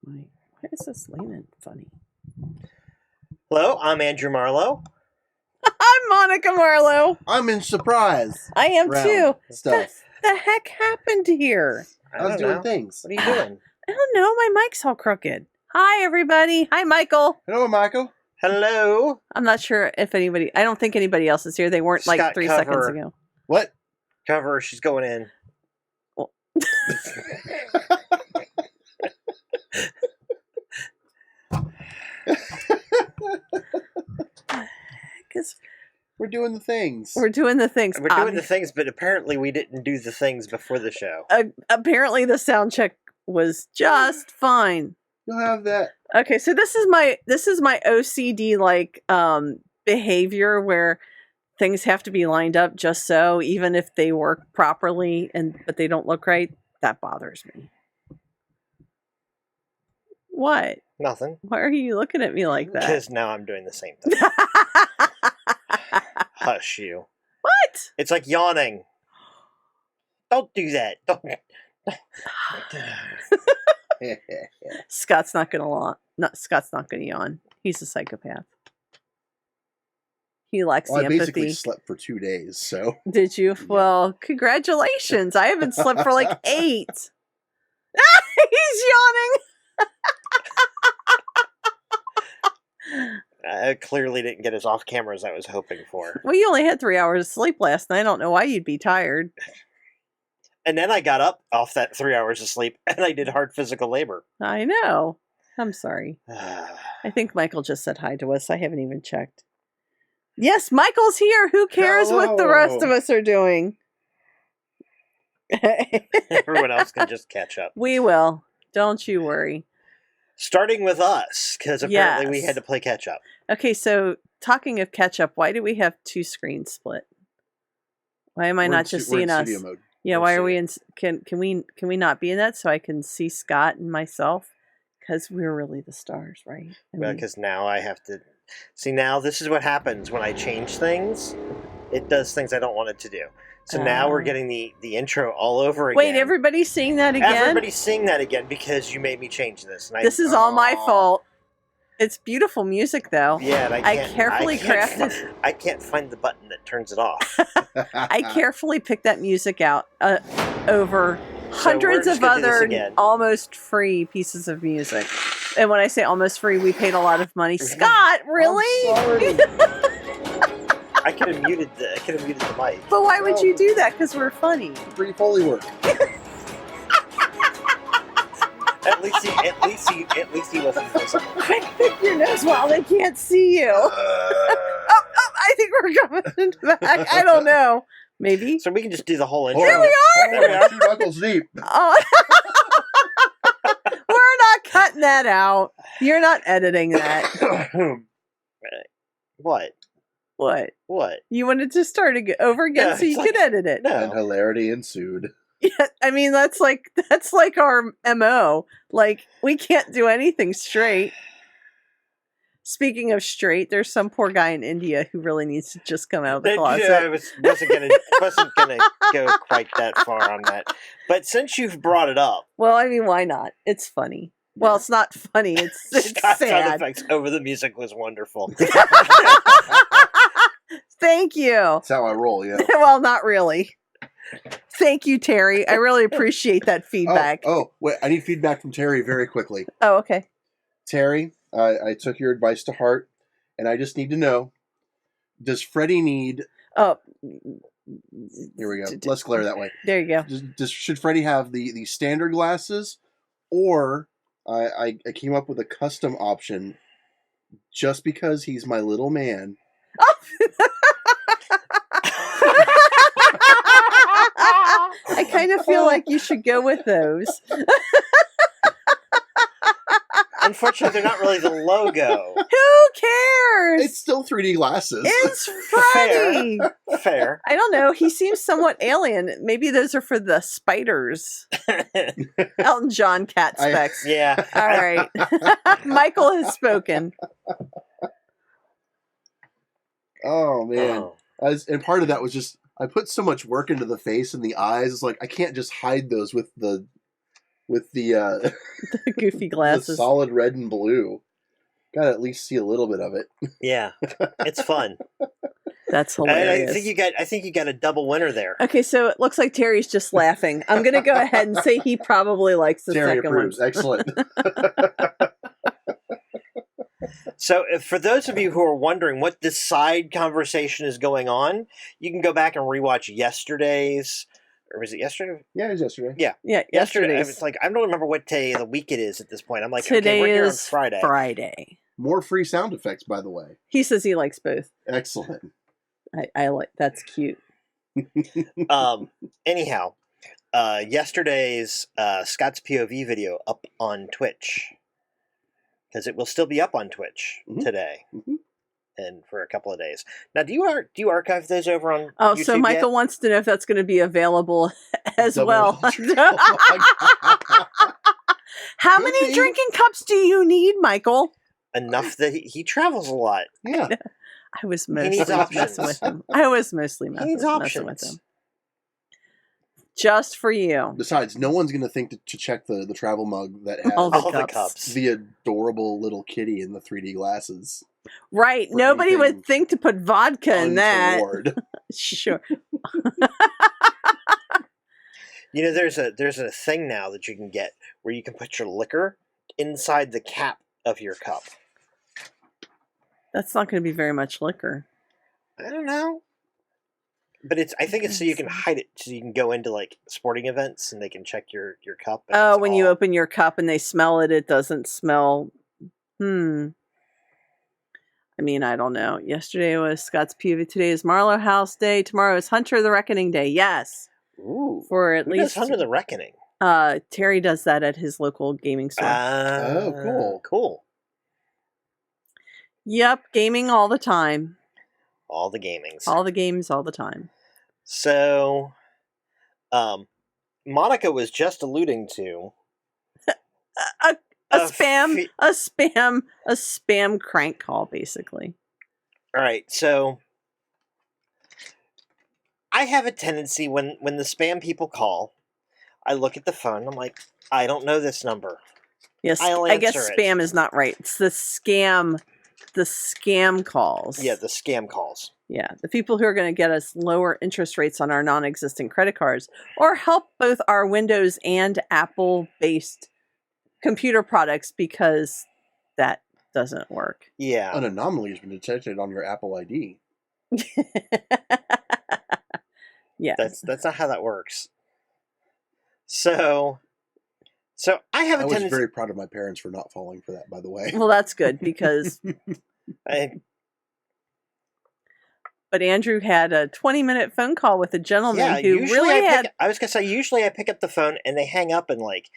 Why is this leaning funny? Hello, I'm Andrew Marlowe. I'm Monica Marlowe. I'm in surprise. I am round too. Stuff. The heck happened here? I was don't doing know. things. What are you doing? I don't know. My mic's all crooked. Hi, everybody. Hi, Michael. Hello, Michael. Hello. I'm not sure if anybody. I don't think anybody else is here. They weren't like Scott 3 Cover. seconds ago. What? Cover, she's going in. Well- Because We're doing the things. we're doing the things. We're doing the things, but apparently we didn't do the things before the show. Apparently, the sound check was just fine. You'll have that. Okay, so this is my OCD like behavior where things have to be lined up just so, even if they work properly but they don't look right. That bothers me. What? Nothing. Why are you looking at me like that? Because now I'm doing the same thing. Hush you. What? It's like yawning. Don't do that. Don't. Scott's not gonna yawn. He's a psychopath. He lacks Well, the I basically empathy. slept for 2 days, so. Did you? Yeah. Well, congratulations. I haven't slept for like 8. He's yawning. I clearly didn't get as off camera as I was hoping for. Well, you only had 3 hours of sleep last night. I don't know why you'd be tired. And then I got up off that 3 hours of sleep and I did hard physical labor. I know. I'm sorry. I think Michael just said hi to us. I haven't even checked. Yes, Michael's here. Who cares what the rest of Hello. us are doing? Everyone else can just catch up. We will. Don't you worry. Starting with us, because apparently we Yes. had to play catch up. Okay, so talking of catch up, why do we have 2 screens split? Why am I We're not in just we're in seeing us? studio mode. Yeah, We'll why are see. we in? Can we not be in that so I can see Scott and myself? Because we're really the stars, right? I mean, Because now I have to see. Now this is what happens when I change things. It does things I don't want it to do. So now we're Oh. getting the intro all over again. wait, everybody's seeing that again? Everybody's seeing that again because you made me change this. And This is all my Aw. fault. It's beautiful music, though. yeah, and I carefully crafted- I can't find the button that turns it off. I carefully picked that music out over So hundreds we're of just gonna do this other again. almost free pieces of music. And when I say almost free, we paid a lot of money. Scott, really? I'm sorry. I could have muted the mic. But why would you do that? Because we're funny. Free Foley work. At least he wasn't physical. Quick, pick your nose while they can't see you. Oh, I think we're coming back. I don't know. Maybe. So we can just do the whole intro. Here we are! There we are. 2 knuckles deep. Oh. We're not cutting that out. You're not editing that. What? What? What? You wanted to start over again No, so you it's could like- edit it. No. And hilarity ensued. Yeah, I mean that's like our MO. Like we can't do anything straight. Speaking of straight, there's some poor guy in India who really needs to just come out of the closet. I wasn't gonna go quite that far on that. But since you've brought it up, Well, I mean, why not? It's funny. Well, it's not funny. It's Scott's sound sad. effects over the music was wonderful. Thank you. That's how I roll, yeah. Well, not really. Thank you, Terry. I really appreciate that feedback. Oh, wait. I need feedback from Terry very quickly. Oh, okay. Terry, I took your advice to heart, and I just need to know, does Freddie need... Oh, Here we go. Let's clear that way. there you go. Should Freddie have the standard glasses, or I came up with a custom option just because he's my little man. I kind of feel like you should go with those. Unfortunately, they're not really the logo. Who cares? It's still 3D glasses. It's Freddie. Fair. I don't know. He seems somewhat alien. Maybe those are for the spiders. Elton John cat specs. Yeah. All right. Michael has spoken. Oh man. Oh. And part of that was just I put so much work into the face and the eyes. It's like I can't just hide those with the with the Goofy the glasses. solid red and blue. Got to at least see a little bit of it. Yeah, it's fun. That's I hilarious. think you got a double winner there. Okay, so it looks like Terry's just laughing. I'm going to go ahead and say he probably likes the Terry second approves. one. Excellent. So, for those of you who are wondering what this side conversation is going on, you can go back and rewatch yesterday's, or was it yesterday? Yeah, it was yesterday. Yeah, Yeah, yesterday. yesterday's. It's like I don't remember what day of the week it is at this point. I'm like, Today okay, we're here on is Friday. Friday. More free sound effects, by the way. He says he likes both. Excellent. I like that's cute. Anyhow, yesterday's Scott's POV video up on Twitch, because it will still be up on Twitch today and for a couple of days. Now, do you archive those over on Oh, YouTube so Michael yet? wants to know if that's going to be available as Double well. entry. Oh my God. How Could many be. drinking cups do you need, Michael? Enough that he travels a lot. Yeah. I was needs mostly options. messing with him. I was mostly He needs messing with options. him. Just for you. Besides, no one's going to think to check the travel mug that has All the All the cups. cups. the adorable little kitty in the 3D glasses. Right. For Nobody anything would think to put vodka in that. Untoward. Sure. You know, there's a thing now that you can get where you can put your liquor inside the cap of your cup. That's not going to be very much liquor. I don't know. But I think it's so you can hide it, so you can go into like sporting events and they can check your cup. And Oh, it's when you all- open your cup and they smell it, it doesn't smell. I mean, I don't know. Yesterday was Scott's POV. Today is Marlowe House Day. Tomorrow is Hunter the Reckoning Day. Yes. Ooh, For at who least. does Hunter the Reckoning? Terry does that at his local gaming store. Oh, cool. Cool. Yep. Gaming all the time. All the gamings. All the games all the time. So, Monica was just alluding to A a spam, fe- a spam crank call, basically. All right, so I have a tendency when the spam people call, I look at the phone. I'm like, I don't know this number. Yes, I'll I guess answer it. spam is not right. It's the scam calls. Yeah, the scam calls. Yeah, the people who are going to get us lower interest rates on our non-existent credit cards or help both our Windows and Apple-based computer products because that doesn't work. Yeah. An anomaly has been detected on your Apple ID. Yeah. That's not how that works. So I have I a was tendency. very proud of my parents for not falling for that, by the way. Well, that's good because but Andrew had a 20-minute phone call with a gentleman who really had I was gonna say usually I pick up the phone and they hang up and like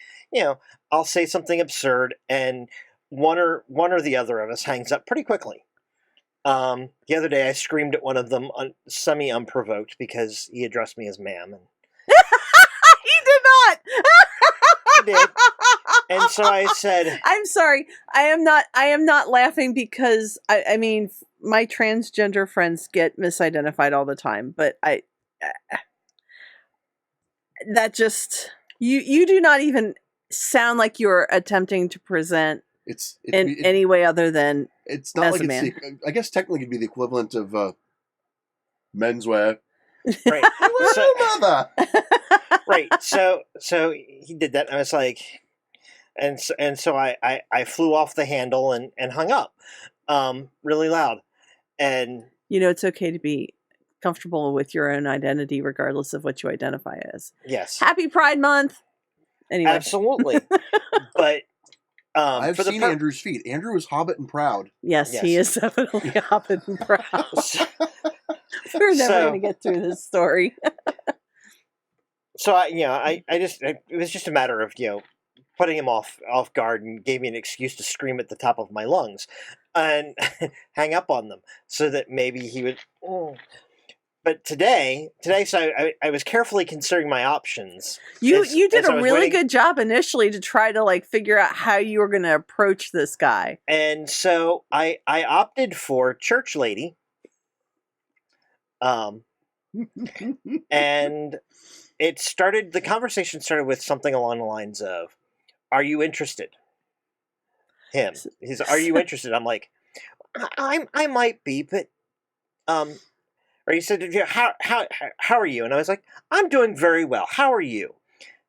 I'll say something absurd and one or the other of us hangs up pretty quickly. The other day I screamed at one of them semi unprovoked because he addressed me as ma'am and he did not. he did. And so I said, I'm sorry. I am not laughing because I mean my transgender friends get misidentified all the time, but that just you do not even sound like you're attempting to present in any way other than it's not as like a it's man. I guess technically it'd be the equivalent of menswear. right. Hello, mother. Right. So he did that, and I was like, and so I flew off the handle and hung up, really loud, and it's okay to be comfortable with your own identity regardless of what you identify as. yes, Happy Pride Month. Anyway, absolutely, but I've for the seen Andrew's feet. Andrew is hobbit and proud. yes, he Yes. is definitely hopping and proud. We're never So- going to get through this story. So it was just a matter of putting him off guard and gave me an excuse to scream at the top of my lungs and hang up on them so that maybe he would. But today, so I was carefully considering my options. You as- did as I a was really waiting- good job initially to try to figure out how you were going to approach this guy. And so I opted for church lady. And the conversation started with something along the lines of, "Are you interested?" Are you interested? I'm like, I might be, but, or he said, how are you? And I was like, I'm doing very well. How are you?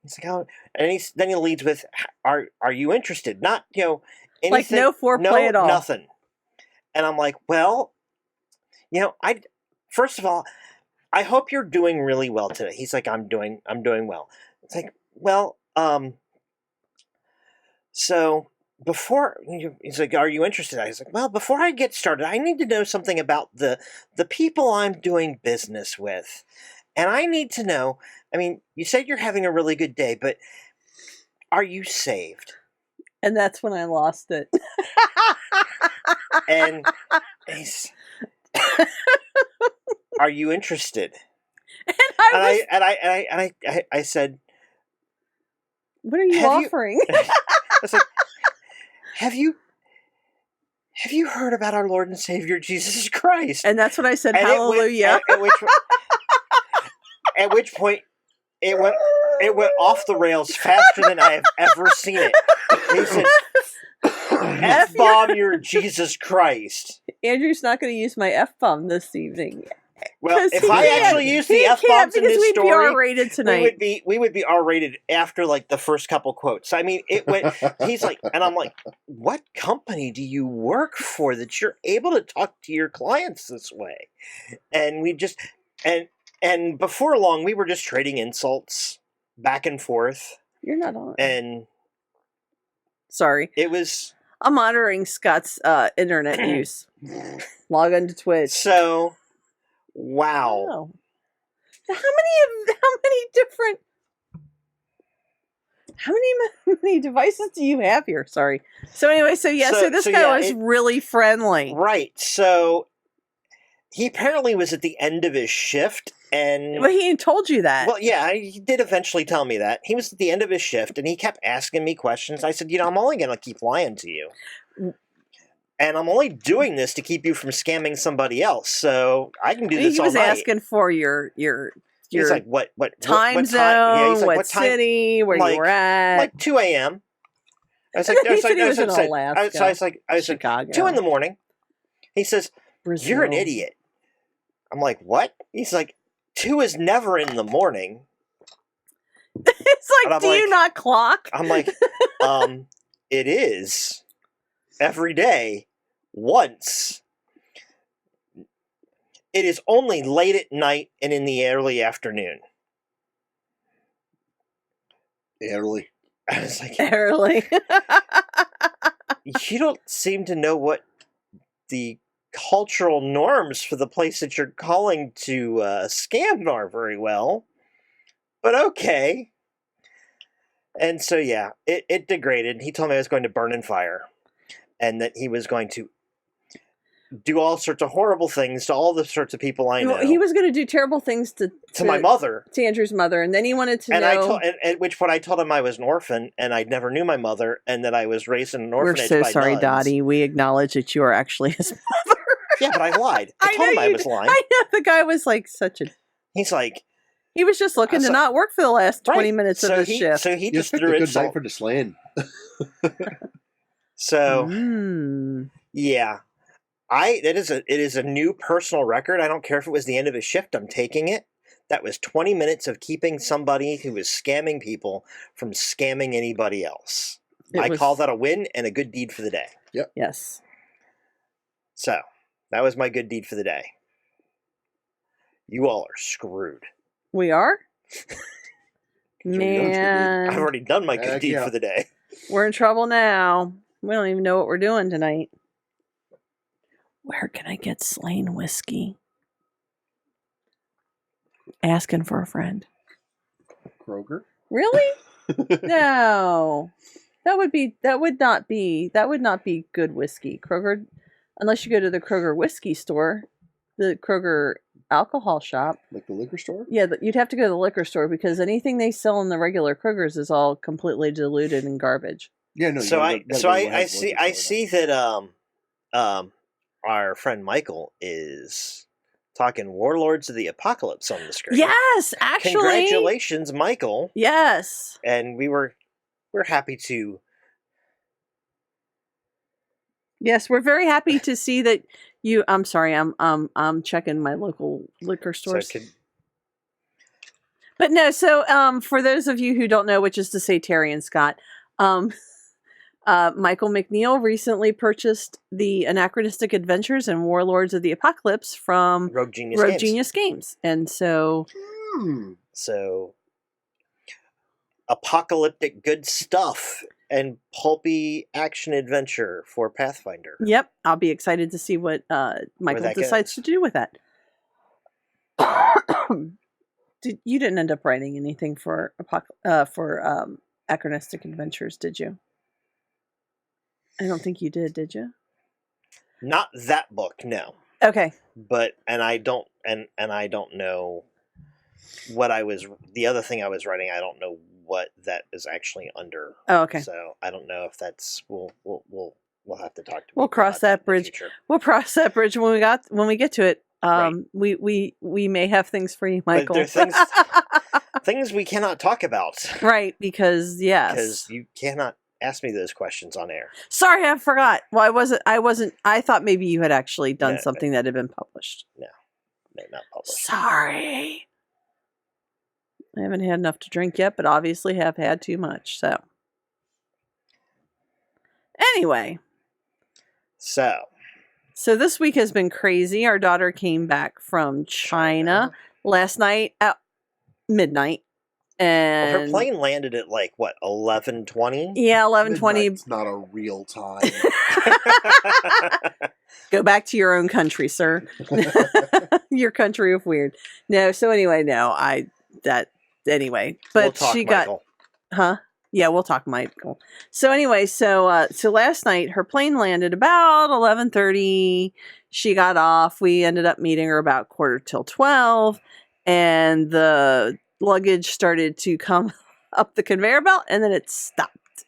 He's like, oh, and then he leads with, are you interested? Not, anything. Like no foreplay at all. Nothing. And I'm like, well, first of all, I hope you're doing really well today. He's like, I'm doing well. It's like, well, so before, he's like, are you interested? I was like, well, before I get started, I need to know something about the people I'm doing business with. And I need to know, I mean, you said you're having a really good day, but are you saved? And that's when I lost it. And he's, are you interested? And I said, what are you offering? I was like, have you heard about our Lord and Savior Jesus Christ? And that's when I said, hallelujah. At which point it went off the rails faster than I have ever seen it. He said, F-bomb your Jesus Christ. Andrew's not going to use my F-bomb this evening. Well, if I actually use the F-bombs in this story, we'd be R-rated tonight. We would be R-rated after like the first couple quotes. I mean, it went. He's like, and I'm like, what company do you work for that you're able to talk to your clients this way? And we just and before long, we were just trading insults back and forth. You're not on. And sorry, it was. I'm monitoring Scott's internet use. Log on to Twitch. So. Wow. Oh. How many devices do you have here? Sorry. So anyway, so this guy was really friendly. Right. So he apparently was at the end of his shift, and well, he told you that. Well, yeah, he did eventually tell me that. He was at the end of his shift, and he kept asking me questions. I said, I'm only going to keep lying to you. And I'm only doing this to keep you from scamming somebody else, so I can do this all night. He was asking for your He's like, what time zone, yeah, he's like, what city, where you were at. Like 2 a.m. I was like, he said he was in Alaska. I was Chicago. 2 a.m. He says, Brazil. You're an idiot. I'm like, what? He's like, 2 is never in the morning. It's like, do you not clock? I'm like, it is. Every day, once. It is only late at night and in the early afternoon. Early. I was like, early. You don't seem to know what the cultural norms for the place that you're calling to scam are very well. But okay. And so, yeah, it degraded. He told me I was going to burn in fire. And that he was going to do all sorts of horrible things to all the sorts of people I know. He was going to do terrible things to my mother. To Andrew's mother. And then he wanted to know... At which point I told him I was an orphan, and I never knew my mother, and that I was raised in an orphanage by We're so sorry, nuns. Dottie. We acknowledge that you are actually his mother. Yeah, but I lied. I told him I was lying. I know. The guy was like such a... He's like... He was just looking to not work for the last 20 minutes of the shift. So he just threw threw a good insult. night for the slaying. So, yeah, it is a new personal record. I don't care if it was the end of a shift. I'm taking it. That was 20 minutes of keeping somebody who was scamming people from scamming anybody else. I call that a win and a good deed for the day. Yep. Yes. So, that was my good deed for the day. You all are screwed. We are? Man. I've already done my good deed for the day. We're in trouble now. We don't even know what we're doing tonight. Where can I get Slain whiskey? Asking for a friend. Kroger? Really? No. That would not be good whiskey. Kroger, unless you go to the Kroger whiskey store, the Kroger alcohol shop. Like the liquor store? Yeah, you'd have to go to the liquor store because anything they sell in the regular Kroger's is all completely diluted and garbage. Yeah, no. So I see that our friend Michael is talking Warlords of the Apocalypse on the screen. Yes, actually. Congratulations, Michael. Yes. And we're happy to. Yes, we're very happy to see that you. I'm sorry, I'm checking my local liquor stores. But no, so for those of you who don't know, which is to say Terry and Scott, Michael McNeil recently purchased the Anachronistic Adventures and Warlords of the Apocalypse from Rogue Genius Games. And so So apocalyptic good stuff and pulpy action adventure for Pathfinder. yep, I'll be excited to see what Michael that decides goes. to do with that. You didn't end up writing anything for Anachronistic Adventures, did you? I don't think you did you? Not that book, no. Okay. But I don't know what the other thing I was writing. I don't know what that is actually under. Oh, okay. So I don't know if that's we'll have to talk to. We'll cross that bridge. We'll cross that bridge when we get to it. Right. We may have things for you, Michael. But there are things we cannot talk about. Right, because yes. Because you cannot ask me those questions on air. Sorry, I forgot. Well, I wasn't I thought maybe you had actually done something that had been published. No, not published. Sorry. I haven't had enough to drink yet, but obviously have had too much, so. Anyway. So this week has been crazy. Our daughter came back from China last night at midnight. And her plane landed at 11:20? Yeah, 11:20. It's not a real time. Go back to your own country, sir. Your country of weird. No, so anyway, anyway. But we'll talk, she got Michael. Yeah, we'll talk, Michael. So anyway, so last night her plane landed about 11:30. She got off. We ended up meeting her about 11:45, and the luggage started to come up the conveyor belt, and then it stopped.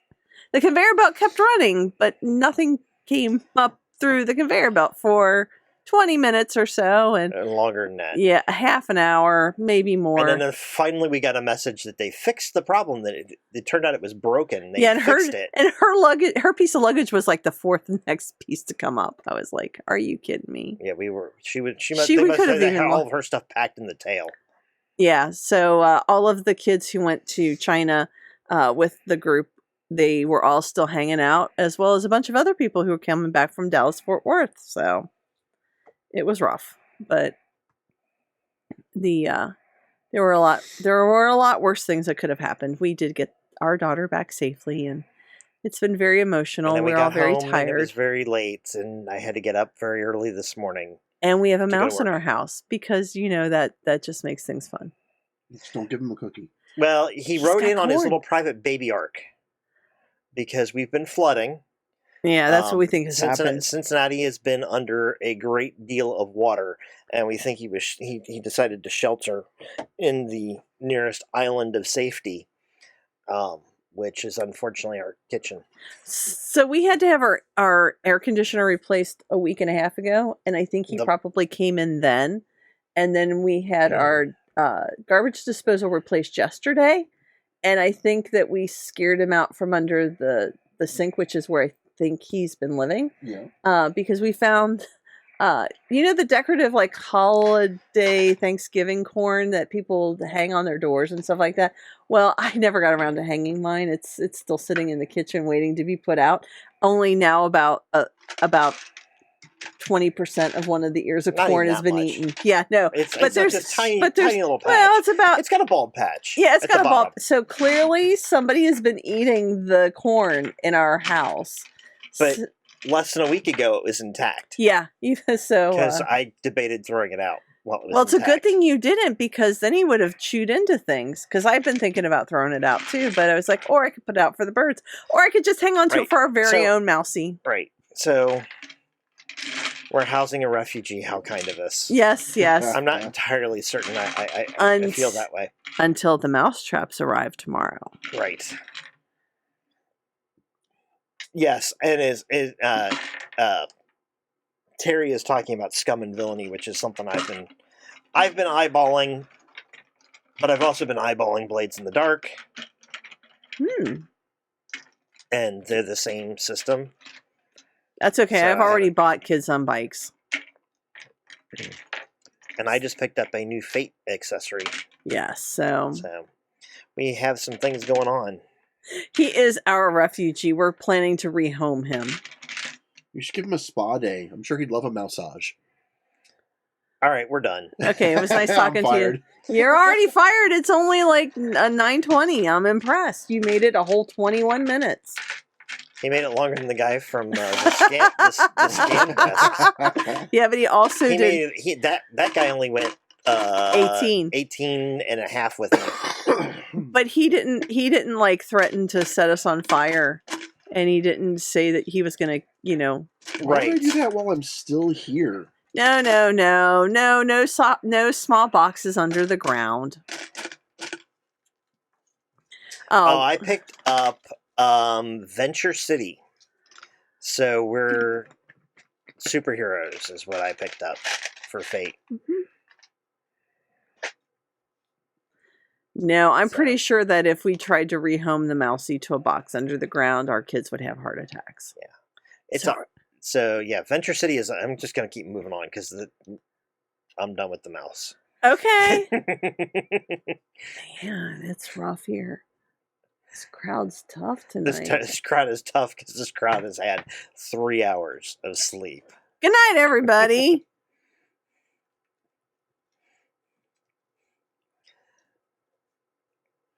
The conveyor belt kept running, but nothing came up through the conveyor belt for 20 minutes or so, and longer than that. Yeah, half an hour, maybe more. And then finally we got a message that they fixed the problem. That it turned out it was broken. They and fixed it. And her piece of luggage was like the fourth next piece to come up. I was like, "Are you kidding me?" Yeah, we were. They must could have had all of her stuff packed in the tail. Yeah, so all of the kids who went to China with the group, they were all still hanging out, as well as a bunch of other people who were coming back from Dallas-Fort Worth. So it was rough, but there were a lot worse things that could have happened. We did get our daughter back safely, and it's been very emotional. And then we're all very home, tired. And it was very late, and I had to get up very early this morning. And we have a mouse in our house because that just makes things fun. Just don't give him a cookie. Well, he wrote in on his little private baby arc because we've been flooding. Yeah, that's what we think has happened. Cincinnati has been under a great deal of water, and we think he decided to shelter in the nearest island of safety, which is unfortunately our kitchen. So we had to have our air conditioner replaced a week and a half ago, and I think he probably came in then. And then we had our garbage disposal replaced yesterday, and I think that we scared him out from under the sink, which is where I think he's been living. Yeah. Because we found the decorative holiday Thanksgiving corn that people hang on their doors and stuff like that. Well, I never got around to hanging mine. It's still sitting in the kitchen waiting to be put out. Only now about 20% of one of the ears of corn has been eaten. Yeah, no. But there's a tiny little patch. Well, it's got a bald patch. Yeah, it's got a bald. So clearly somebody has been eating the corn in our house. But less than a week ago, it was intact. Yeah, so because I debated throwing it out. Well, it's a good thing you didn't, because then he would have chewed into things. Because I've been thinking about throwing it out too, but I was like, or I could put it out for the birds, or I could just hang on to it for our very own mousy. Right. So we're housing a refugee. How kind of us. Yes. I'm not entirely certain. I feel that way until the mouse traps arrive tomorrow. Right. Yes, and is Terry is talking about Scum and Villainy, which is something I've been eyeballing, but I've also been eyeballing Blades in the Dark, and they're the same system. That's okay. So I've already bought Kids on Bikes. And I just picked up a new Fate accessory. Yes, so we have some things going on. he is our refugee. We're planning to rehome him. You should give him a spa day. I'm sure he'd love a massage. All right, we're done. Okay, it was nice I'm talking to you. fired. You're already fired. It's only like 9:20. I'm impressed. You made it a whole 21 minutes. He made it longer than the guy from the scam desk. Yeah, but he also did. That guy only went 18 and a half with me. But he didn't like threaten to set us on fire, and he didn't say that he was gonna, Why Right. would I do that while I'm still here? No small boxes under the ground. Oh, I picked up Venture City. So we're superheroes is what I picked up for Fate. No, I'm pretty sure that if we tried to rehome the Mousy to a box under the ground, our kids would have heart attacks. Yeah. It's So- so yeah, Venture City is. I'm just gonna keep moving on because I'm done with the mouse. Okay. Man, it's rough here. This crowd's tough tonight. This crowd is tough because this crowd has had 3 hours of sleep. Good night, everybody.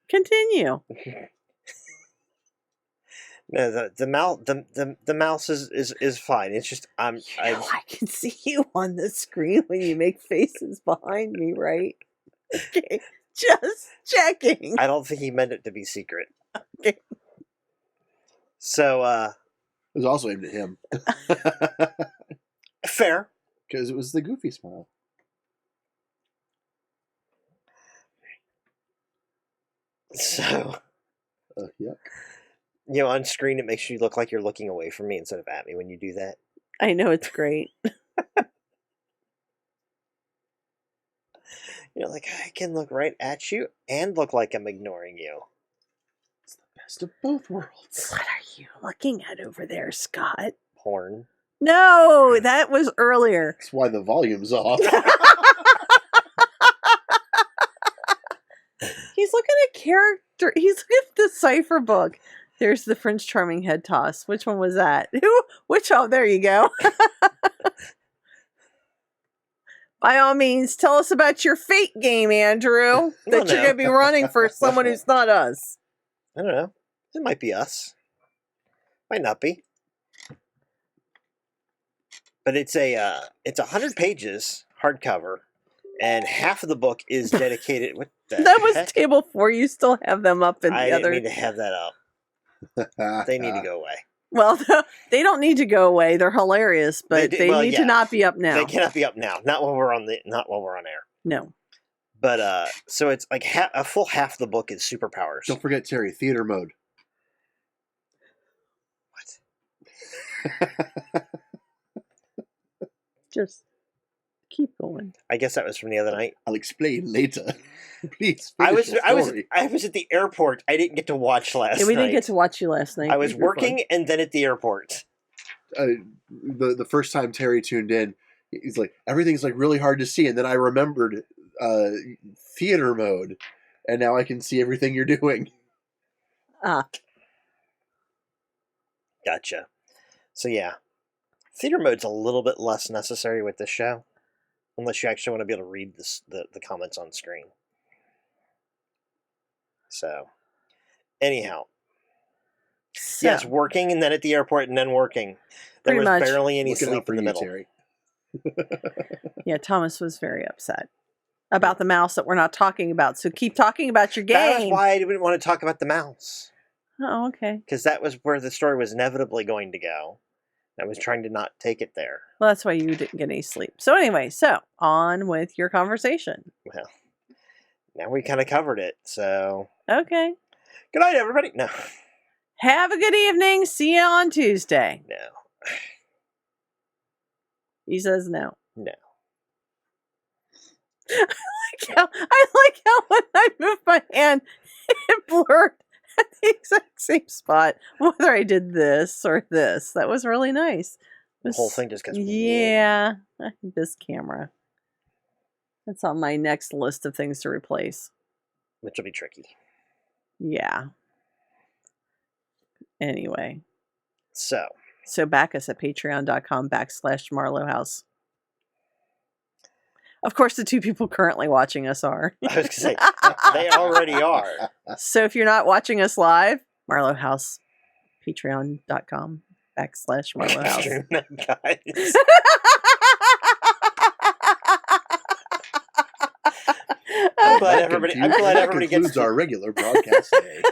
Continue. No, the mouse is fine. It's just I can see you on the screen when you make faces behind me, right? Okay, just checking. I don't think he meant it to be secret. Okay. So It was also aimed at him. fair. Because it was the goofy smile. So Yuck. on screen it makes you look like you're looking away from me instead of at me when you do that. I know it's great. Like I can look right at you and look like I'm ignoring you. It's the best of both worlds. What are you looking at over there, Scott? Porn. No, that was earlier. That's why the volume's off. He's looking at character. He's looking at the cipher book. There's the Prince Charming head toss. Which one was that? Which? Oh, there you go. By all means, tell us about your Fate game, Andrew, that you're going to be running for someone who's not us. I don't know. It might be us. Might not be. But it's 100 pages hardcover, and half of the book is dedicated. What the That was heck? table 4. You still have them up in the I didn't other. mean to have that up. They need to go away. Well, they don't need to go away. They're hilarious, but they need to not be up now. They cannot be up now. Not while we're on air. No. But so it's like a full half of the book is superpowers. Don't forget, Terry, theater mode. What? Just keep going. I guess that was from the other night. I'll explain later. Please. I was story. at the airport. I didn't get to watch last night. Yeah, we didn't get to watch you last night. I was You're working and then at the airport. The first time Terry tuned in, he's like, everything's like really hard to see, and then I remembered theater mode, and now I can see everything you're doing. Gotcha. So yeah, theater mode's a little bit less necessary with this show, unless you actually want to be able to read the comments on screen. So, anyhow, yes, working and then at the airport and then working. There Pretty was much. barely any Looking out sleep for in the you, middle. Terry. Yeah, Thomas was very upset about the mouse that we're not talking about. So keep talking about your That was game. why I didn't want to talk about the mouse, Oh, okay. because that was where the story was inevitably going to go. I was trying to not take it there. Well, that's why you didn't get any sleep. So anyway, on with your conversation. Well, now we kind of covered it. So Okay. good night, everybody. No, Have a good evening. See you on Tuesday. no. He says no. No. I like how when I moved my hand, it blurred at the exact same spot, whether I did this or this. That was really nice. The whole thing just gets Yeah, this camera. That's on my next list of things to replace. which will be tricky. Yeah. Anyway. So back us at patreon.com/Marlowe House. Of course, the two people currently watching us are. I was going to say, they already are. So if you're not watching us live, Marlowe House, patreon.com/Marlowe House. Stream that, guys. I'm glad everybody concludes gets to our regular broadcast day.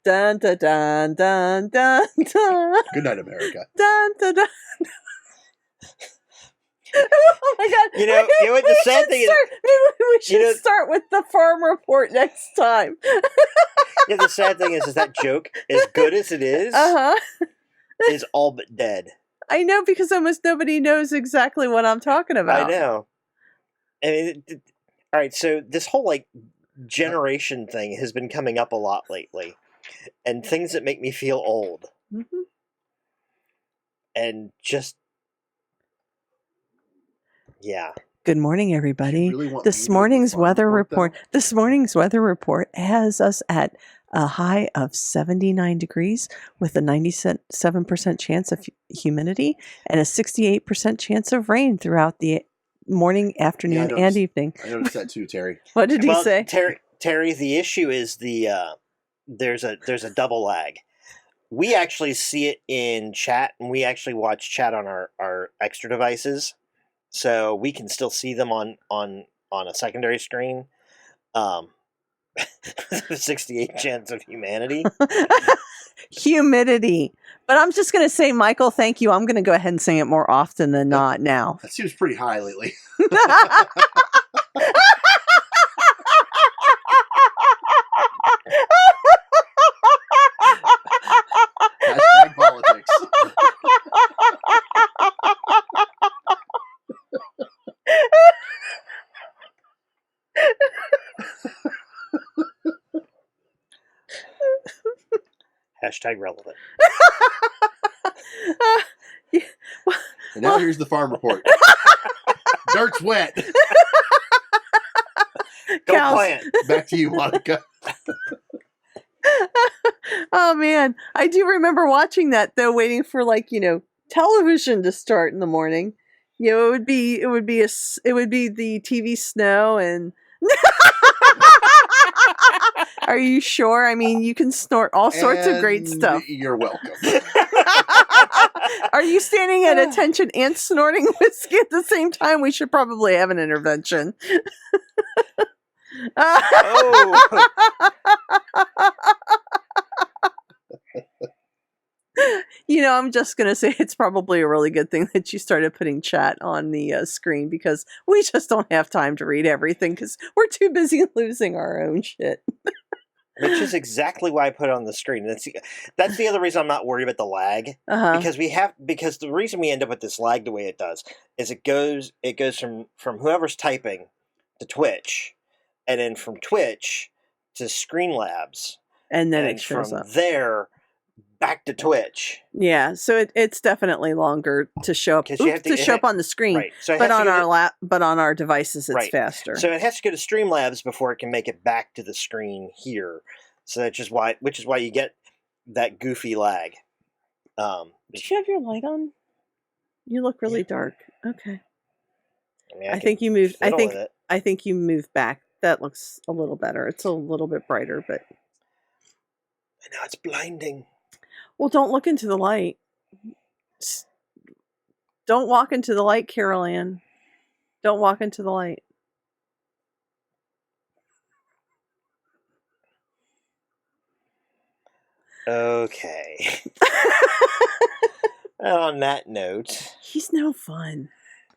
Dun dun dun dun dun dun. Good night, America. Dun dun dun. Oh my god! You know what the sad thing is? Maybe we should start with the farm report next time. Yeah, the sad thing is that joke, as good as it is all but dead. I know, because almost nobody knows exactly what I'm talking about. I know. I mean, all right. So this whole generation thing has been coming up a lot lately, and things that make me feel old, and just. Yeah. Good morning, everybody. Really This morning's weather report. This morning's weather report has us at a high of 79 degrees with a 97% chance of humidity and a 68% chance of rain throughout the morning, afternoon, and evening. I noticed that too, Terry. What did he say? Terry, the issue is there's a double lag. We actually see it in chat, and we actually watch chat on our extra devices. So we can still see them on a secondary screen. 68 chance of humanity. Humidity. But I'm just going to say, Michael, thank you. I'm going to go ahead and sing it more often than not now. That seems pretty high lately. Hashtag politics. Hashtag relevant. And now here's the farm report. Dirt's wet. Go plant. Back to you, Monica. Oh man, I do remember watching that though, waiting for television to start in the morning. It would be the TV snow and. Are you sure? I mean, you can snort all sorts of great stuff. You're welcome. Are you standing at attention and snorting whiskey at the same time? We should probably have an intervention. Oh. I'm just going to say it's probably a really good thing that you started putting chat on the screen, because we just don't have time to read everything because we're too busy losing our own shit. Which is exactly why I put it on the screen. That's the other reason I'm not worried about the lag. Because the reason we end up with this lag the way it does is it goes from whoever's typing to Twitch, and then from Twitch to Streamlabs, and then it shows from up there back to Twitch. Yeah, so it's definitely longer to show up show up on the screen. Right. So but on our devices it's faster. So it has to go to Streamlabs before it can make it back to the screen here. So which is why you get that goofy lag. Do you have your light on? You look really dark. Okay. I think you moved. I think you moved back. That looks a little better. It's a little bit brighter, but now it's blinding. Well, don't look into the light. Don't walk into the light, Carol Ann. Don't walk into the light. Okay. On that note, he's no fun.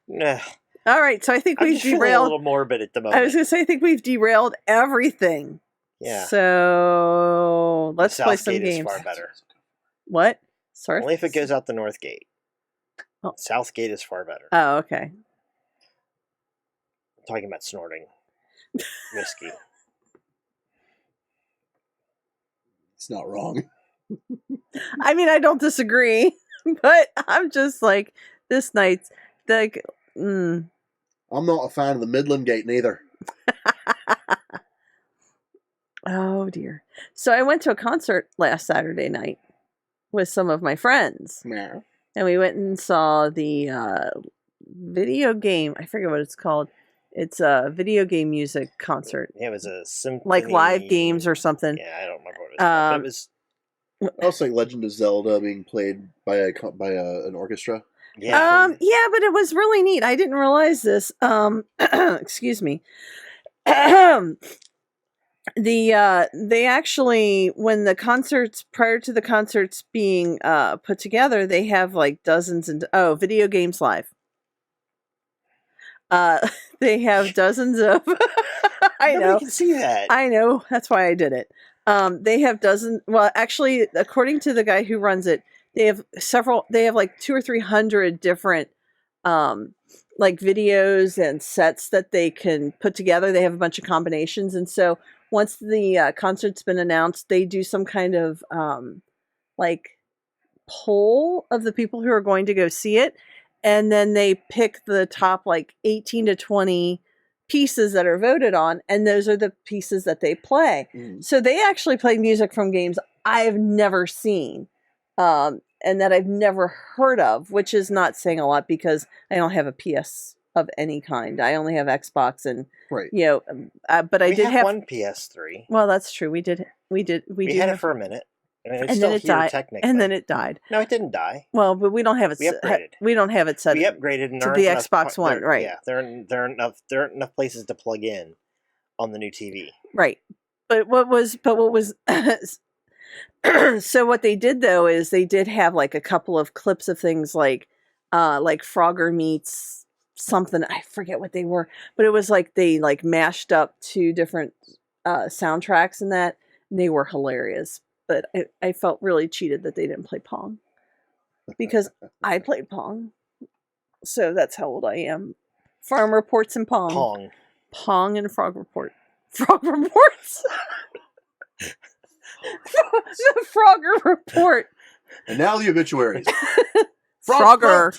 Nah. All right, so I think we've derailed a little morbid at the moment. I was going to say I think we've derailed everything. Yeah. So let's play some Southgate games. Is far better. What? Only if it goes out the north gate. Southgate is far better. Oh, okay. I'm talking about snorting whiskey. It's not wrong. I mean, I don't disagree, but I'm just like, this night's like, I'm not a fan of the Midland Gate neither. oh dear. So I went to a concert last Saturday night with some of my friends, Yeah. and we went and saw the video game. I forget what it's called. It's a video game music concert, Yeah, it was a symphony. like live games or something. Yeah, I don't remember what it was called, but it was. Also, like Legend of Zelda being played by an orchestra. Yeah. Yeah, but it was really neat. I didn't realize this. Excuse me. They actually, when the concerts, prior to the concerts being put together, they have like dozens and Video Games Live. They have dozens of I Nobody know. can see that. I know. That's why I did it. They have dozens. Well, actually, according to the guy who runs it, they have several. They have like 200 or 300 different, like videos and sets that they can put together. They have a bunch of combinations, and so once the concert's been announced, they do some kind of like poll of the people who are going to go see it, and then they pick the top like 18 to 20 pieces that are voted on, and those are the pieces that they play. So they actually play music from games I've never seen, and that I've never heard of, which is not saying a lot because I don't have a PS of any kind. I only have Xbox, and Right. but I we did have one PS3. Well, that's true. We did We do had have, it for a minute. I mean, it's and still then it here died, technically. and then it died. No, it didn't die. Well, but we don't have it. We upgraded. We don't have it set. We upgraded and to there the aren't enough Xbox One, right. Yeah, there aren't enough places to plug in on the new TV. Right. But what was so what they did though is they did have like a couple of clips of things like Frogger meets something. I forget what they were, but it was like they like mashed up two different soundtracks and that, and they were hilarious. But I felt really cheated that they didn't play Pong because I played Pong. So that's how old I am. Farm Reports and Pong. Pong and Frog Report. Frog Reports. The Frogger Report. And now the obituaries. Frogger.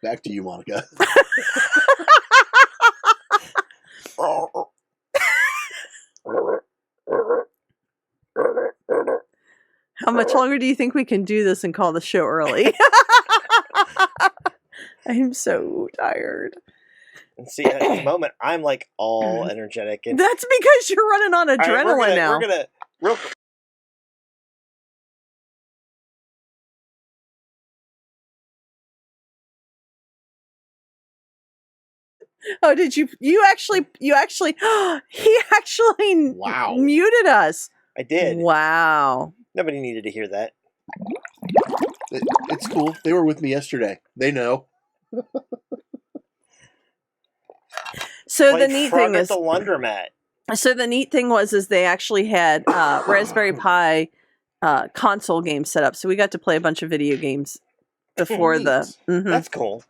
Back to you, Monica. How much longer do you think we can do this and call the show early? I'm so tired. And see, at the moment, I'm like all energetic. And that's because you're running on adrenaline right, now. We're gonna real quick. Oh, did you actually he actually Wow. muted us. I did. Wow. Nobody needed to hear that. It's cool. They were with me yesterday. They know. So Played the neat Frog thing at is, the laundromat. so the neat thing was they actually had Raspberry Pi console games set up. So we got to play a bunch of video games before the. Mhm. That's cool.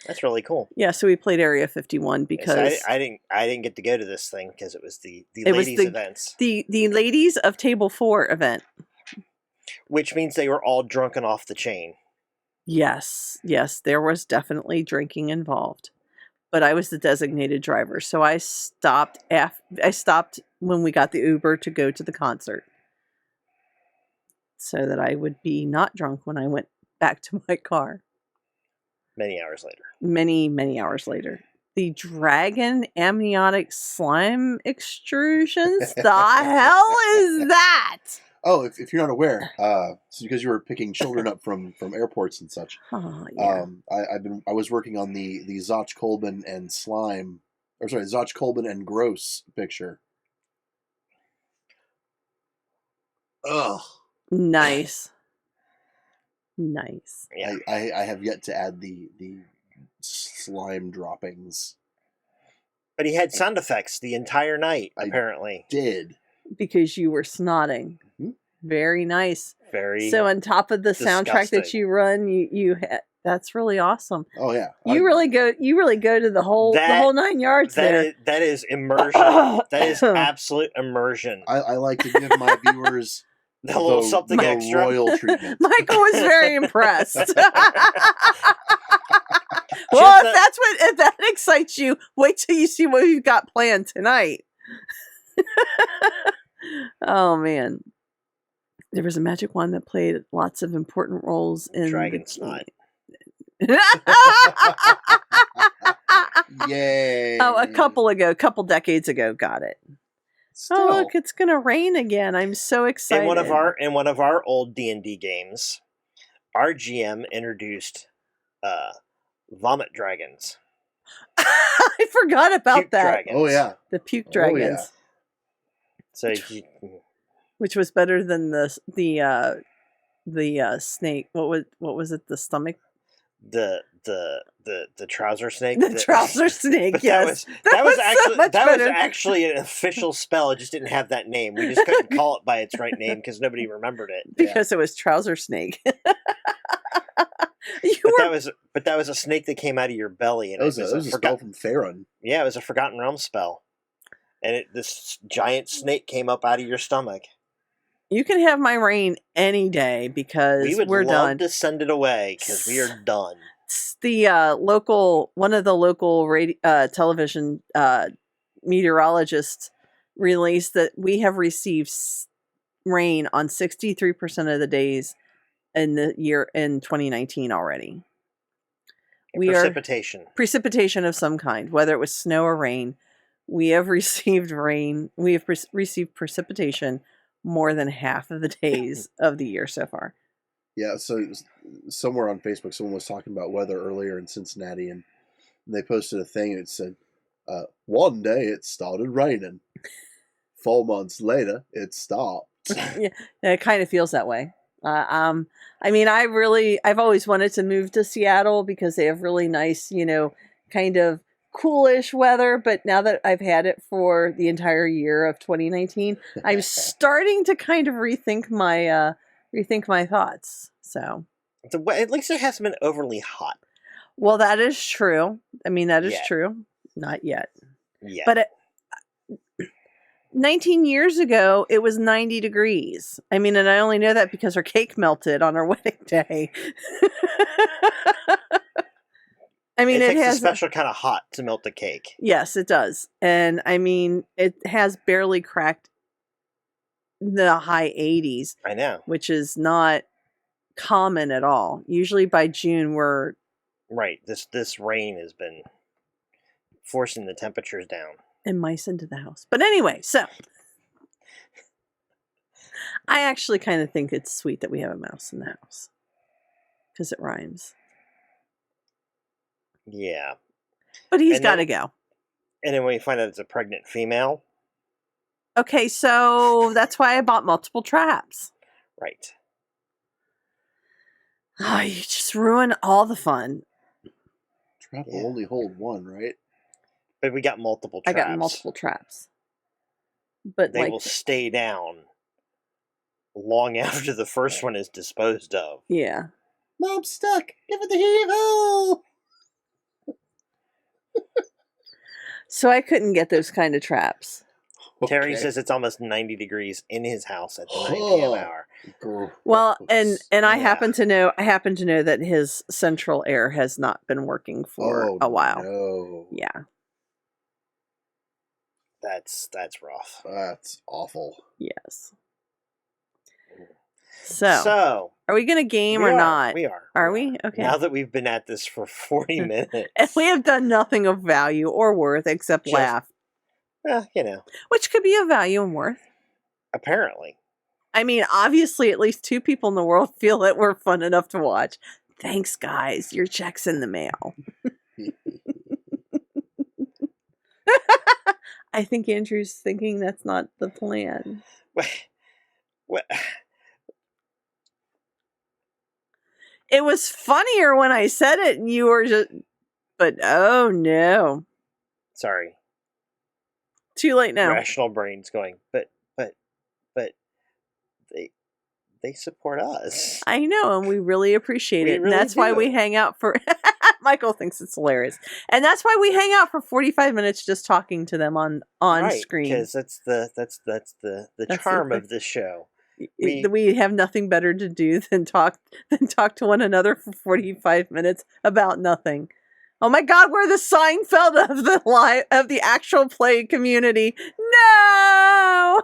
That's really cool. Yeah, so we played Area 51 because I didn't get to go to this thing because it was the It was ladies events, the ladies of Table 4 event. which means they were all drunken off the chain. Yes, there was definitely drinking involved, but I was the designated driver, so I stopped. I stopped when we got the Uber to go to the concert, so that I would be not drunk when I went back to my car. Many hours later. Many hours later. The dragon amniotic slime extrusions? The hell is that? Oh, if you're not aware, it's because you were picking children up from airports and such. Oh, yeah. I was working on the Zotch Colbin and slime, or sorry, Zotch Colbin and Gross picture. Ugh. Nice. Yeah. I have yet to add the slime droppings. But he had sound effects the entire night, I apparently. Did. Because you were snotting. Mm-hmm. Very nice. Very. So on top of the soundtrack that disgusting. you run, that's really awesome. Oh yeah. You really go to the whole That- 9 yards there. that is immersion. That is absolute immersion. I like to give my viewers A little something the extra. royal treatment. Michael was very impressed. Well, if that excites you, wait till you see what we've got planned tonight. Oh man. There was a magic wand that played lots of important roles in Dragon Snot. Yay! Oh, a couple decades ago, got it. Still, Oh, look, it's gonna rain again. I'm so excited. In one of our old D&D games, our GM introduced vomit dragons. I forgot about Puke that. dragons. Oh yeah. The puke Oh, dragons, So which was better than the snake. What was it? The stomach, the trouser snake. the trouser snake. But Yes, that was so much that was better. actually an official spell. It just didn't have that name. We just couldn't call it by its right name because nobody remembered it. Because it was trouser snake. But that was a snake that came out of your belly, and That was a spell from Theron. Yeah, it was a Forgotten Realm spell, and this giant snake came up out of your stomach. You can have my reign any day because We would we're love done. to send it away because we are done. It's the one of the local television meteorologists released that we have received rain on 63% of the days in the year in 2019 already. We are precipitation of some kind, whether it was snow or rain. We have received rain. We have received precipitation more than half of the days of the year so far. Yeah, so somewhere on Facebook, someone was talking about weather earlier in Cincinnati, and they posted a thing and it said, one day it started raining. 4 months later, it stopped. Yeah, it kind of feels that way. I mean, I've always wanted to move to Seattle because they have really nice, kind of coolish weather. But now that I've had it for the entire year of 2019, I'm starting to kind of rethink my thoughts. So At least it hasn't been overly hot. well, that is true. I mean, that is Yet. true. Not yet. Yeah. But 19 years ago, it was 90 degrees. I mean, and I only know that because our cake melted on our wedding day. I mean, it takes has a special kind of hot to melt the cake. Yes, it does. And I mean, it has barely cracked the high 80s, I know. which is not common at all. Usually by June, we're Right. This rain has been forcing the temperatures down. and mice into the house. But anyway, so I actually kind of think it's sweet that we have a mouse in the house because it rhymes. Yeah. But he's And got to then- go. And then when you find out it's a pregnant female, Okay, so that's why I bought multiple traps. right. Oh, you just ruin all the fun. Trap Yeah. will only hold one, right? But we got multiple I traps. got multiple traps. But They like, will stay down long after the first one is disposed of. yeah. Mom's stuck. Give it the heave-ho! So I couldn't get those kind of traps. Terry Okay. says it's almost 90 degrees in his house at the 9 p.m. Oh. hour. Well, and I Yeah. happen to know that his central air has not been working for a while. No. Yeah. That's rough. That's awful. Yes. So, So are we going to game we or are, not? We are. Are we? Okay. Now that we've been at this for 40 minutes. And we have done nothing of value or worth except Just- laugh, which could be of value and worth. Apparently. I mean, obviously, at least 2 people in the world feel that we're fun enough to watch. Thanks, guys. Your check's in the mail. I think Andrew's thinking that's not the plan. What? It was funnier when I said it and you were just, but oh no. Sorry. Too late now. Rational brain's going, but they support us. I know, and we really appreciate We it. And really that's why we do. hang out for Michael thinks it's hilarious. And that's why we hang out for 45 minutes just talking to them on Right, screen. because that's the the charm thing. of this show. We have nothing better to do than talk to one another for 45 minutes about nothing. Oh my God, we're the Seinfeld of the actual play community. No!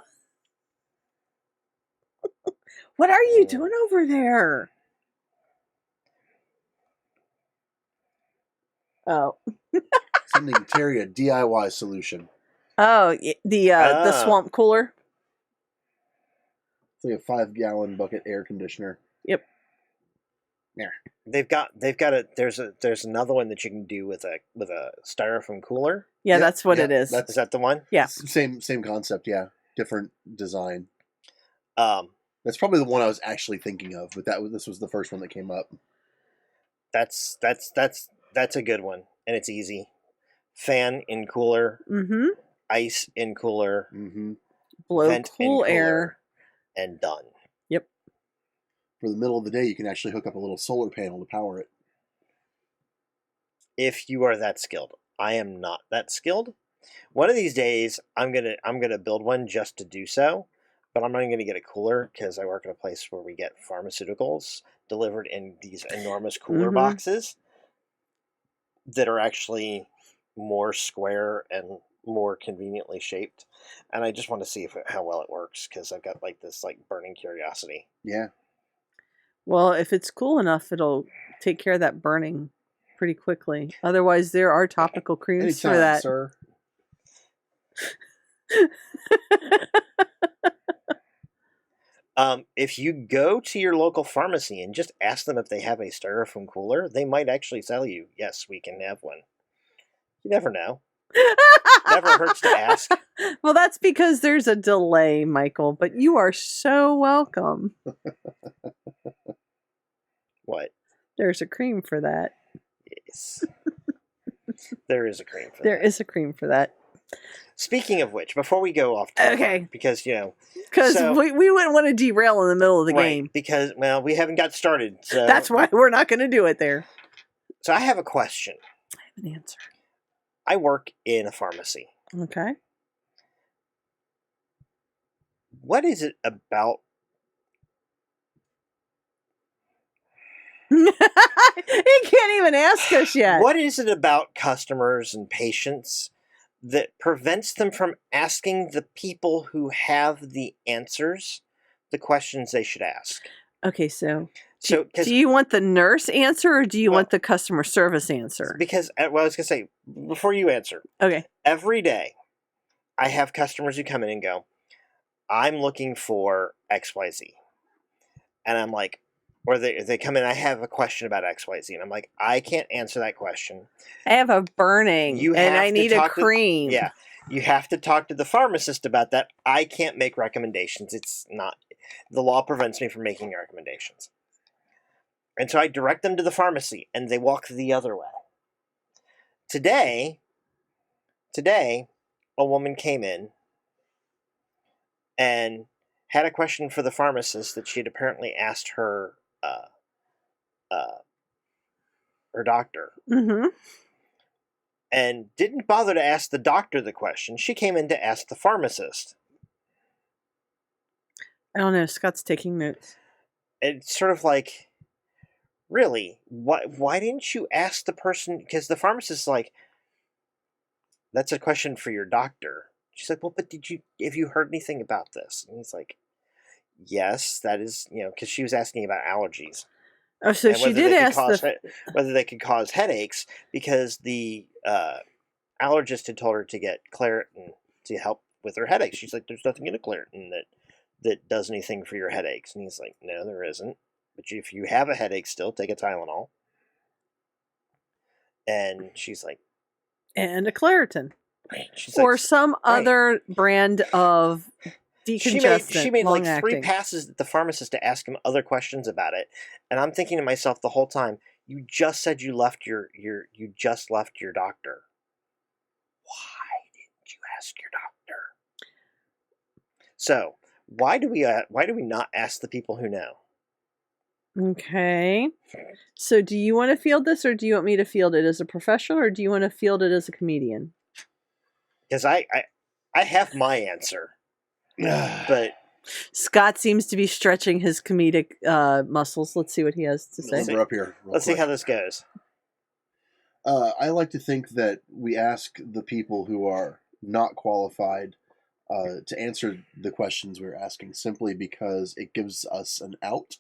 What are you doing over there? Oh. Sending Terry a DIY solution. Oh, the swamp cooler. It's like a 5-gallon bucket air conditioner. Yep. There. They've got there's another one that you can do with a styrofoam cooler. Yeah, Yep, that's what yep, it is. Is that the one? Yeah. Same concept, yeah. Different design. Um, That's probably the one I was actually thinking of, but this was the first one that came up. that's a good one, and it's easy. Fan in cooler, Mm-hmm. ice in cooler, Mm-hmm. Blow vent in cool cooler, air. and done. For the middle of the day, you can actually hook up a little solar panel to power it. If you are that skilled, I am not that skilled. One of these days, I'm gonna build one just to do so, but I'm not going to get a cooler because I work at a place where we get pharmaceuticals delivered in these enormous cooler Mhm. boxes that are actually more square and more conveniently shaped, and I just want to see how well it works because I've got like this burning curiosity. Yeah. Well, if it's cool enough, it'll take care of that burning pretty quickly. Otherwise, there are topical creams Anytime, for that. sir. If you go to your local pharmacy and just ask them if they have a styrofoam cooler, they might actually tell you, yes, we can have one. You never know. Never hurts to ask. Well, that's because there's a delay, Michael, but you are so welcome. What? There's a cream for that. Yes. There is a cream for There that. is a cream for that. Speaking of which, before we go off topic, Okay. because, Because So- we wouldn't want to derail in the middle of the right, game. because, well, we haven't got started. So That's why we're not going to do it there. So I have a question. I have an answer. I work in a pharmacy. Okay. What is it about? He can't even ask us yet. What is it about customers and patients that prevents them from asking the people who have the answers the questions they should ask? Okay, so So, do you want the nurse answer or do you Well- want the customer service answer? because well, I was gonna say before you answer, Okay. every day I have customers who come in and go, "I'm looking for XYZ," and I'm like, or they come in, I have a question about XYZ, and I'm like, I can't answer that question. I have a burning You and have I to need a talk to- cream. Yeah, you have to talk to the pharmacist about that. I can't make recommendations. It's not, the law prevents me from making recommendations. And so I direct them to the pharmacy and they walk the other way. Today, a woman came in and had a question for the pharmacist that she had apparently asked her doctor, Mm-hmm. and didn't bother to ask the doctor the question. She came in to ask the pharmacist. I don't know. Scott's taking notes. It's sort of like, really, why didn't you ask the person? Because the pharmacist's like, that's a question for your doctor. She's like, well, but have you heard anything about this? And he's like, yes, that is, because she was asking about allergies. Oh, so And she whether did they could ask cause the. whether they could cause headaches, because the allergist had told her to get Claritin to help with her headaches. She's like, there's nothing in a Claritin that does anything for your headaches. And he's like, no, there isn't. But if you have a headache still, take a Tylenol. And she's like, And a Claritin. she's Or like, some right. other brand of decongestant. she made like 3 long-acting. passes at the pharmacist to ask him other questions about it. And I'm thinking to myself the whole time, you just said you left you just left your doctor. Why didn't you ask your doctor? So why do we not ask the people who know? Okay. So do you want to field this, or do you want me to field it as a professional, or do you want to field it as a comedian? Because I have my answer, but Scott seems to be stretching his comedic muscles. Let's see what he has to say. We're up here. let's see how this goes. I like to think that we ask the people who are not qualified to answer the questions we're asking simply because it gives us an out.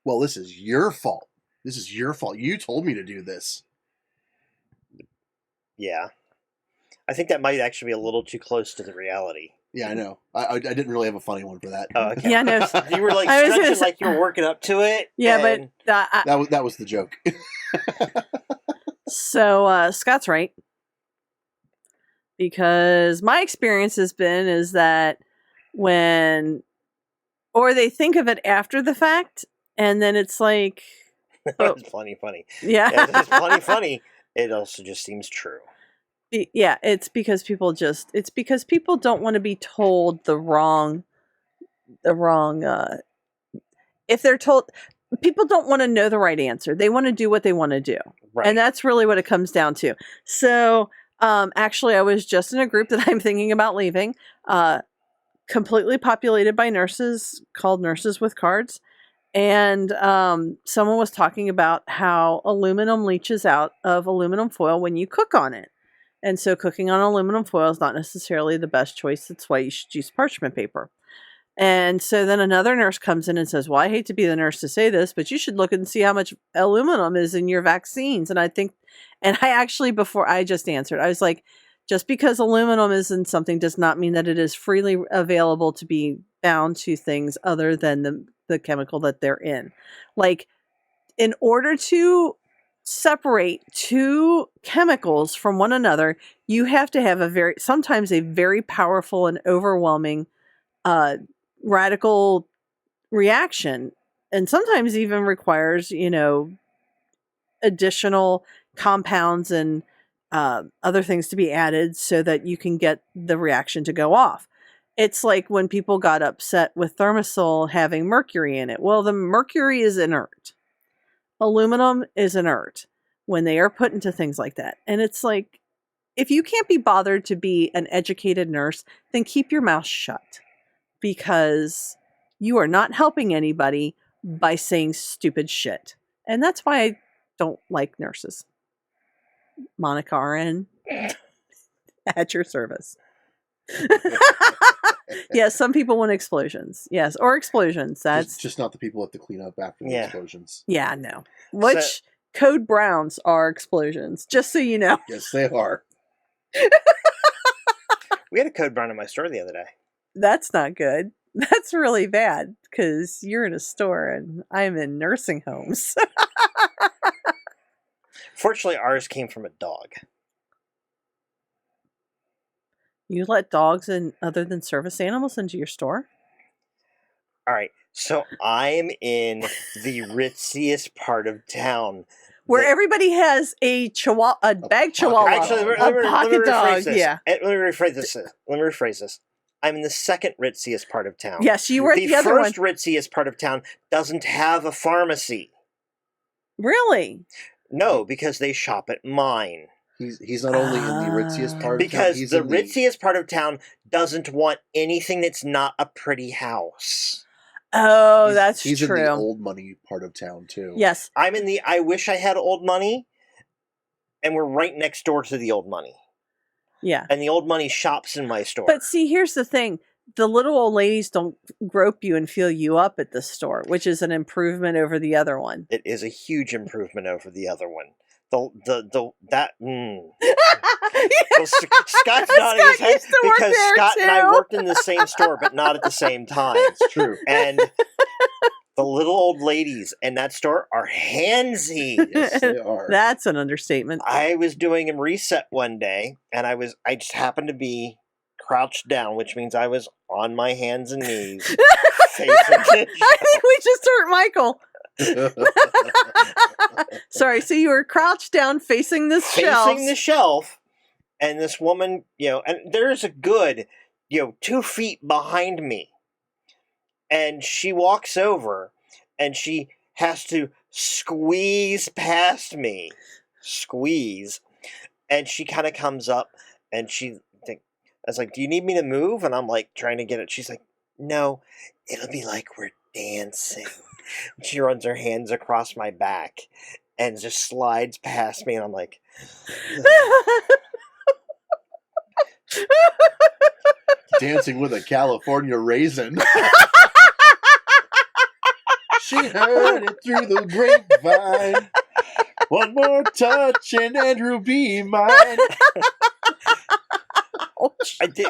Well, this is your fault. This is your fault. You told me to do this. Yeah. I think that might actually be a little too close to the reality. Yeah, I know. I didn't really have a funny one for that. Oh, okay. Yeah, no. You were like I was gonna stretching say- like you were working up to it. Yeah, and- but That was the joke. so Scott's right, because my experience has been is that or they think of it after the fact, and then it's like, it's plenty funny. yeah, Yeah, it's plenty funny. It also just seems true. Yeah, it's because people don't want to be told the wrong if they're told, people don't want to know the right answer. They want to do what they want to do. Right. And that's really what it comes down to. So, actually I was just in a group that I'm thinking about leaving, completely populated by nurses, called Nurses with Cards. And someone was talking about how aluminum leaches out of aluminum foil when you cook on it. And so cooking on aluminum foil is not necessarily the best choice. That's why you should use parchment paper. And so then another nurse comes in and says, well, I hate to be the nurse to say this, but you should look and see how much aluminum is in your vaccines. And I actually, before I just answered, I was like, just because aluminum is in something does not mean that it is freely available to be bound to things other than the chemical that they're in. Like, in order to separate two chemicals from one another, you have to have sometimes a very powerful and overwhelming radical reaction, and sometimes even requires, additional compounds and other things to be added so that you can get the reaction to go off. It's like when people got upset with Thermosol having mercury in it. Well, the mercury is inert. Aluminum is inert when they are put into things like that. And it's like, if you can't be bothered to be an educated nurse, then keep your mouth shut, because you are not helping anybody by saying stupid shit. And that's why I don't like nurses. Monica RN, at your service. Yes, some people want explosions. Yes, or explosions. That's just not the people who have to clean up after the Yeah. explosions. yeah, no. Which code browns are explosions, just so you know. Yes, they are. We had a code brown in my store the other day. That's not good. That's really bad, because you're in a store and I'm in nursing homes. Fortunately, ours came from a dog. You let dogs and other than service animals into your store? All right, so I'm in the ritziest part of town. Where that- everybody has a chihuahua, a bag pocket chihuahua, dog. Actually, a let me pocket rephrase dog. this. Yeah. Let me rephrase this. I'm in the second ritziest part of town. Yes, you were at the other one. first ritziest part of town doesn't have a pharmacy. Really? No, because they shop at mine. He's not only in the ritziest part of town, Because he's the in ritziest part of town doesn't want anything that's not a pretty house. Oh, he's- that's he's true. in the old money part of town too. Yes. I'm in the I wish I had old money, and we're right next door to the old money. Yeah. And the old money shops in my store. But see, here's the thing. The little old ladies don't grope you and feel you up at the store, which is an improvement over the other one. It is a huge improvement over the other one. Well, Scott's nodding his head used to work because there, Scott and I too. worked in the same store, but not at the same time. It's true. And the little old ladies in that store are handsy. Yes, they are. That's an understatement. I was doing a reset one day, and I just happened to be crouched down, which means I was on my hands and knees facing the I think we just hurt Michael. Sorry, so you were crouched down facing this shelf. facing the shelf, and this woman, and there's a good 2 feet behind me. And she walks over and she has to squeeze past me. Squeeze. And she kind of comes up and I was like, do you need me to move? And I'm like trying to get it. She's like, no, it'll be like we're dancing. She runs her hands across my back and just slides past me. And I'm like, Dancing with a California raisin. She heard it through the grapevine. One more touch and Andrew be mine. I did.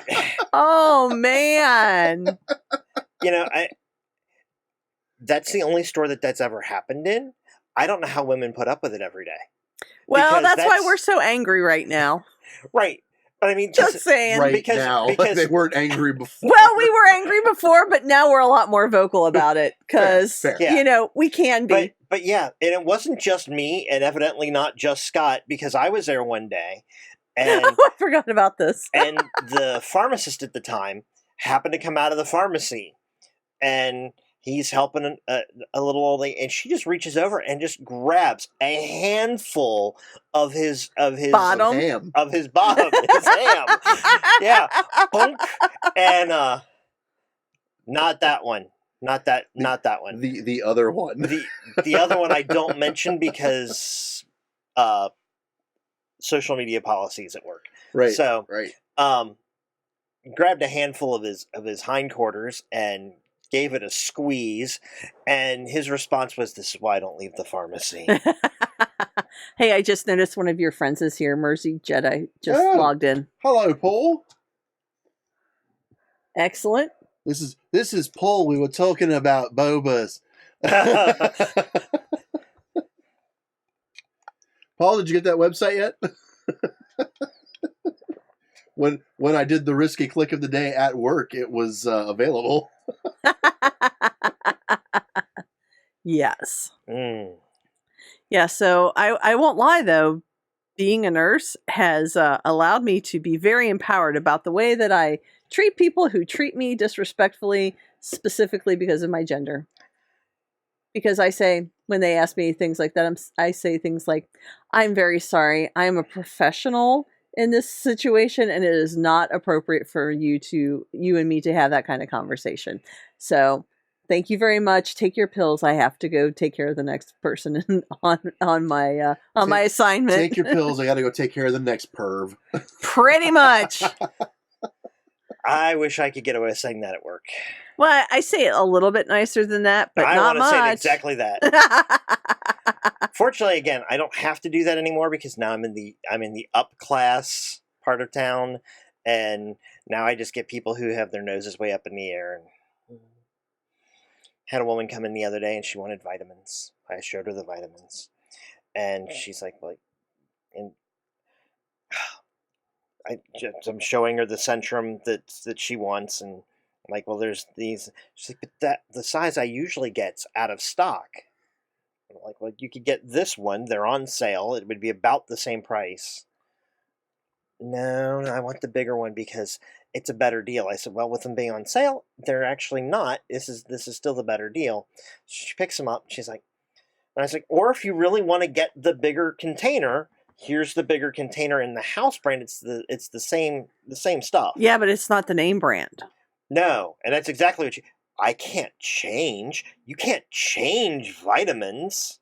Oh man. That's the only store that's ever happened in. I don't know how women put up with it every day. Well, Because that's why that's- we're so angry right now. Right. But I mean, Just saying. Right because- now. because- They weren't angry before. Well, we were angry before, but now we're a lot more vocal about it because, Fair. Yeah. we can be. But yeah, and it wasn't just me, and evidently not just Scott, because I was there one day, and Oh, I forgot about this. and the pharmacist at the time happened to come out of the pharmacy, and he's helping a little old lady, and she just reaches over and just grabs a handful of his Bottom. Ham. of his bottom, his ham. Yeah, Bunk. And not that one, not that one. The other one. The other one I don't mention because social media policies at work. Right. So right. grabbed a handful of his hindquarters and gave it a squeeze, and his response was, "This is why I don't leave the pharmacy." Hey, I just noticed one of your friends is here. Mersey Jedi just Oh. logged in. Hello, Paul. Excellent. This is Paul. We were talking about bobas. Paul, did you get that website yet? When I did the risky click of the day at work, it was available. Yes. Mm. Yeah, so I won't lie though, being a nurse has allowed me to be very empowered about the way that I treat people who treat me disrespectfully, specifically because of my gender. Because I say, when they ask me things like that, I say things like, I'm very sorry, I am a professional in this situation, and it is not appropriate for you and me to have that kind of conversation. So thank you very much. Take your pills. I have to go take care of the next person on my assignment. Take your pills. I got to go take care of the next perv. Pretty much. I wish I could get away with saying that at work. Well, I say it a little bit nicer than that, but I not want to say much. exactly that. Fortunately, again, I don't have to do that anymore because now I'm in the up class part of town, and now I just get people who have their noses way up in the air. And had a woman come in the other day, and she wanted vitamins. I showed her the vitamins, and she's like, "Well," and I'm showing her the Centrum that she wants, and I'm like, "Well, there's these." She's like, "But the size I usually get's out of stock." I'm like, "Well, you could get this one. They're on sale. It would be about the same price." No, I want the bigger one because it's a better deal. I said, "Well, with them being on sale, they're actually not. This is still the better deal." She picks them up. She's like, and I was like, "Or if you really want to get the bigger container, here's the bigger container in the house brand. It's the same stuff." Yeah, but it's not the name brand. No, and that's exactly what I can't change. You can't change vitamins.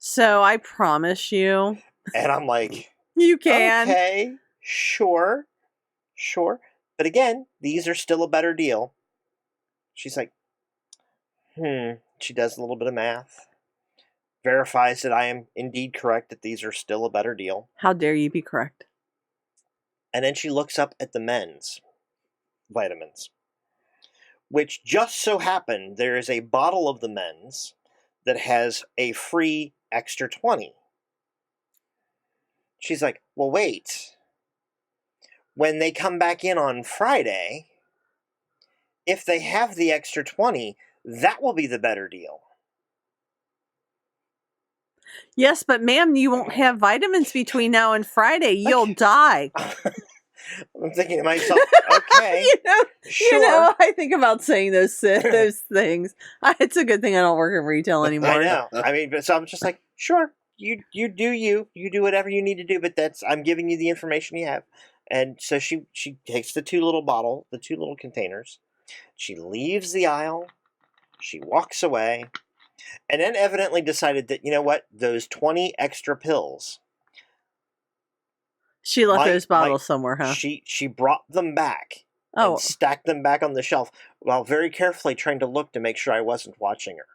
So I promise you, And I'm like, you can. okay, sure. But again, these are still a better deal. She's like, She does a little bit of math. Verifies that I am indeed correct, that these are still a better deal. How dare you be correct? And then she looks up at the men's vitamins, which just so happened there is a bottle of the men's that has a free extra 20. She's like, well, wait. When they come back in on Friday, if they have the extra 20, that will be the better deal. Yes, but ma'am, you won't have vitamins between now and Friday. You'll die. I'm thinking to myself, okay, sure. You know, I think about saying those things. It's a good thing I don't work in retail anymore. I know. I mean, but so I'm just like, sure, you do you do whatever you need to do, but I'm giving you the information you have. And so she takes the two little containers, she leaves the aisle, she walks away, and then evidently decided that, you know what, those 20 extra pills. She left those bottles somewhere, huh? She brought them back. Oh, and stacked them back on the shelf while very carefully trying to look to make sure I wasn't watching her.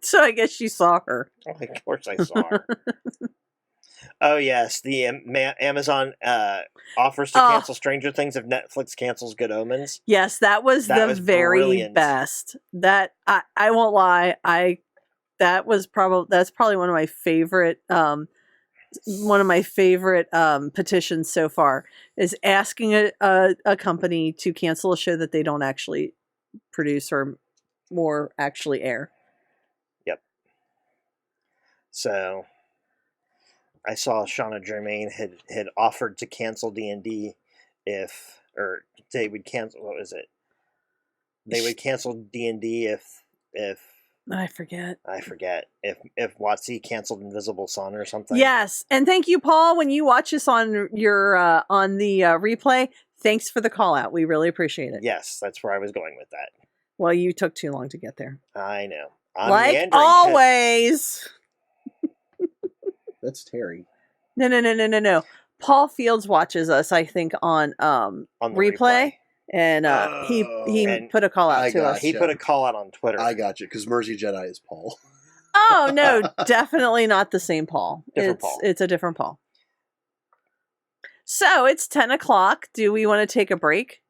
so I guess you saw her. Oh, of course I saw her. Oh, yes. The Amazon offers to cancel Stranger Things if Netflix cancels Good Omens. Yes, that was the very brilliant. best. That I won't lie. That's probably one of my favorite petitions so far, is asking a company to cancel a show that they don't actually produce or actually air. Yep. So I saw Shauna Germain had offered to cancel D&D or they would cancel, what was it? They would cancel D&D if I forget. If WotC canceled Invisible Sun or something. Yes, and thank you, Paul. When you watch us on your on the replay, thanks for the call out. We really appreciate it. Yes, that's where I was going with that. Well, you took too long to get there. I know. Like always. That's Terry. No. Paul Fields watches us, I think, on replay. And he put a call out to us. He put a call out on Twitter. I got you, because Mersey Jedi is Paul. Oh, no, definitely not the same Paul. Paul. It's a different Paul. So it's 10 o'clock. Do we want to take a break?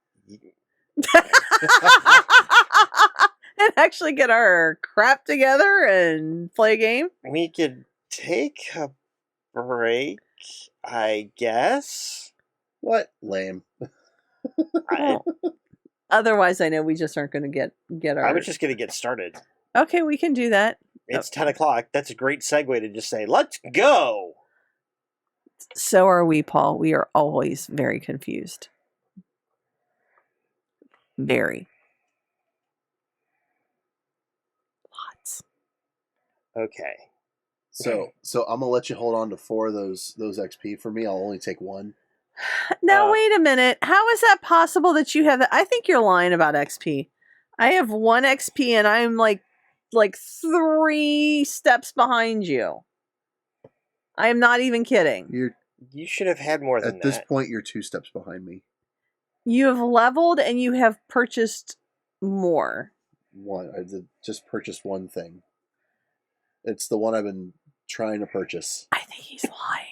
And actually get our crap together and play a game? We could take a break, I guess. What? Lame. Otherwise, I know we just aren't going to get our... I was just going to get started. Okay, we can do that. It's 10 o'clock. That's a great segue to just say, let's go! So are we, Paul. We are always very confused. Very. Lots. Okay. So I'm gonna let you hold on to 4 of those XP for me. I'll only take 1. Now wait a minute. How is that possible that you have that? I think you're lying about XP. I have 1 XP and I'm like 3 steps behind you. I am not even kidding. You should have had more than that. At this point, you're 2 steps behind me. You have leveled and you have purchased more. I just purchased 1 thing. It's the one I've been trying to purchase. I think he's lying.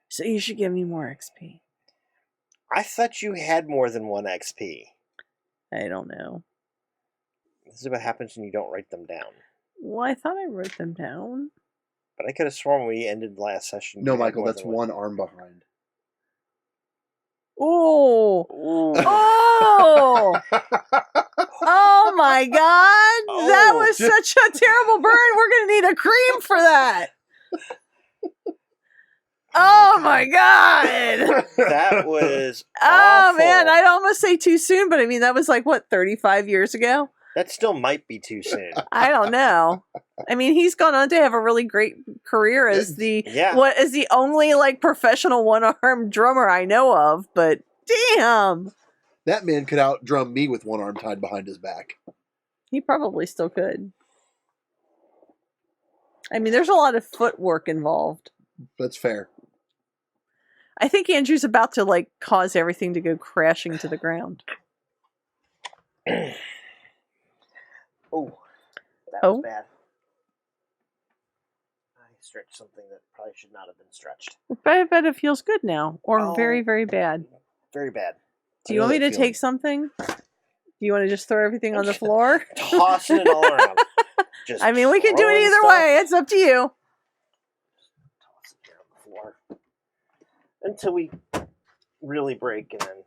So you should give me more XP. I thought you had more than 1 XP. I don't know. This is what happens when you don't write them down. Well, I thought I wrote them down. But I could have sworn we ended last session. No, Michael, that's 1 arm behind. Oh! Ooh. Oh! Oh my God! That was such a terrible burn. We're gonna need a cream for that. Oh my God! That was Oh awful. man, I'd almost say too soon, but I mean that was like what, 35 years ago? That still might be too soon. I don't know. I mean, he's gone on to have a really great career as the only like professional one-armed drummer I know of, but damn. That man could outdrum me with 1 arm tied behind his back. He probably still could. I mean, there's a lot of footwork involved. That's fair. I think Andrew's about to like cause everything to go crashing to the ground. Oh, that was bad. I stretched something that probably should not have been stretched. But I bet it feels good now, or very, very bad. Very bad. Do you want me to take something? Do you want to just throw everything on the floor? Tossing it all around. Just I mean, we can do it either stuff. way. It's up to you. Toss it here on the floor until we really break and then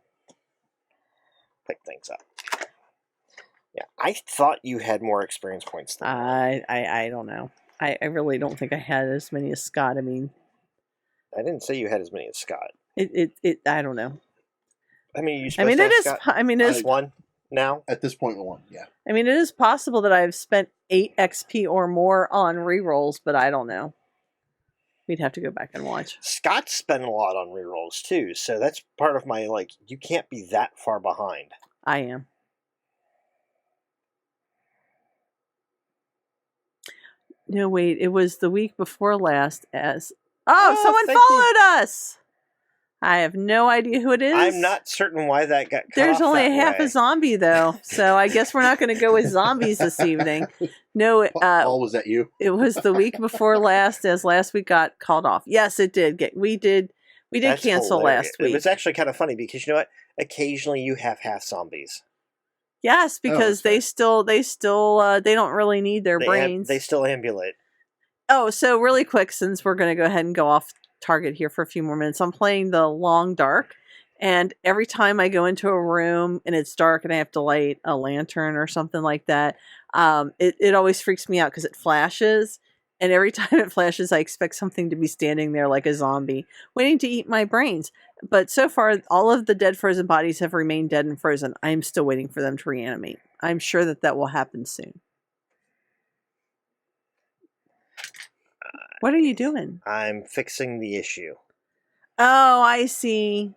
pick things up. Yeah, I thought you had more experience points than I don't know. I really don't think I had as many as Scott. I mean, I didn't say you had as many as Scott. I don't know. I mean, you I supposed mean, to it have is. Scott I mean, it is. one now. At this point, one. Yeah. I mean, it is possible that I've spent 8 XP or more on rerolls, but I don't know. We'd have to go back and watch. Scott's spent a lot on rerolls too, so that's part of my like. You can't be that far behind. I am. No, wait. It was the week before last. Oh, Someone thank you. followed us. I have no idea who it is. I'm not certain why that got cut There's off only that half way. a zombie though, so I guess we're not going to go with zombies this evening. No, Paul, was that you? it was the week before last, as last week got called off. Yes, it did. We did That's cancel hilarious. last week. It was actually kind of funny because you know what? Occasionally you have half zombies. Yes, because they still they don't really need their brains. They still ambulate. Oh, so really quick, since we're going to go ahead and go off target here for a few more minutes, I'm playing the Long Dark, and every time I go into a room and it's dark and I have to light a lantern or something like that, it always freaks me out because it flashes, and every time it flashes, I expect something to be standing there like a zombie, waiting to eat my brains. But so far, all of the dead frozen bodies have remained dead and frozen. I'm still waiting for them to reanimate. I'm sure that will happen soon. What are you doing? I'm fixing the issue. Oh, I see.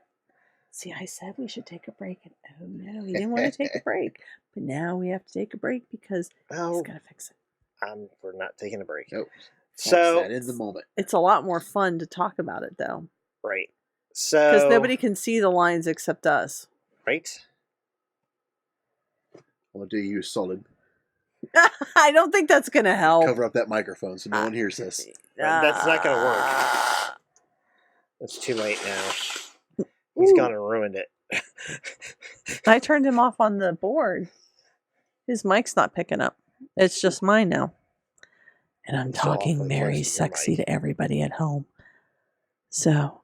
See, I said we should take a break. And oh no, he didn't want to take a break. But now we have to take a break because he's Oh, got to fix it. we're not taking a break. Nope. So that in the moment. It's a lot more fun to talk about it though. right. So Because nobody can see the lines except us. right. Well, do you solid? I don't think that's going to help. Cover up that microphone so no one hears this. That's not gonna work. It's too late now. He's gone and ruined it. I turned him off on the board. His mic's not picking up. It's just mine now. And I'm So talking awfully very close to your sexy mic. to everybody at home. So,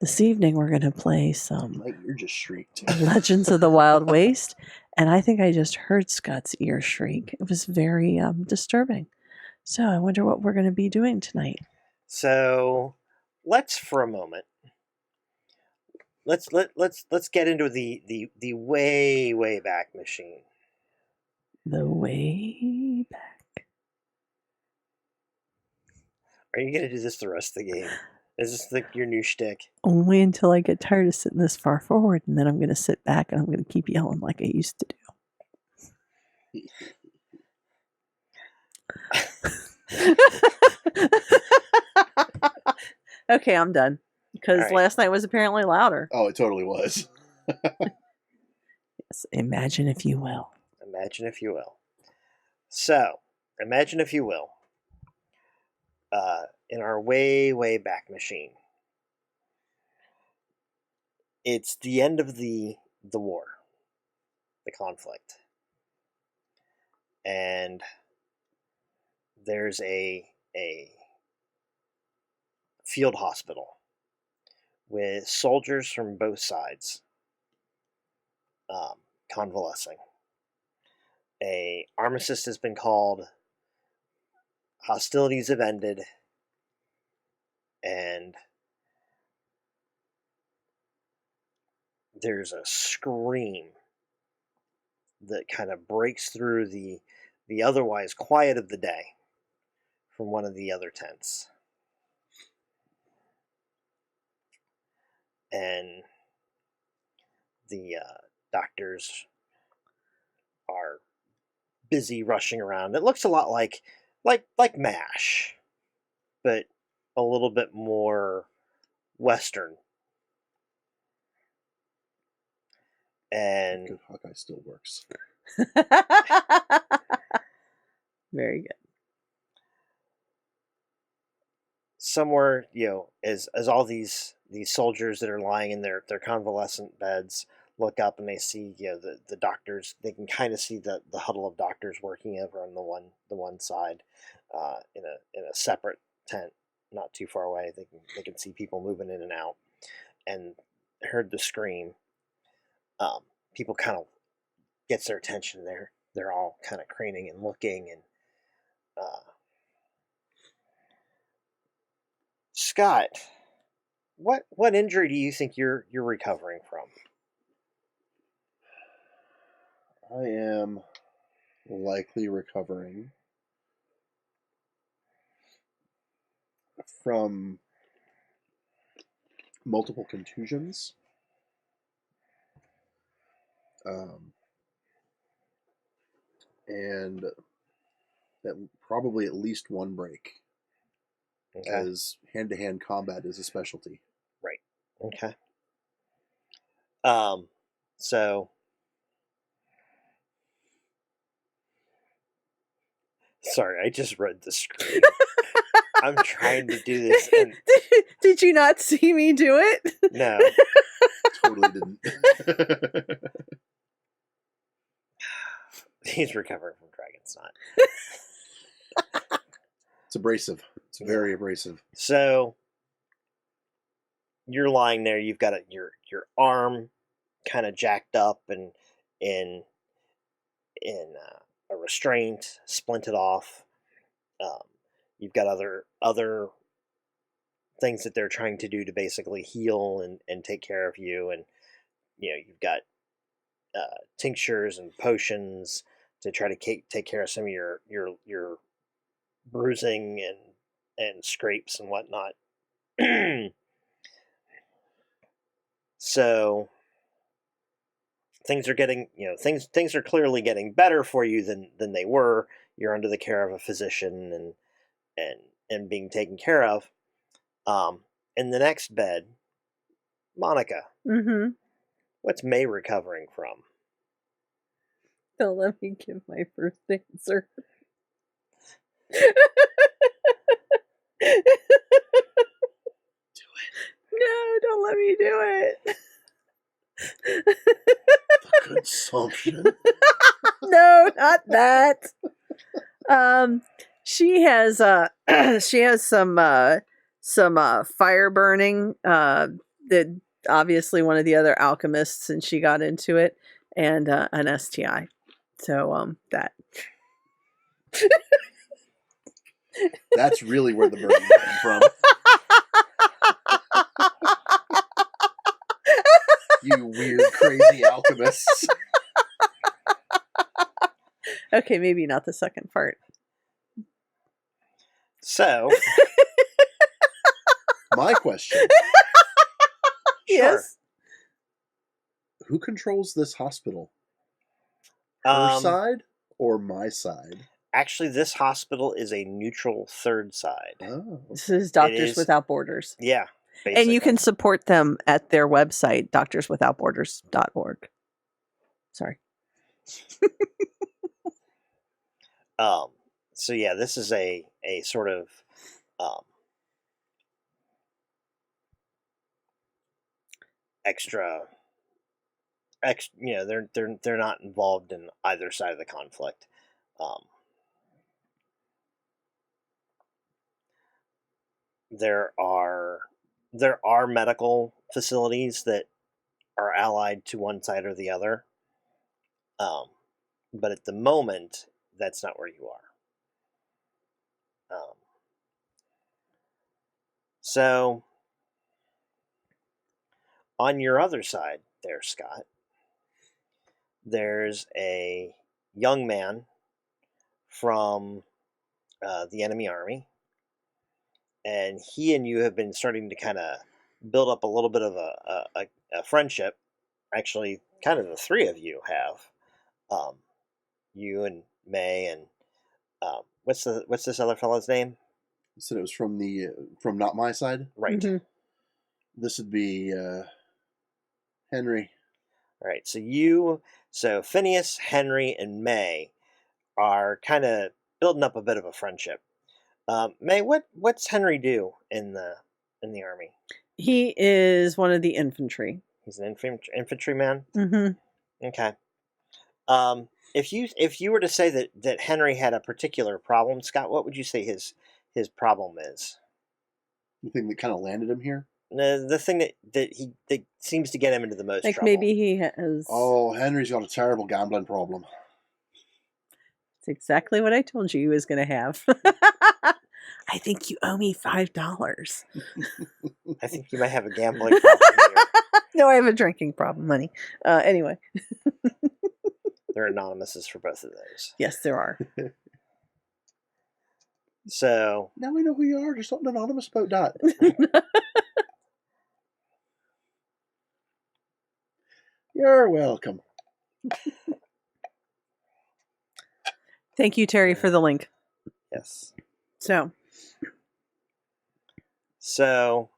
this evening we're going to play some Like you're just shrieked. Legends of the Wild Waste. And I think I just heard Scott's ear shriek. It was very disturbing. So, I wonder what we're going to be doing tonight. So let's for a moment. Let's get into the way back machine. The way back. Are you gonna do this the rest of the game? Is this your new shtick? Only until I get tired of sitting this far forward, and then I'm going to sit back and I'm going to keep yelling like I used to do. Okay, I'm done. Because Alright. last night was apparently louder. Oh, it totally was. Yes, imagine if you will. Imagine if you will. So, imagine if you will. In our way back machine. It's the end of the war, the conflict, and there's a field hospital with soldiers from both sides convalescing. A armistice has been called. Hostilities have ended, and there's a scream that kind of breaks through the otherwise quiet of the day from one of the other tents. And the doctors are busy rushing around. It looks a lot like MASH, but a little bit more Western. And Good Hawkeye still works. Very good. somewhere, as all these soldiers that are lying in their convalescent beds look up and they see, the doctors. They can kind of see the huddle of doctors working over on the one side, in a separate tent, not too far away. They can see people moving in and out, and heard the scream. People kind of gets their attention. They're all kind of craning and looking, and Scott, what injury do you think you're recovering from? I am likely recovering from multiple contusions. And probably at least one break, Okay. as hand-to-hand combat is a specialty. Right. Okay. So sorry, I just read the screen. I'm trying to do this and Did you not see me do it? no. Totally didn't. He's recovering from dragon snot. It's abrasive. It's very abrasive. So you're lying there. You've got your arm kind of jacked up and in a restraint, splinted off. You've got other things that they're trying to do to basically heal and take care of you, and you've got tinctures and potions to try to take care of some of your bruising and scrapes and whatnot. So things are getting things are clearly getting better for you than they were. You're under the care of a physician and being taken care of. In the next bed, Monica, Mm-hmm. what's May recovering from? Don't let me give my first answer. No, don't let me do it. The consumption. No, not that. She has some fire burning. That obviously one of the other alchemists, and she got into it, and an STI. So that. That's really where the burden came from. You weird, crazy alchemists. Okay, maybe not the second part. So, My question: Yes. who controls this hospital? Her side or my side? Actually, this hospital is a neutral third side. Oh, This is Doctors is- Without Borders. Yeah, And you basically. can support them at their website, doctorswithoutborders.org. Sorry. So yeah, this is a sort of they're not involved in either side of the conflict. There are medical facilities that are allied to one side or the other, but at the moment, that's not where you are. So, on your other side there, Scott, there's a young man from the enemy army, and he and you have been starting to kind of build up a little bit of a friendship. Actually, kind of the three of you have. You and May and what's this other fellow's name? you said it was from not my side. Right. Mhm. This would be Henry. All right. So Phineas, Henry, and May are kind of building up a bit of a friendship. May, what's Henry do in the army? He is one of the infantry. He's an infantryman. Mm-hmm. Okay. If you were to say that Henry had a particular problem, Scott, what would you say his problem is? The thing that kind of landed him here. The thing that seems to get him into the most Like trouble. maybe he has. Oh, Henry's got a terrible gambling problem. It's exactly what I told you he was going to have. I think you owe me $5. I think you might have a gambling problem here. No, I have a drinking problem, honey. Anyway. The There are anonymouses for both of those. Yes, there are. So Now we know who you are. Just something anonymous about that. You're welcome. Thank you, Terry, for the link. yes. So, So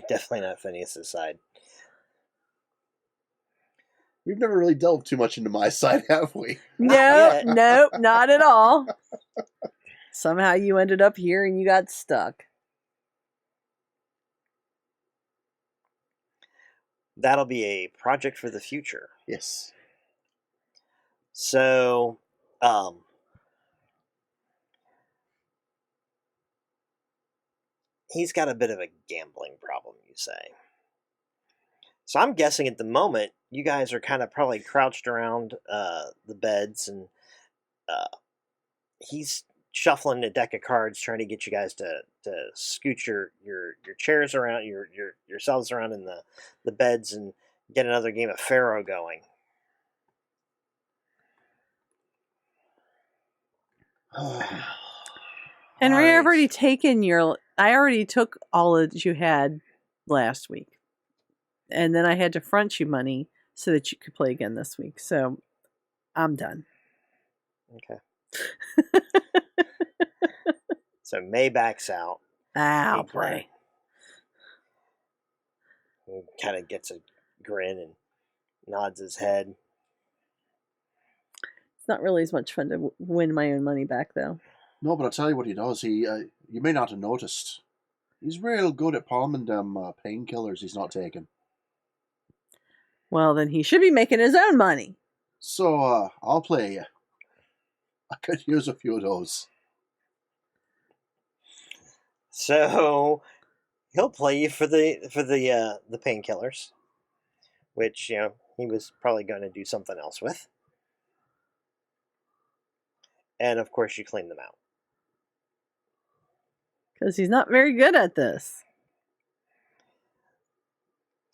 definitely not Phineas's side. We've never really delved too much into my side, have we? no, yet. no, not at all. Somehow you ended up here and you got stuck. That'll be a project for the future. Yes. So, he's got a bit of a gambling problem, you say. So I'm guessing at the moment you guys are kind of probably crouched around the beds, and he's shuffling a deck of cards, trying to get you guys to scoot your chairs around, yourselves around in the beds, and get another game of Pharaoh going. Henry, Alright. I've already taken I already took all that you had last week. And then I had to front you money so that you could play again this week. So I'm done. Okay. So May backs out. I'll Big play. Kind of gets a grin and nods his head. It's not really as much fun to win my own money back, though. No, but I'll tell you what he does. You may not have noticed. He's real good at palming them painkillers he's not taking. Well, then he should be making his own money. So, I'll play you. I could use a few of those. So he'll play you for the painkillers, which he was probably going to do something else with, and of course you clean them out. Because he's not very good at this.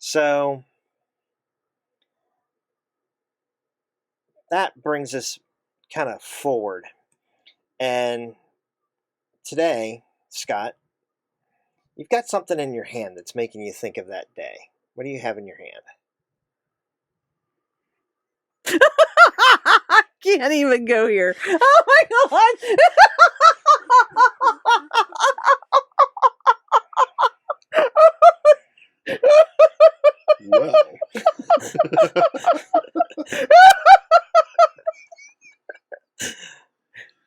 So that brings us kind of forward, and today, Scott, you've got something in your hand that's making you think of that day. What do you have in your hand? I can't even go here. Oh my god! Well.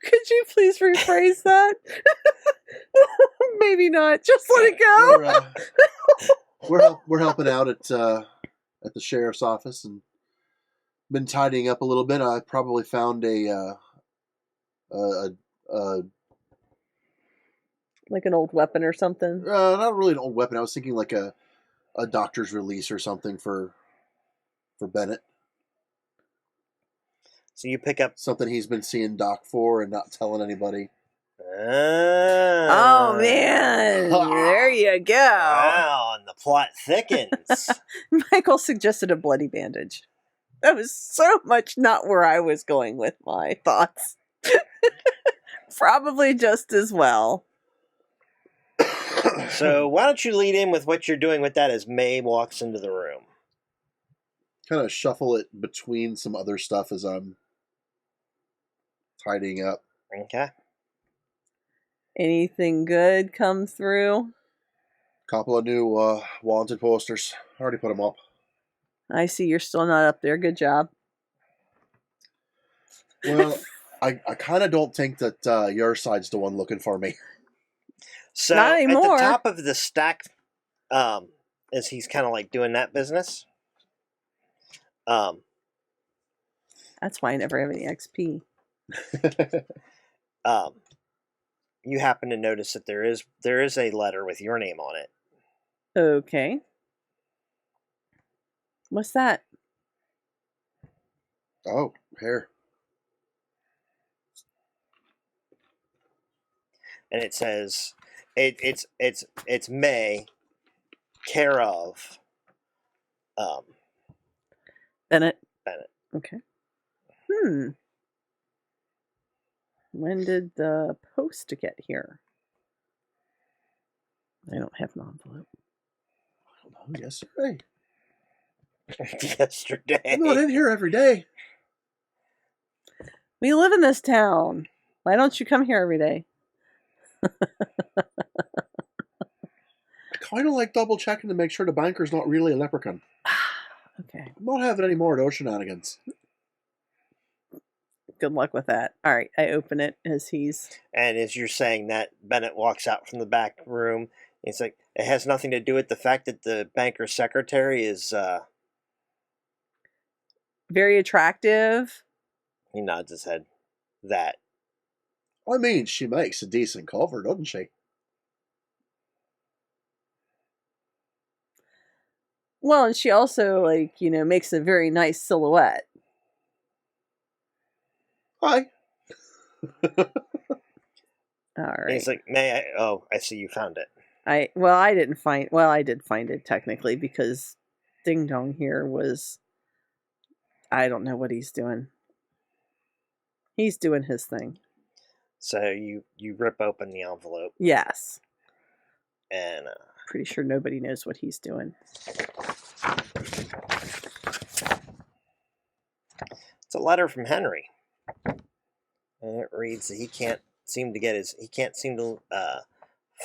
Could you please rephrase that? Maybe not. Just let it go. We're helping out at the sheriff's office and been tidying up a little bit. I probably found a Like an old weapon or something. not really an old weapon. I was thinking like a doctor's release or something for Bennett. So you pick up. Something he's been seeing Doc for and not telling anybody. Oh man, there you go. Wow, and the plot thickens. Michael suggested a bloody bandage. That was so much not where I was going with my thoughts. Probably just as well. So why don't you lead in with what you're doing with that as May walks into the room? Kind of shuffle it between some other stuff as I'm tidying up. Okay. Anything good come through? Couple of new wanted posters. Already put them up. I see you're still not up there. Good job. Well, I kind of don't think that your side's the one looking for me. So Not at anymore. the top of the stack, as he's kind of like doing that business, That's why I never have any XP. you happen to notice that there is a letter with your name on it. Okay. What's that? Oh, here. And it says it's May care of Bennett. Bennett. Okay. When did the post get here? I don't have an envelope. I don't know, yesterday. Yesterday. I'm not in here every day. We live in this town. Why don't you come here every day? I kind of like double checking to make sure the banker's not really a leprechaun. Okay. I'm not having any more of those shenanigans. Good luck with that. All right, I open it as he's... And as you're saying that, Bennett walks out from the back room. He's like, it has nothing to do with the fact that the banker's secretary is, very attractive. he nods his head. That. I mean, she makes a decent cover, doesn't she? Well, and she also, like, makes a very nice silhouette. Hi. All And right. he's like, may I? Oh, I see you found it. I did find it technically because Ding Dong here was... I don't know what he's doing. He's doing his thing. So you rip open the envelope, Yes. and Pretty sure nobody knows what he's doing. it's a letter from Henry. And it reads that he can't seem to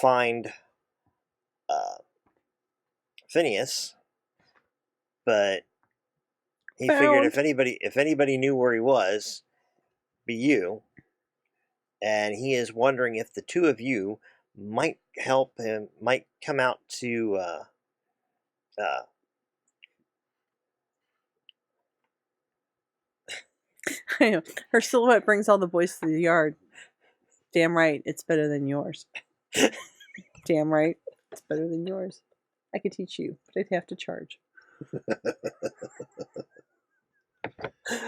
find Phineas, but he figured if anybody knew where he was, be you. And he is wondering if the two of you might help him, might come out to Her silhouette brings all the boys to the yard. Damn right, it's better than yours. Damn right, it's better than yours. I could teach you, but I'd have to charge.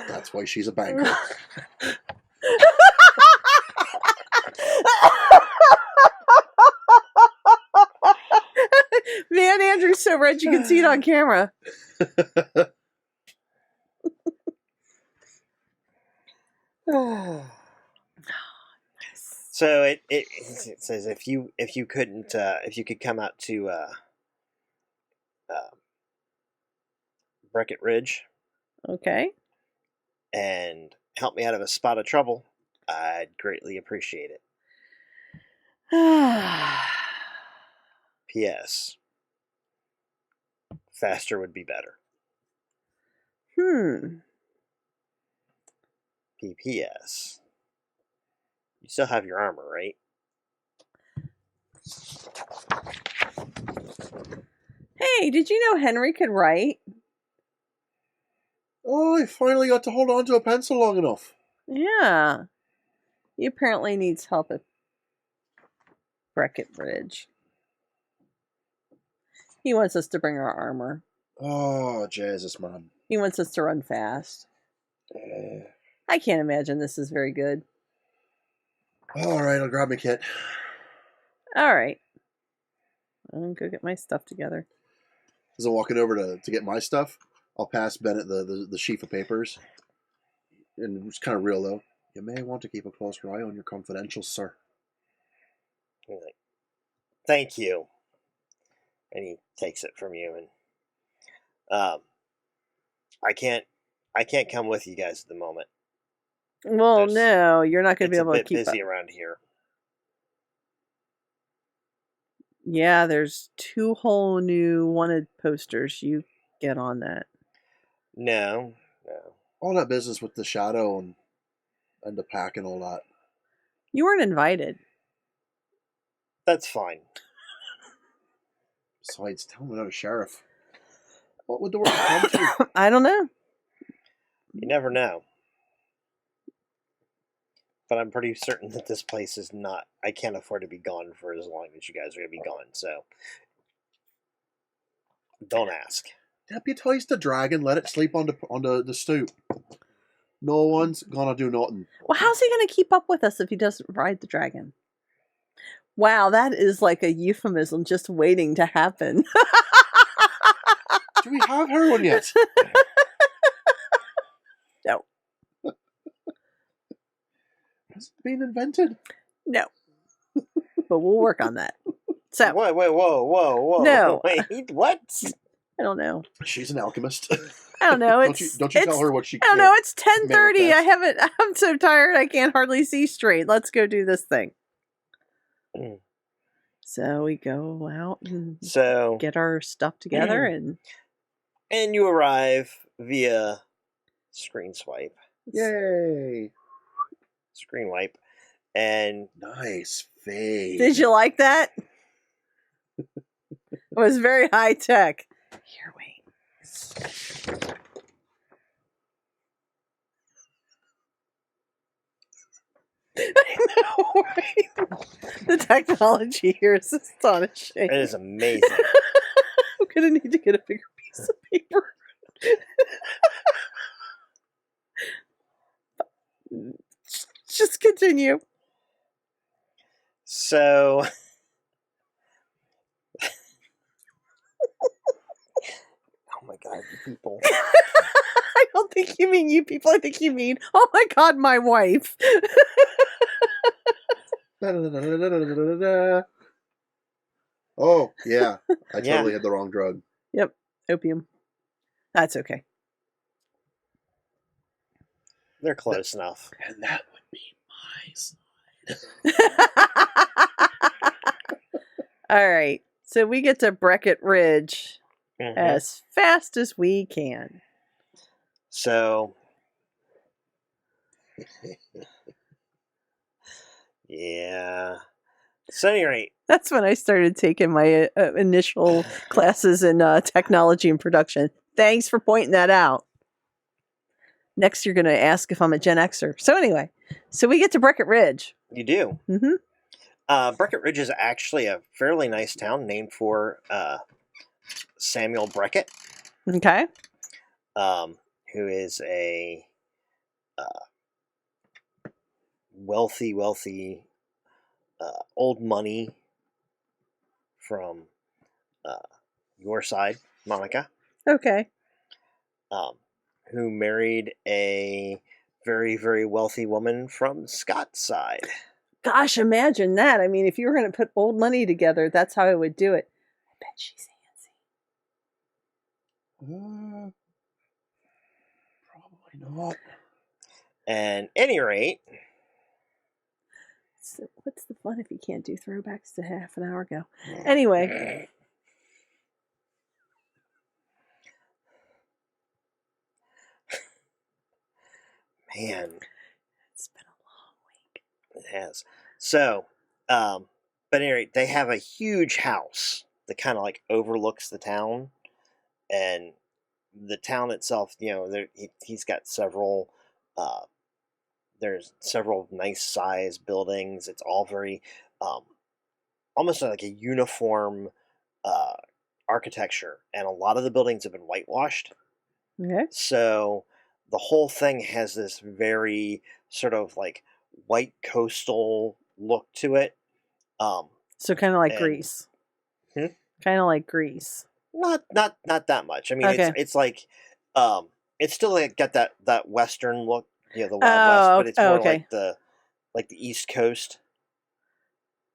That's why she's a banker. Man, Andrew's so red you can see it on camera. So it says if you could come out to Brackett Ridge Okay. and help me out of a spot of trouble, I'd greatly appreciate it. P.S. Faster would be better. P.P.S. You still have your armor, right? Hey, did you know Henry could write? Oh, I finally got to hold on to a pencil long enough. Yeah. He apparently needs help at Brackett Ridge. He wants us to bring our armor. Oh, Jesus, man. He wants us to run fast. I can't imagine this is very good. All right, I'll grab my kit. All right. I'll go get my stuff together. As I'm walking over to get my stuff, I'll pass Bennett the sheaf of papers. And it's kind of real, though. You may want to keep a closer eye on your confidentials, sir. He's like, thank you. And he takes it from you, and I can't come with you guys at the moment. Well, no, you're not going to be able to keep busy up. around here. Yeah, there's 2 whole new wanted posters. You get on that. No. All that business with the shadow and the pack and all that. You weren't invited. That's fine. Besides, tell him another sheriff. What would the world come to? I don't know. You never know. But I'm pretty certain that this place is not... I can't afford to be gone for as long as you guys are going to be gone, so... Don't ask. Deputize the dragon, let it sleep on the stoop. No one's gonna do nothing. Well, how's he going to keep up with us if he doesn't ride the dragon? Wow, that is like a euphemism just waiting to happen. Do we have heroin yet? No. Has it been invented? No. But we'll work on that. So, Wait, whoa. No. Wait, what? I don't know. She's an alchemist. I don't know. Don't you tell her what she I don't know. It's 10:30. manifest. I'm so tired. I can't hardly see straight. Let's go do this thing. Mm. So we go out and So, get our stuff together, and and you arrive via screen swipe. Yay! Screen wipe. And Nice fade. did you like that? It was very high tech. Here, wait. I know, right? The technology here is astonishing. it is amazing. I'm gonna need to get a bigger piece of paper. Just continue. So, oh my god, you people. I don't think you mean you people. I think you mean, oh my god, my wife. Da-da-da-da-da-da-da-da. Oh, yeah. I Yeah. totally had the wrong drug. Yep, opium. That's okay. They're close enough. And that would be my side. All right, so we get to Breckett Ridge Mhm. as fast as we can. So, yeah. So, anyway, That's when I started taking my initial classes in technology and production. Thanks for pointing that out. Next, you're going to ask if I'm a Gen Xer. So anyway, so we get to Breckett Ridge. you do. Mm-hmm. Breckett Ridge is actually a fairly nice town named for Samuel Breckett, Okay. who is a wealthy old money from your side, Monica, Okay. who married a very, very wealthy woman from Scott's side. Gosh, imagine that. I mean, if you were going to put old money together, that's how I would do it. I bet she's handsy. Probably not. And any rate, So what's the fun if you can't do throwbacks to half an hour ago? Anyway, man, it's been a long week. it has. So, but anyway, they have a huge house that kind of like overlooks the town, and the town itself, you know, he's got several. There's several nice size buildings. It's all very, almost like a uniform architecture, and a lot of the buildings have been whitewashed. Okay. So the whole thing has this very sort of like white coastal look to it. So kind of like And- Greece. Hmm? Kind of like Greece. Not that much. I mean, Okay. it's like it's still like got that western look, you know, the Wild West, Oh, but it's more okay. like the East Coast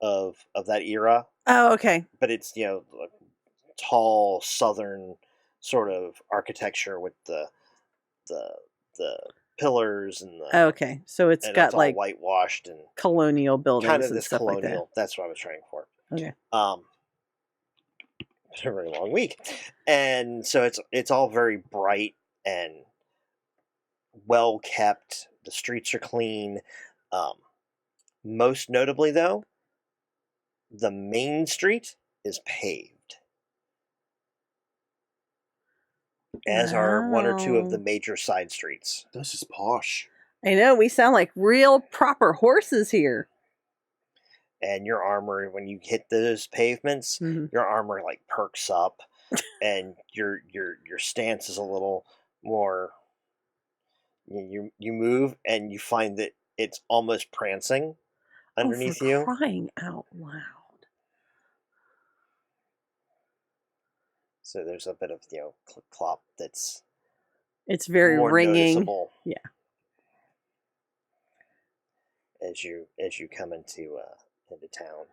of that era. Oh, okay. But it's, you know, like tall southern sort of architecture with the pillars and the Okay. So it's and got it's all like whitewashed and colonial buildings kind of and this stuff colonial. That's what I was trying for. like that. Okay. It's a very long week, and so it's all very bright and well kept. The streets are clean. Most notably, though, the main street is paved, as are one or two of the Wow. major side streets. This is posh. I know, we sound like real proper horses here. And your armor, when you hit those pavements, Mhm. your armor like perks up, and your stance is a little more. You move, and you find that it's almost prancing underneath for you. crying out loud. So there's a bit of clip clop that's It's very more ringing. noticeable. Yeah. As you come into town.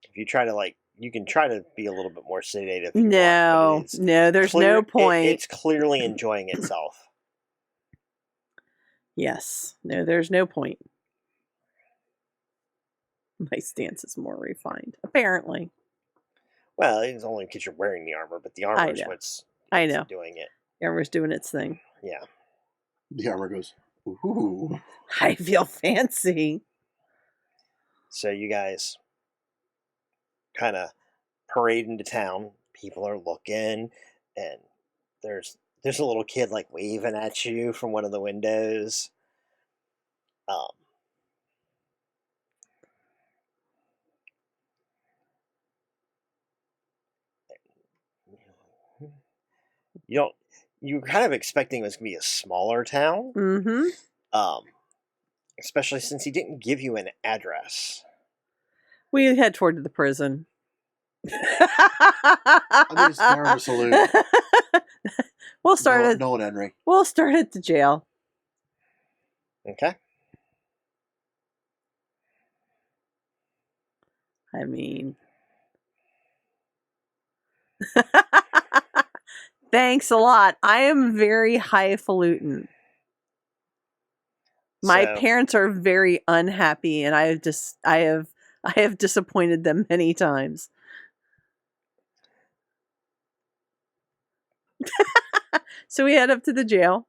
If you try to you can try to be a little bit more sedated if you want, No, but it's no, there's no point. It's clearly enjoying itself. Yes. No, there's no point. My stance is more refined, apparently. Well, it's only because you're wearing the armor, but the armor is what's I know. doing it. The armor's doing its thing. Yeah. The armor goes, ooh. I feel fancy. So you guys kind of parade into town. People are looking, and there's a little kid waving at you from one of the windows. You're kind of expecting it was going to be a smaller town. Mm-hmm. Especially since he didn't give you an address. We head toward the prison. I mean, it's Farmer Saloon. We'll start at Nolan Henry. We'll start at the jail. Okay. I mean, thanks a lot. I am very highfalutin. My parents are very unhappy, and I have disappointed them many times. So we head up to the jail.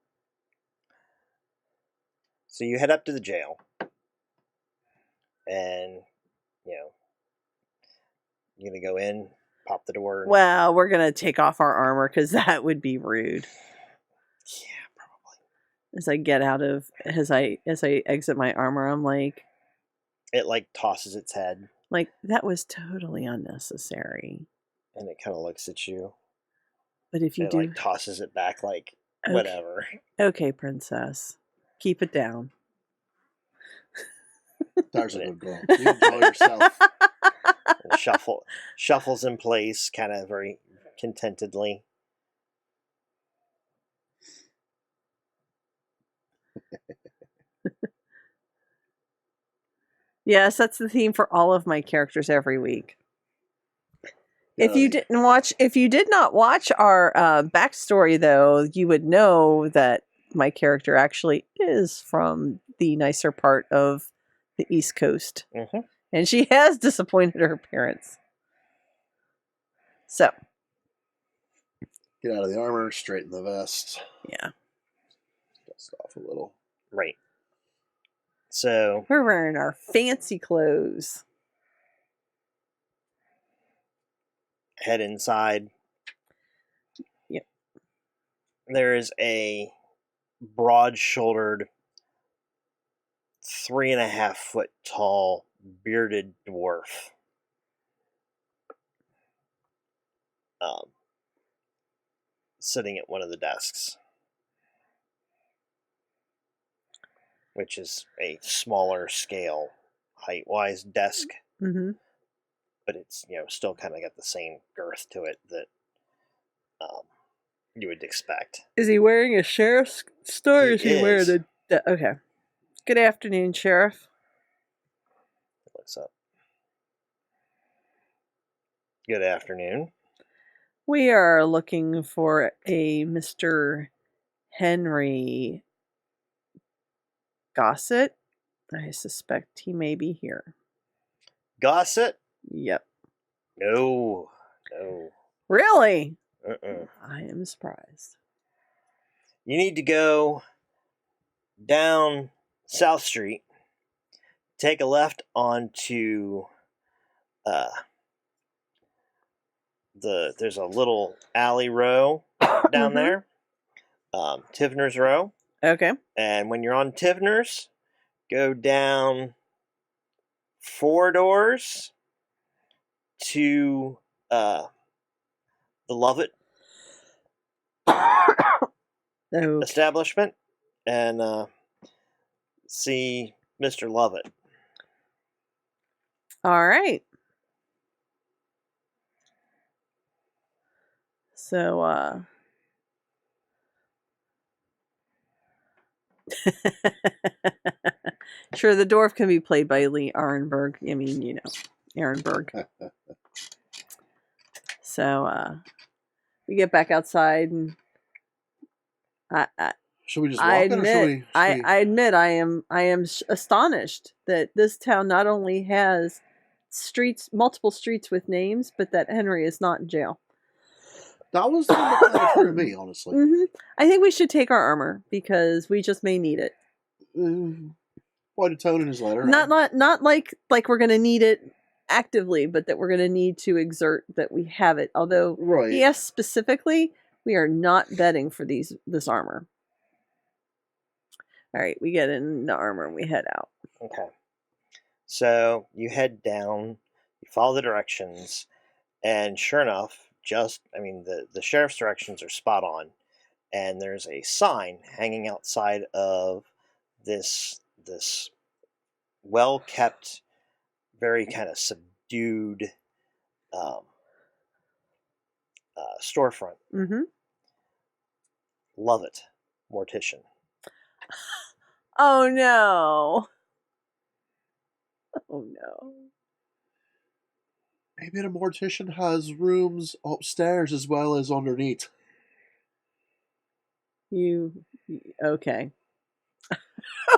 So you head up to the jail, and you're gonna go in, pop the door. Well, we're gonna take off our armor because that would be rude. Yeah, probably. As I get out of, as I exit my armor, I'm like, it tosses its head. That was totally unnecessary. And it kind of looks at you. But if you do, tosses it back whatever. Okay, princess, keep it down. There's a good girl. You enjoy yourself. And shuffles in place, kind of very contentedly. Yes, that's the theme for all of my characters every week. If you did not watch our backstory, though, you would know that my character actually is from the nicer part of the East Coast. Mm-hmm. And she has disappointed her parents. So. Get out of the armor, straighten the vest. Yeah. Dust off a little. Right. So. We're wearing our fancy clothes. Head inside. Yep. There is a broad-shouldered, 3.5 foot tall, bearded dwarf. Sitting at one of the desks, which is a smaller scale, height-wise desk. Mm-hmm. But it's still kind of got the same girth to it that you would expect. Is he wearing a sheriff's star? Or is he wearing a? Okay. Good afternoon, Sheriff. What's up? Good afternoon. We are looking for a Mr. Henry Gossett. I suspect he may be here. Gossett? Yep. No. Really? Uh-uh. I am surprised. You need to go down South Street, take a left onto there's a little alley row down there, Tivner's Row. Okay. And when you're on Tivner's, go down 4 doors to the Lovett establishment and see Mr. Lovett. All right. So, sure, the dwarf can be played by Lee Arenberg. I mean, you know, Arenberg. So, we get back outside, and I Should we just I walk it, or should admit, we? I admit, I am astonished that this town not only has multiple streets with names, but that Henry is not in jail. That was the thing that kind of threw me, honestly. I think we should take our armor because we just may need it. Quite a tone in his letter. Not like we're going to need it actively, but that we're going to need to exert that we have it. Although Right. he asked specifically, we are not betting for this armor. All right, we get in the armor and we head out. Okay. So you head down, you follow the directions, and sure enough, the sheriff's directions are spot on, and there's a sign hanging outside of this well-kept, very kind of subdued storefront. Mm-hmm. Love it, Mortician. Oh no! Oh no! Maybe the mortician has rooms upstairs as well as underneath. Okay?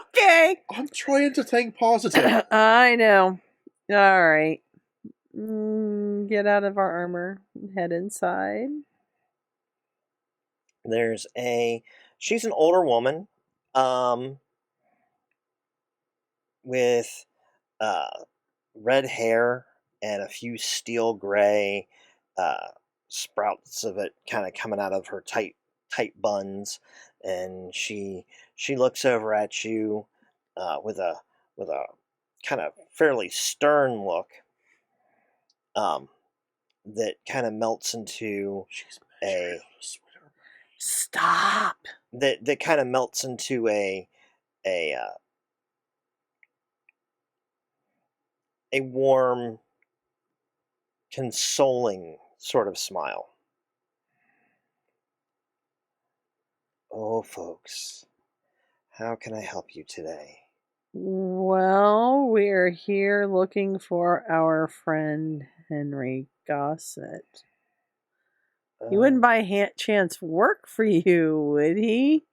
Okay. I'm trying to think positive. I know. All right. Get out of our armor. Head inside. She's an older woman, with red hair and a few steel gray sprouts of it kind of coming out of her tight buns, and she looks over at you with a kind of fairly stern look that kind of melts into Stop. that kind of melts into a warm, consoling sort of smile. Oh, folks, how can I help you today? Well, we're here looking for our friend Henry Gossett. He wouldn't by chance work for you, would he?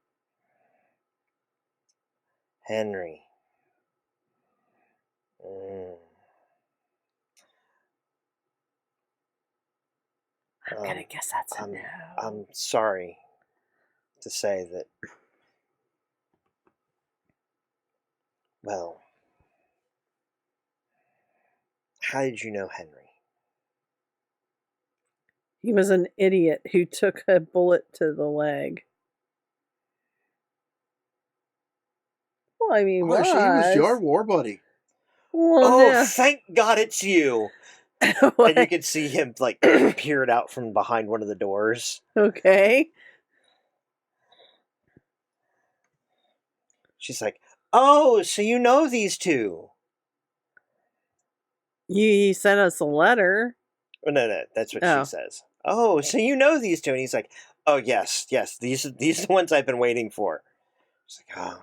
Henry. I'm gonna guess that's a no. I'm sorry to say that. Well, how did you know Henry? He was an idiot who took a bullet to the leg. Well, I mean, She was your war buddy. Well, thank God it's you. And you can see him like peered out from behind one of the doors. Okay. She's like, "Oh, so you know these two?" He sent us a letter. Oh, no, that's what she says. "Oh, so you know these two?" And he's like, "Oh, yes, these are the ones I've been waiting for." She's like,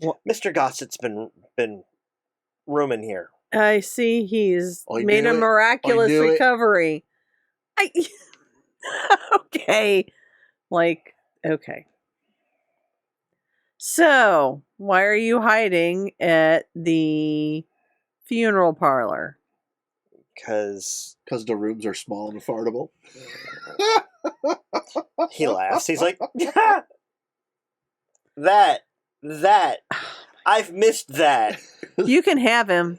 well, Mr. Gossett's been rooming here. I see he's made a miraculous recovery. Okay. Okay. So, why are you hiding at the funeral parlor? Because the rooms are small and affordable. He laughs. He's like, that, I've missed that. You can have him.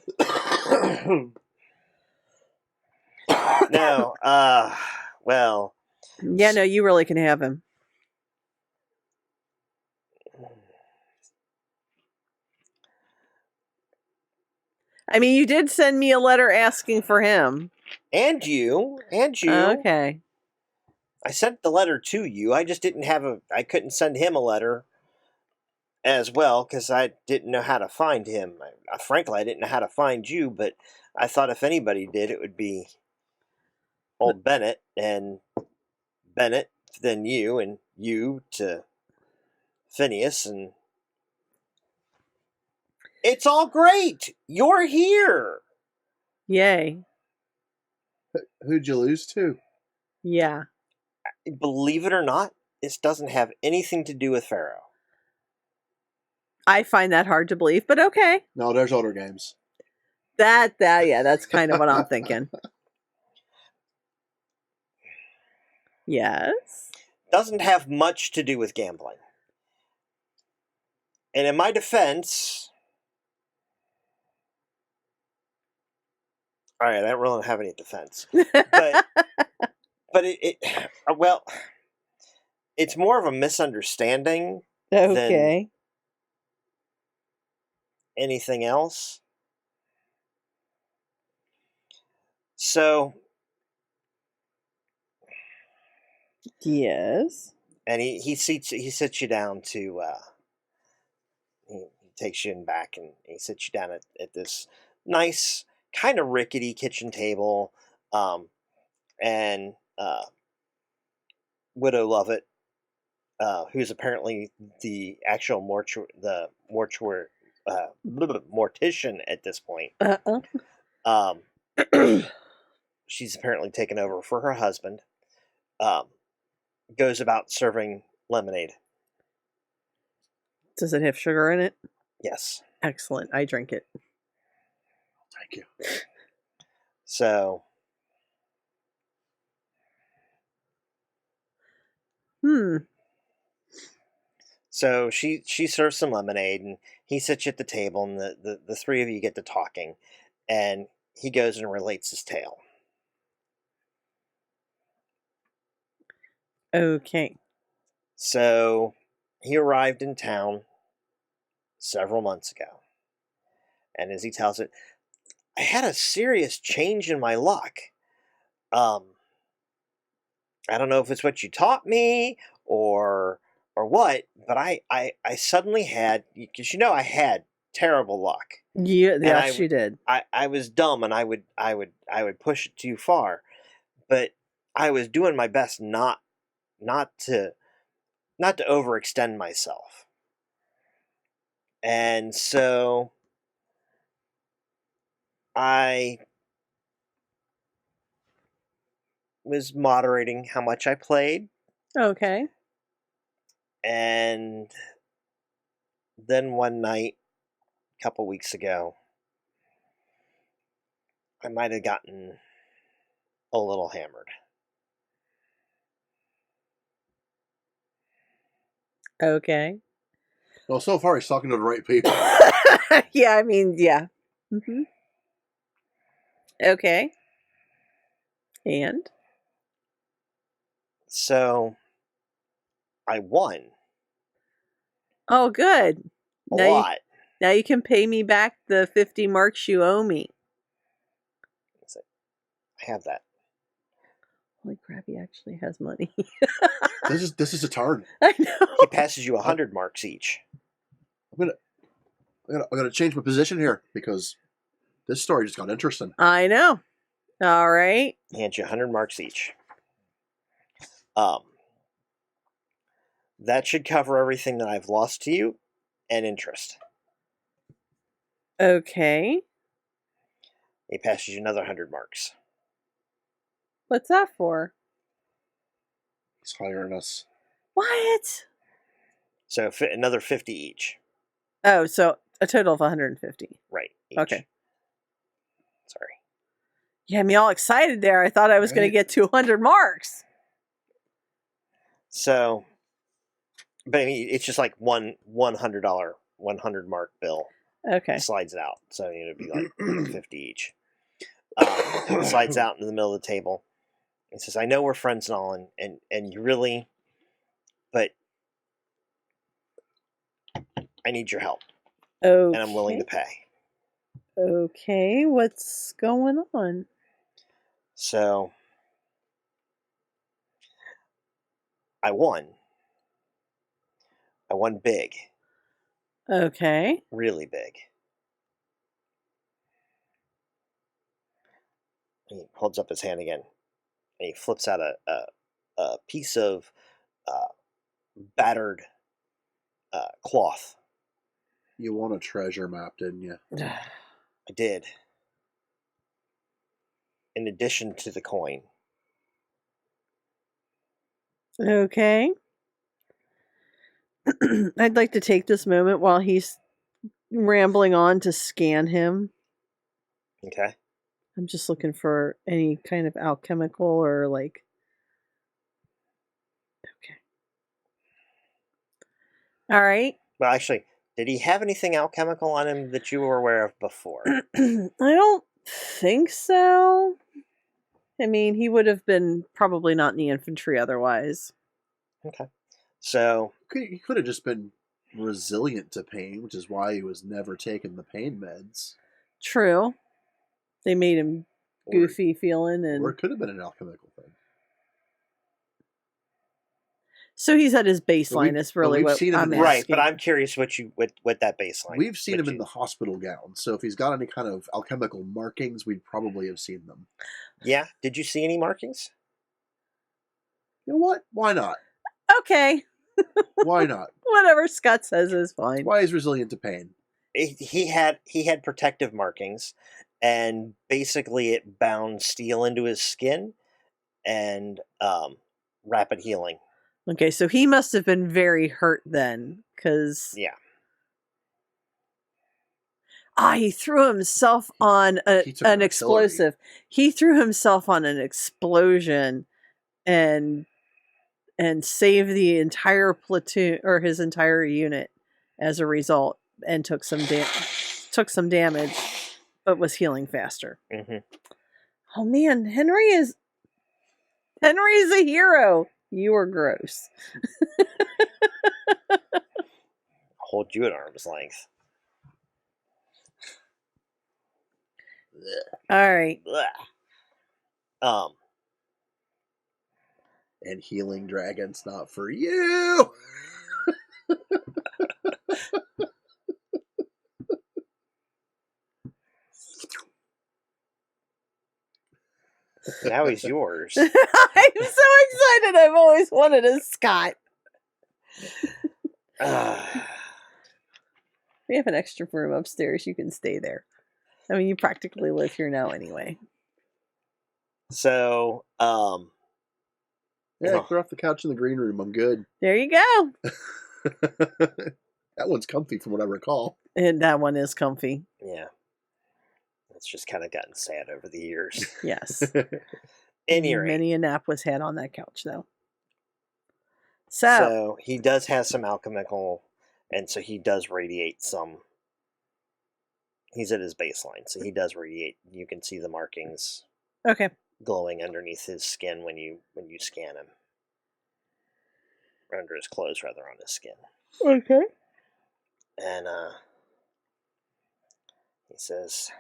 No, well. Yeah, no, you really can have him. I mean, you did send me a letter asking for him. And you. Okay. I sent the letter to you. I just I couldn't send him a letter as well because I didn't know how to find him. Frankly, I didn't know how to find you, but I thought if anybody did, it would be old Bennett, and Bennett, then you, and you to Phineas, and it's all great. You're here. Yay. Who'd you lose to? Yeah. Believe it or not, this doesn't have anything to do with Pharaoh. I find that hard to believe, but okay. No, there's older games. Yeah, that's kind of what I'm thinking. Yes. Doesn't have much to do with gambling. And in my defense, all right, I don't really have any defense, but well, it's more of a misunderstanding Okay. anything else. So, Yes. and he sits you down to he takes you in back and he sits you down at this nice kind of rickety kitchen table, and Widow Lovett, who's apparently the actual mortician at this point. Uh-uh. Um, she's apparently taken over for her husband. Goes about serving lemonade. Does it have sugar in it? Yes. Excellent. I drink it. Thank you. So, so she serves some lemonade, and he sits you at the table, and the three of you get to talking, and he goes and relates his tale. Okay. So he arrived in town several months ago, and as he tells it, I had a serious change in my luck. I don't know if it's what you taught me or what, but I suddenly had, because I had terrible luck. Yeah, yes, you did. I was dumb, and I would push it too far, but I was doing my best not to overextend myself. And so I was moderating how much I played. Okay. And then one night, a couple weeks ago, I might have gotten a little hammered. Okay. Well, so far he's talking to the right people. Yeah, I mean, yeah. Mm-hmm. Okay. And? So I won Oh, good. a Now lot. Now you can pay me back the 50 marks you owe me. I have that. Holy crap, he actually has money. This is a turn. I know. He passes you 100 marks each. I'm gonna change my position here because this story just got interesting. I know. All right. He hands you 100 marks each. That should cover everything that I've lost to you and interest. Okay. He passes you another 100 marks. What's that for? He's hiring us. What? So another 50 each. Oh, so a total of 150. Right. Each. Okay. Sorry. You had me all excited there. I thought I was going to get 200 marks. So, but I mean, it's just like $100 100 mark bill. Okay. Slides it out. So it'd be like 50 each. Slides out into the middle of the table. He says, I know we're friends and all, and you really, but I need your help. Okay. And I'm willing to pay. Okay, what's going on? So I won. I won big. Okay. Really big. He holds up his hand again. And he flips out a piece of battered cloth. You won a treasure map, didn't you? I did. In addition to the coin. Okay. I'd like to take this moment while he's rambling on to scan him. Okay. I'm just looking for any kind of alchemical or like. Okay. All right. Well, actually, did he have anything alchemical on him that you were aware of before? I don't think so. I mean, he would have been probably not in the infantry otherwise. Okay. So He could have just been resilient to pain, which is why he was never taking the pain meds. True. They made him goofy feeling, Or and it could have been an alchemical thing. so he's at his But baseline. we- Is really but we've what seen him I'm in- right, asking. but I'm curious what that baseline. We've seen would him in you- the hospital gown, so if he's got any kind of alchemical markings, we'd probably have seen them. Yeah. Did you see any markings? You know what? Why not? Okay, Why not? whatever Scott says is fine. Why is resilient to pain? He had protective markings, and basically it bound steel into his skin, and rapid healing. Okay, so he must have been very hurt then, because Yeah. he threw himself on He took an artillery. explosive. He threw himself on an explosion, and saved the entire platoon or his entire unit as a result, and took some damage, but was healing faster. Hmm. Oh man, Henry's a hero. You are gross. Hold you at arm's length. All right. Blech. And healing dragons not for you. Now he's yours. I'm so excited. I've always wanted a Scott. We have an extra room upstairs. You can stay there. I mean, you practically live here now anyway. So, Yeah, clear off the couch in the green room. I'm good. There you go. That one's comfy from what I recall. And that one is comfy. yeah. It's just kind of gotten sad over the years. Yes. Any rate, Many a nap was had on that couch, though. So, so he does have some alchemical, and so he does radiate some. He's at his baseline, so he does radiate. You can see the markings okay. glowing underneath his skin when you scan him. Or under his clothes, rather, on his skin. Okay. And he says,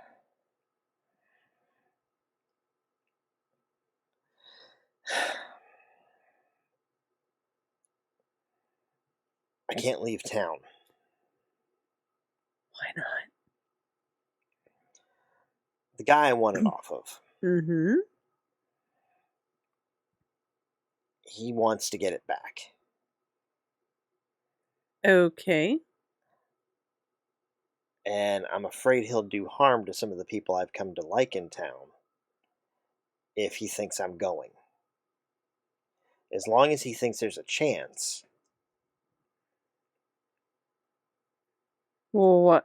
I can't leave town. Why not? The guy I want it off of, Mm-hmm. he wants to get it back. Okay. And I'm afraid he'll do harm to some of the people I've come to like in town if he thinks I'm going. As long as he thinks there's a chance. Well,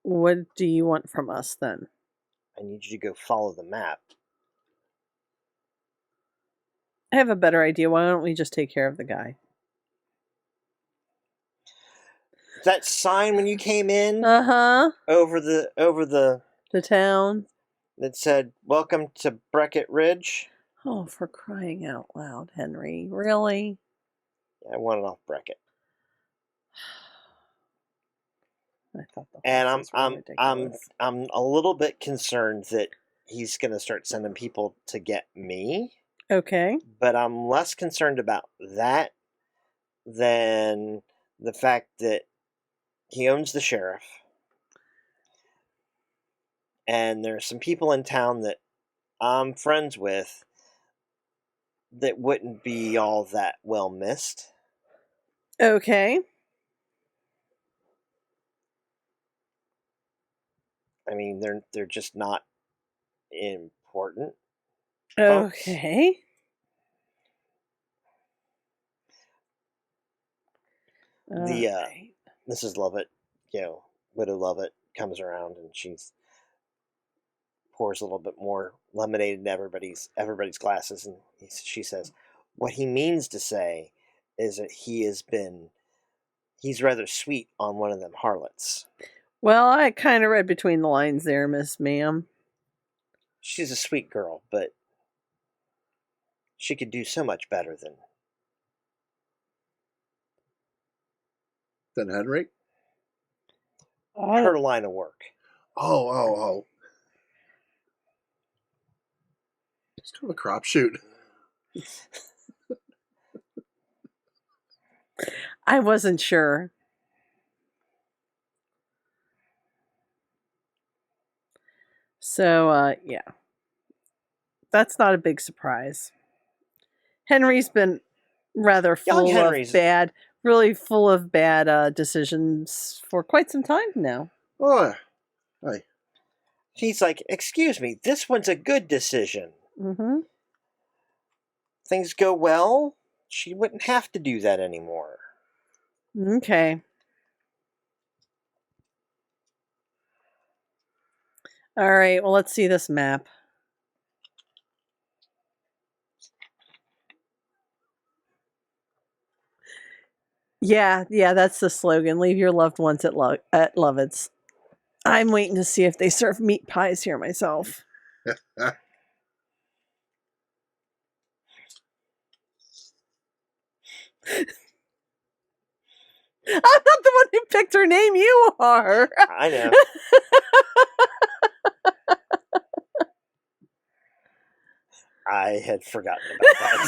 what do you want from us then? I need you to go follow the map. I have a better idea. Why don't we just take care of the guy? That sign when you came in Uh-huh. over the The town. that said "Welcome to Breckett Ridge." Oh, for crying out loud, Henry. Really? I want it off Breckett. I thought the And horses were ridiculous. I'm a little bit concerned that he's going to start sending people to get me, Okay. but I'm less concerned about that than the fact that he owns the sheriff, and there's some people in town that I'm friends with that wouldn't be all that well missed. Okay. I mean, they're just not important. Folks. Okay. The Alright. Mrs. Lovett, Widow Lovett comes around and she's pours a little bit more lemonade into everybody's glasses, and she says, "What he means to say is that he's rather sweet on one of them harlots. Well, I kind of read between the lines there, Miss Ma'am. She's a sweet girl, but she could do so much better than Henry? her line of work." Oh. It's kind of a crapshoot. I wasn't sure. So, yeah. That's not a big surprise. Henry's been rather Young full Henry's- of bad, really full of bad decisions for quite some time now. Oh, hi. He's like, "Excuse me, this one's a good decision. Mm-hmm. Things go well, she wouldn't have to do that anymore." Okay. All right, well, let's see this map. Yeah, that's the slogan. Leave your loved ones at Lovett's. I'm waiting to see if they serve meat pies here myself. I'm not the one who picked her name. You are. I know. I had forgotten about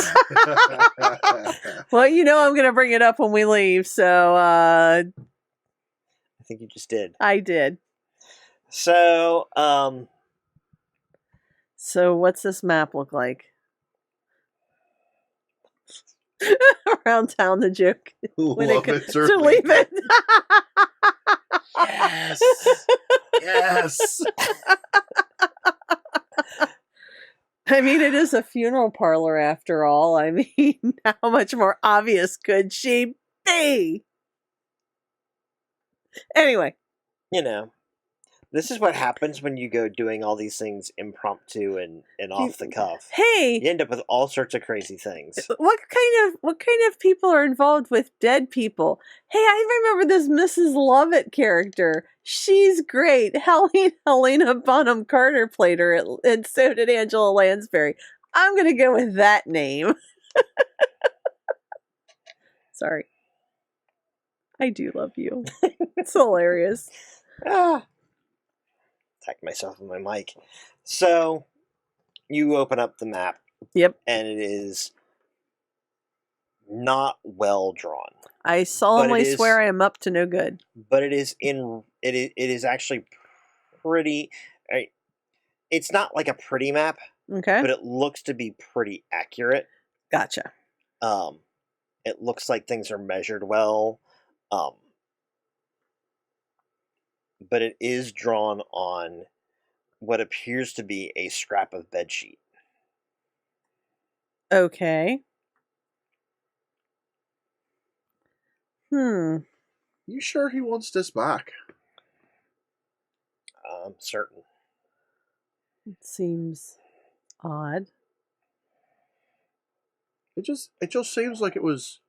that. Well, I'm going to bring it up when we leave. So I think you just did. I did. So, So what's this map look like? Around town, the joke. When Love it it or to leave it. Yes. Yes. I mean, it is a funeral parlor after all. I mean, how much more obvious could she be? Anyway. this is what happens when you go doing all these things impromptu and off the cuff. Hey, You end up with all sorts of crazy things. what kind of people are involved with dead people? Hey, I remember this Mrs. Lovett character. She's great. Helena Bonham Carter played her, and so did Angela Lansbury. I'm going to go with that name. Sorry. I do love you. It's hilarious. Attacked myself with my mic. So, you open up the map. Yep. And it is not well drawn. I solemnly swear I am up to no good. But it is actually pretty. It's not like a pretty map, Okay. but it looks to be pretty accurate. Gotcha. It looks like things are measured well. But it is drawn on what appears to be a scrap of bedsheet. Okay. You sure he wants this back? I'm certain. It seems odd. It just seems like it was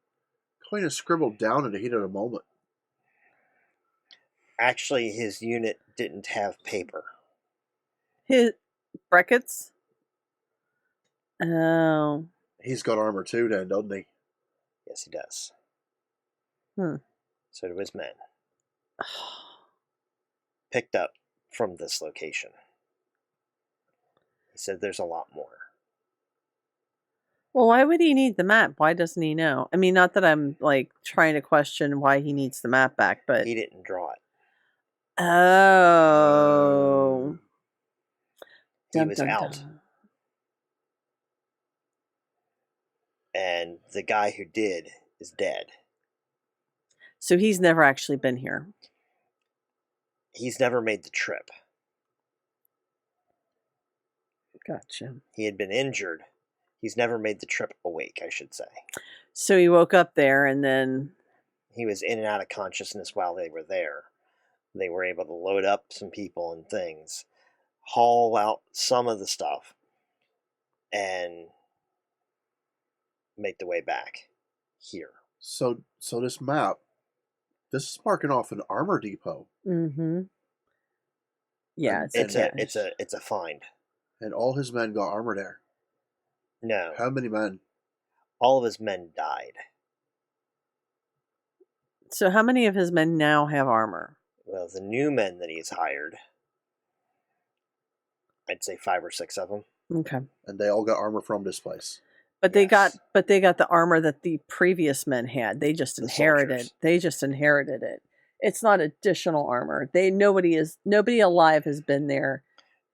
kind of scribbled down in the heat of the moment. Actually, his unit didn't have paper. His brackets? Oh. He's got armor too, then, doesn't he? Yes, he does. So do his men. Picked up from this location. He said there's a lot more. Well, why would he need the map? Why doesn't he know? I mean, not that I'm trying to question why he needs the map back, but He didn't draw it. Oh. He was out. the guy who did is dead. So he's never actually been here. He's never made the trip. Gotcha. He had been injured. He's never made the trip awake, I should say. So he woke up there and then... He was in and out of consciousness while they were there. They were able to load up some people and things, haul out some of the stuff, and make the way back here. So this map, this is marking off an armor depot, Mm-hmm. Yeah, And- It's a find. and all his men got armor there. No, How many men? all of his men died. So how many of his men now have armor? Well, the new men that he's hired, I'd say 5 or 6 of them. Okay. And they all got armor from this place. But they got Yes. the armor that the previous men had. They just The inherited. soldiers. They just inherited it. It's not additional armor. Nobody alive has been there.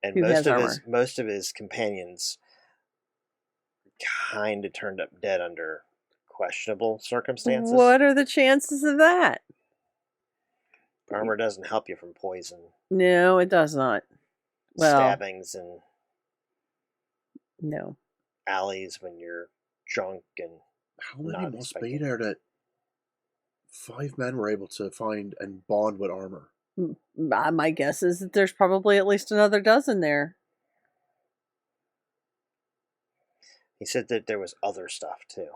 And Who has armor? most of his companions kind of turned up dead under questionable circumstances. What are the chances of that? Armor doesn't help you from poison, No, it does not. Well, stabbings, and no. alleys when you're drunk. And How many Not must be expecting. there that 5 men were able to find and bond with armor? My guess is that there's probably at least another dozen there. he said that there was other stuff too.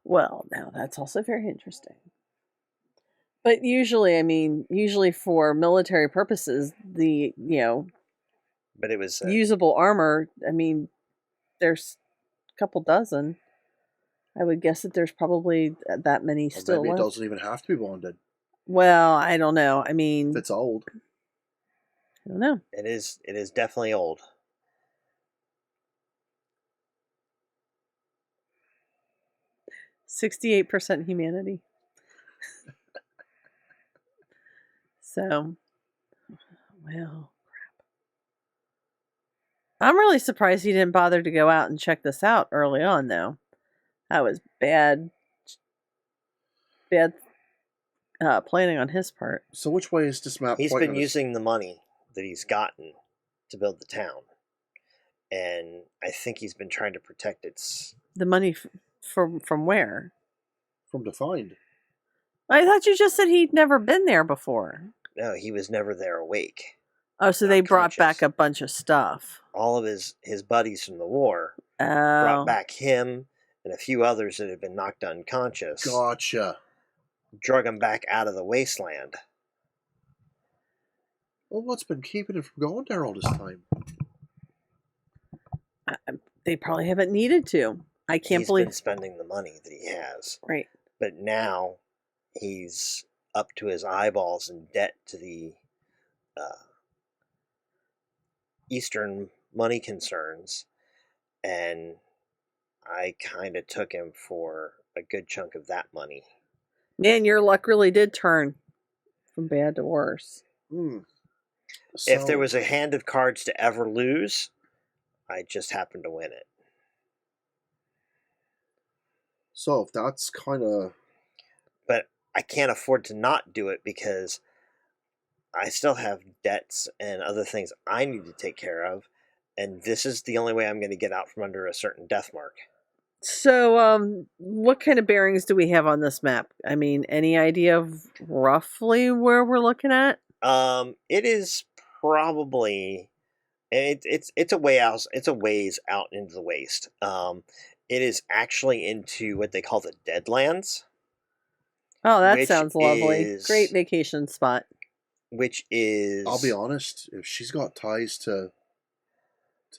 Well, now that's also very interesting. But usually for military purposes, the, But it was usable armor, there's a couple dozen. I would guess that there's probably that many Or still maybe it left. doesn't even have to be bonded. Well, I don't know. I If it's old. don't know. it is definitely old. 68% humanity. So, well, crap. I'm really surprised he didn't bother to go out and check this out early on, though. That was bad planning on his part. So which way is this map He's pointing been us? using the money that he's gotten to build the town, and I think he's been trying to protect its. The money from where? From Defined. I thought you just said he'd never been there before. No, he was never there awake. Oh, so Not they brought conscious. back a bunch of stuff. All of his buddies from the war Oh, brought back him and a few others that had been knocked unconscious. Gotcha. Drug him back out of the wasteland. Well, what's been keeping it from going there all this time? they probably haven't needed to. I can't He's believe. been spending the money that he has, Right. but now he's up to his eyeballs in debt to the Eastern money concerns, and I kind of took him for a good chunk of that money. Man, your luck really did turn from bad to worse. If there was a hand of cards to ever lose, I just happened to win it. So if that's kind of... But I can't afford to not do it because I still have debts and other things I need to take care of, and this is the only way I'm going to get out from under a certain death mark. So, what kind of bearings do we have on this map? I mean, any idea of roughly where we're looking at? It is probably it's a way out. It's a ways out into the waste. It is actually into what they call the Deadlands, Oh, that Which sounds lovely. is- Great vacation spot. which is I'll be honest, if she's got ties to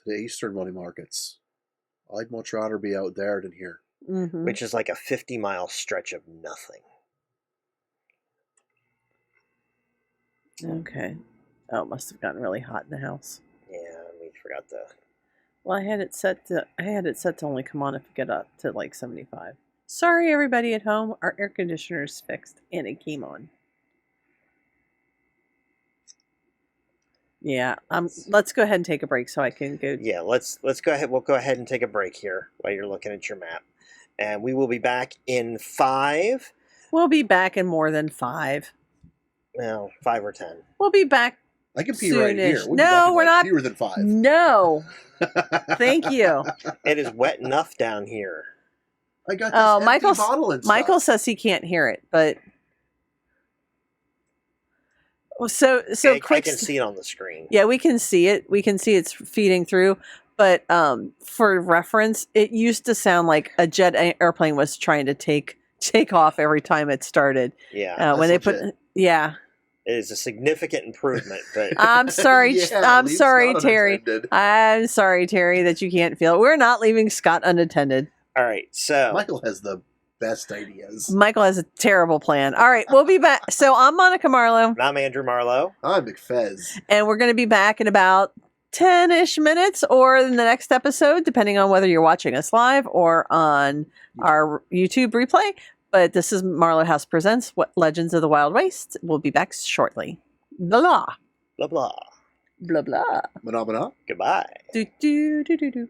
the Eastern money markets, I'd much rather be out there than here. Mm-hmm. which is like a 50-mile stretch of nothing. Okay. Oh, it must have gotten really hot in the house. Yeah, we forgot the. Well, I had it set to only come on if we get up to like 75. Sorry, everybody at home. Our air conditioner is fixed, and it came on. Yeah. Let's go ahead and take a break so I can go. Yeah, let's go ahead. We'll go ahead and take a break here while you're looking at your map, And we will be back in 5, We'll be back in more than 5. well, 5 or 10. We'll be back. I can pee right here. Soonish. We'll be No, back in, we're like, not- fewer than 5. No. Thank you. It is wet enough down here. I got this Oh, empty Michael's- bottle and Michael stuff. says he can't hear it, but so I quick. can see it on the screen. Yeah, we can see it. We can see it's feeding through. But for reference, it used to sound like a airplane was trying to take off every time it started. Yeah, When they That's put, yeah. it is a significant improvement, but I'm sorry. Yeah, I'm leave sorry, Scott Terry. unattended. I'm sorry, Terry, that you can't feel it. We're not leaving Scott unattended. all right. So Michael has the best ideas. Michael has a terrible plan. All right, we'll be back. So I'm Monica Marlowe, and I'm Andrew Marlowe. I'm McFez. and we're going to be back in about 10-ish minutes or in the next episode, depending on whether you're watching us live or on our YouTube replay. But this is Marlowe House Presents What Legends of the Wild Waste. We'll be back shortly. Blah, blah. Blah blah. Blah, blah. Mana. Goodbye. Do, do, do, do, do.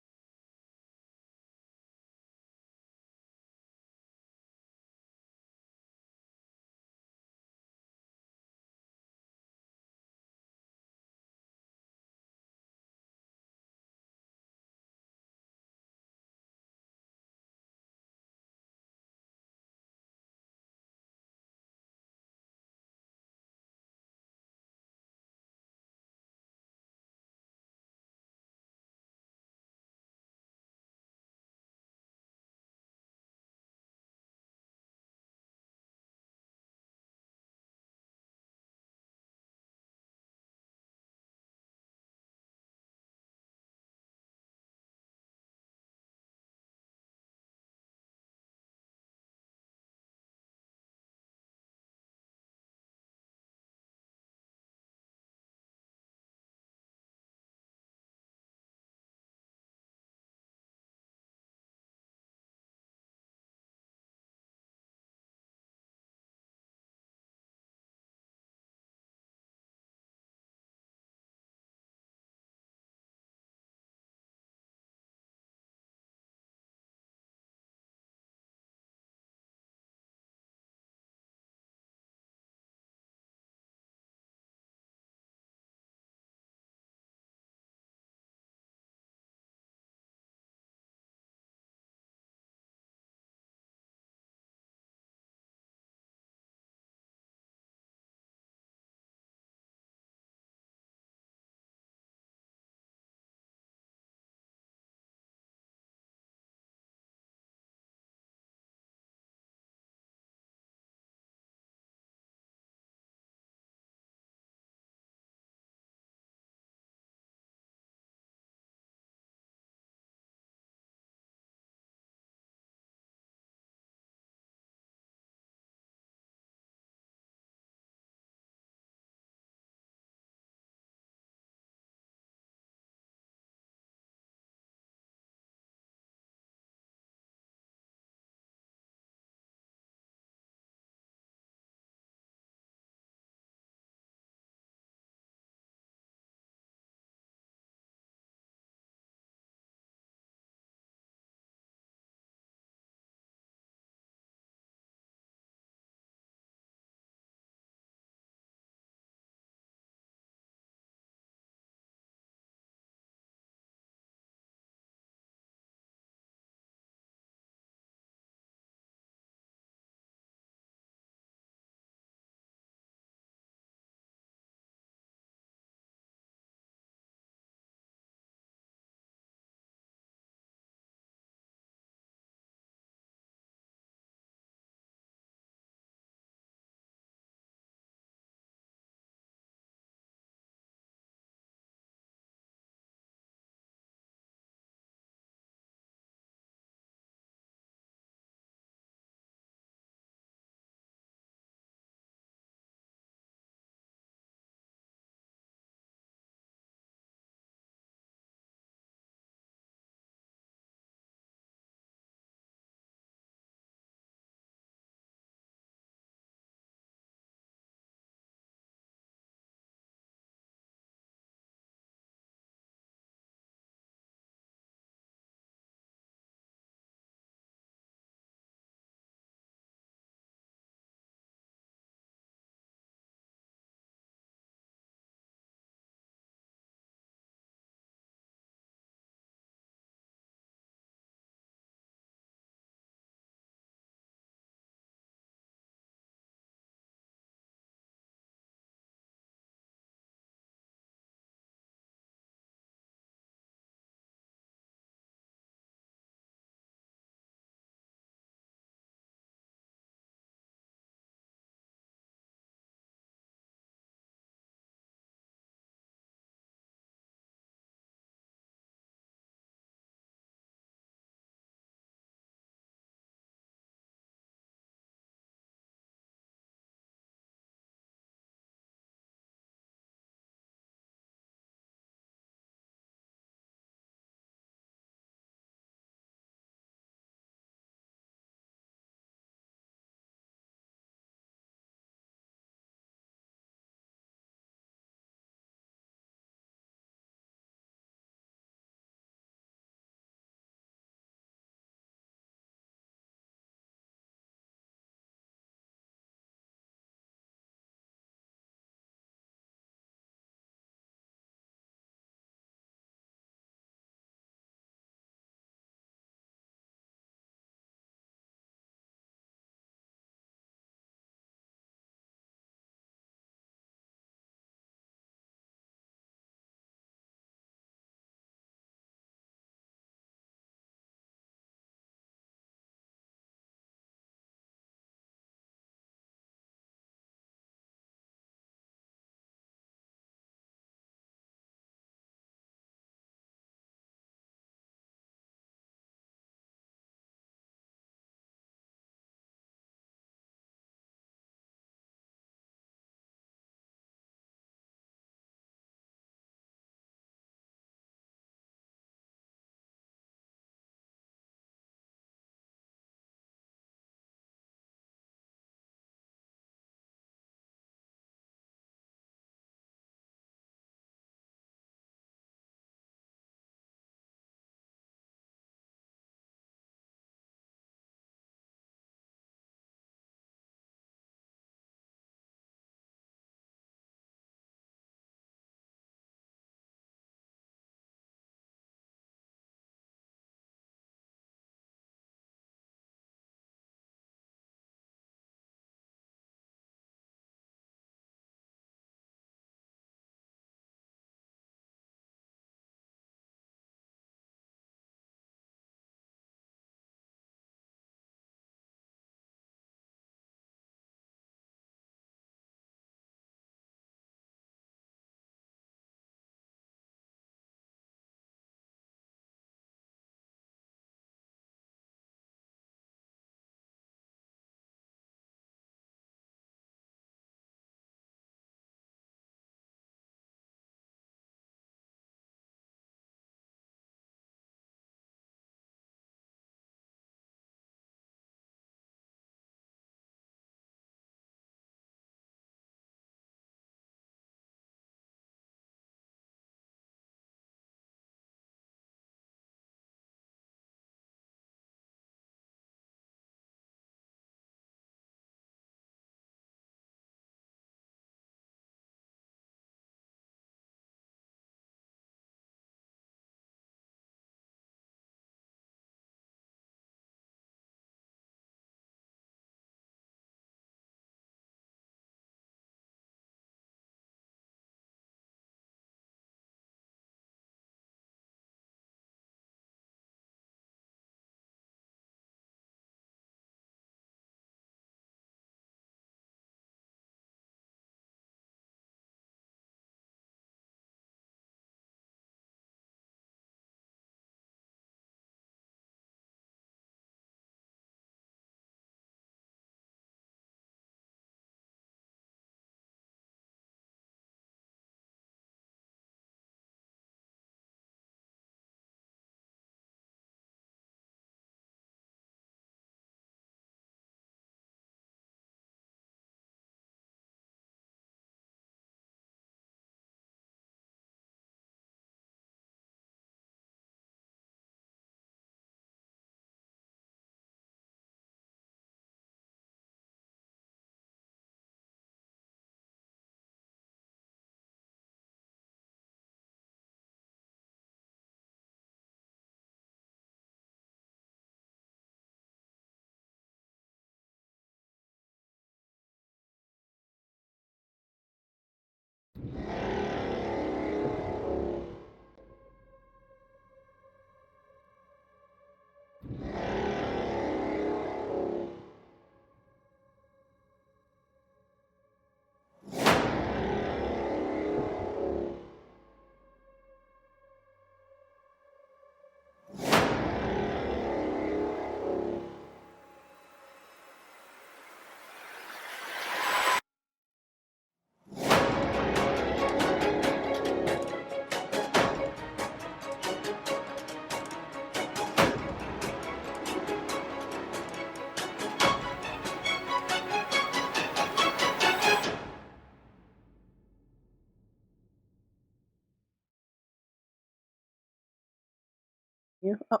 Yeah. Oh,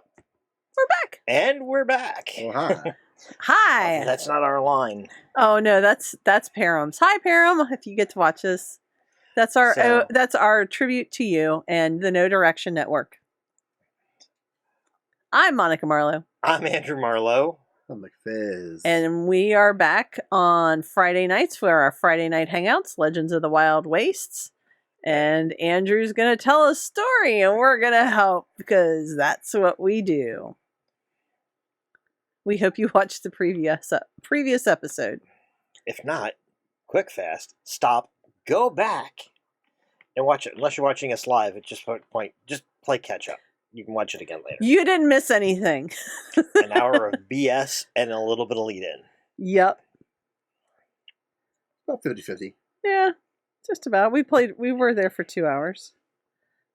we're back. And we're back. Oh, hi. Hi. That's not our line. Oh no, that's Param's. Hi Param, if you get to watch this. That's our tribute to you and the No Direction Network. I'm Monica Marlowe. I'm Andrew Marlowe. I'm McFizz. And we are back on Friday nights for our Friday night hangouts, Legends of the Wild Wastes. And Andrew's going to tell a story and we're going to help because that's what we do. We hope you watched the previous episode. If not, quick fast, stop, go back, and watch it. Unless you're watching us live, at just point, just play catch up. You can watch it again later. You didn't miss anything. An hour of BS and a little bit of lead in. Yep. About 50-50. Yeah, just about. We were there for 2 hours.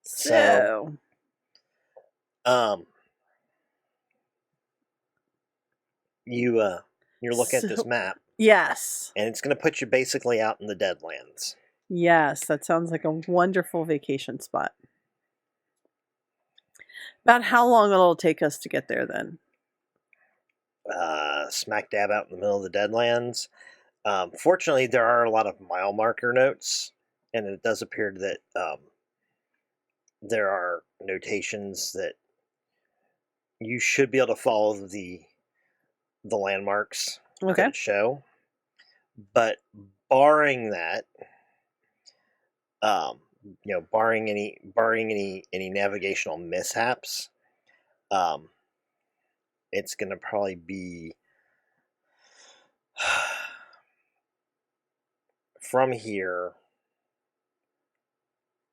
So you're looking at this map, yes. and it's going to put you basically out in the Deadlands. Yes, that sounds like a wonderful vacation spot. About how long it'll take us to get there then? Smack dab out in the middle of the Deadlands. Fortunately, there are a lot of mile marker notes, and it does appear that there are notations that you should be able to follow the landmarks Okay. that show. But barring that, barring any navigational mishaps, it's going to probably be from here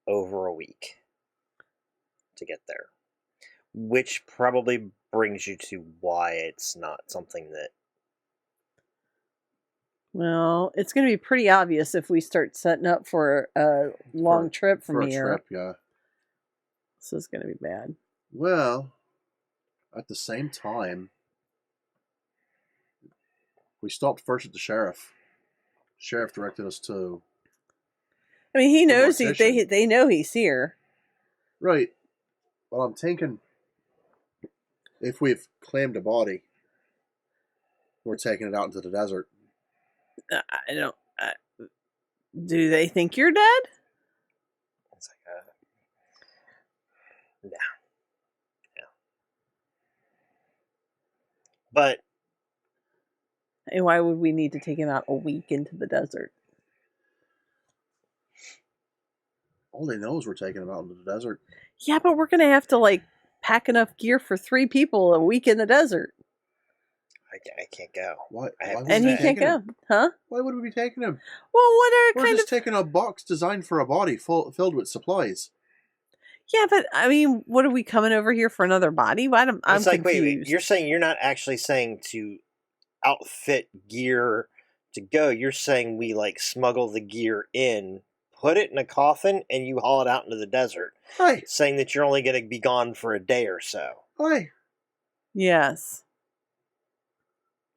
over a week to get there, which probably brings you to why it's not something that. Well, it's going to be pretty obvious if we start setting up for a long trip from For a here. trip, yeah. This is going to be bad. Well, at the same time, we stopped first at the sheriff. Sheriff directed us to. I mean, he knows mortician. they know he's here. Right. Well, I'm thinking if we've claimed a body, we're taking it out into the desert. I don't. Do they think you're dead? It's like yeah. But And why would we need to take him out a week into the desert? All they know is we're taking them out into the desert. Yeah, but we're going to have to pack enough gear for 3 people a week in the desert. I can't go. Why? And he can't go, huh? Why would we be taking him? Well, what are We're just taking a box designed for a body filled with supplies. Yeah, but I mean, what are we coming over here for another body? I'm It's like, confused. wait, you're saying you're not actually saying to outfit gear to go. You're saying we smuggle the gear in, put it in a coffin, and you haul it out into the desert. Hi. Saying that you're only going to be gone for a day or so. Hi. Yes.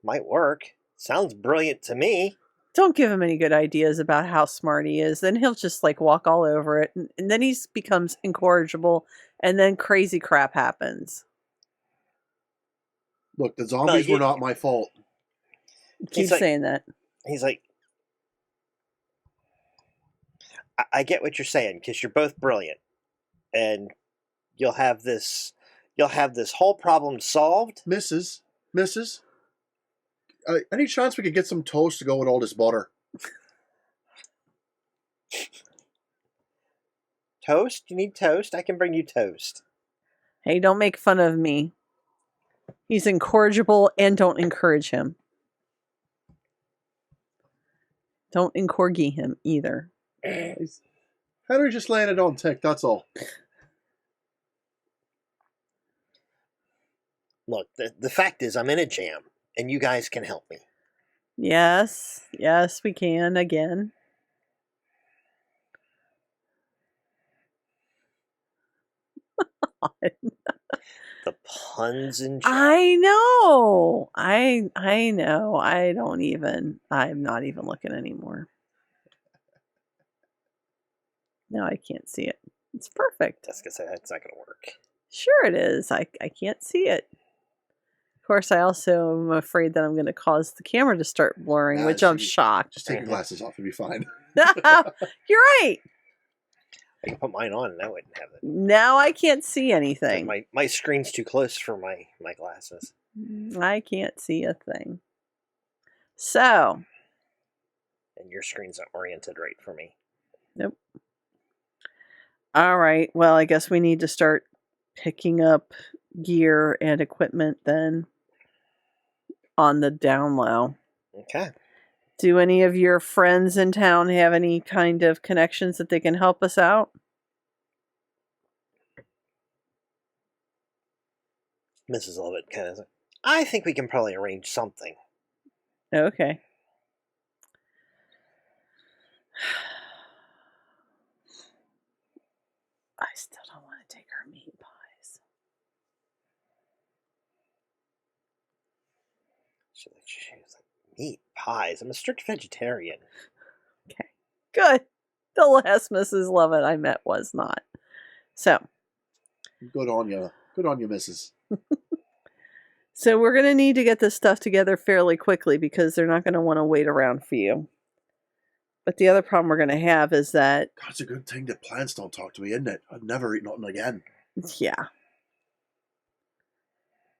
Might work. Sounds brilliant to me. Don't give him any good ideas about how smart he is. Then he'll just walk all over it. And then he becomes incorrigible. And then crazy crap happens. Look, the zombies were not my fault. Keep saying that. He's like, I get what you're saying because you're both brilliant. And you'll have this whole problem solved. Mrs. Any chance we could get some toast to go with all this butter? Toast? You need toast? I can bring you toast. Hey, don't make fun of me. He's incorrigible and don't encourage him. Don't encorgi him either. Henry just landed on tick, that's all. Look, the fact is I'm in a jam, and you guys can help me. Yes, we can again. The puns and jokes. I know. I know. I'm not even looking anymore. No, I can't see it. It's perfect. Jessica said that's not going to work. Sure it is. I can't see it. Of course, I also am afraid that I'm going to cause the camera to start blurring, Nah, which I'm she- shocked. Just take your glasses off and be fine. You're right. I can put mine on and I wouldn't have it. Now I can't see 'Cause anything. My screen's too close for my glasses. I can't see a thing. So, And your screen's not oriented right for me. nope. All right. Well, I guess we need to start picking up gear and equipment then on the down low. Okay. Do any of your friends in town have any kind of connections that they can help us out? Mrs. Lovett kind of. I think we can probably arrange something. Okay. I still don't want to take her meat pies. She was like, meat pies. I'm a strict vegetarian. Okay. Good. The last Mrs. Lovett I met was not. So, Good on you. Good on you, missus. so we're going to need to get this stuff together fairly quickly because they're not going to want to wait around for you. But the other problem we're going to have is that, God, it's a good thing that plants don't talk to me, isn't it? I'd never eat nothing again. yeah.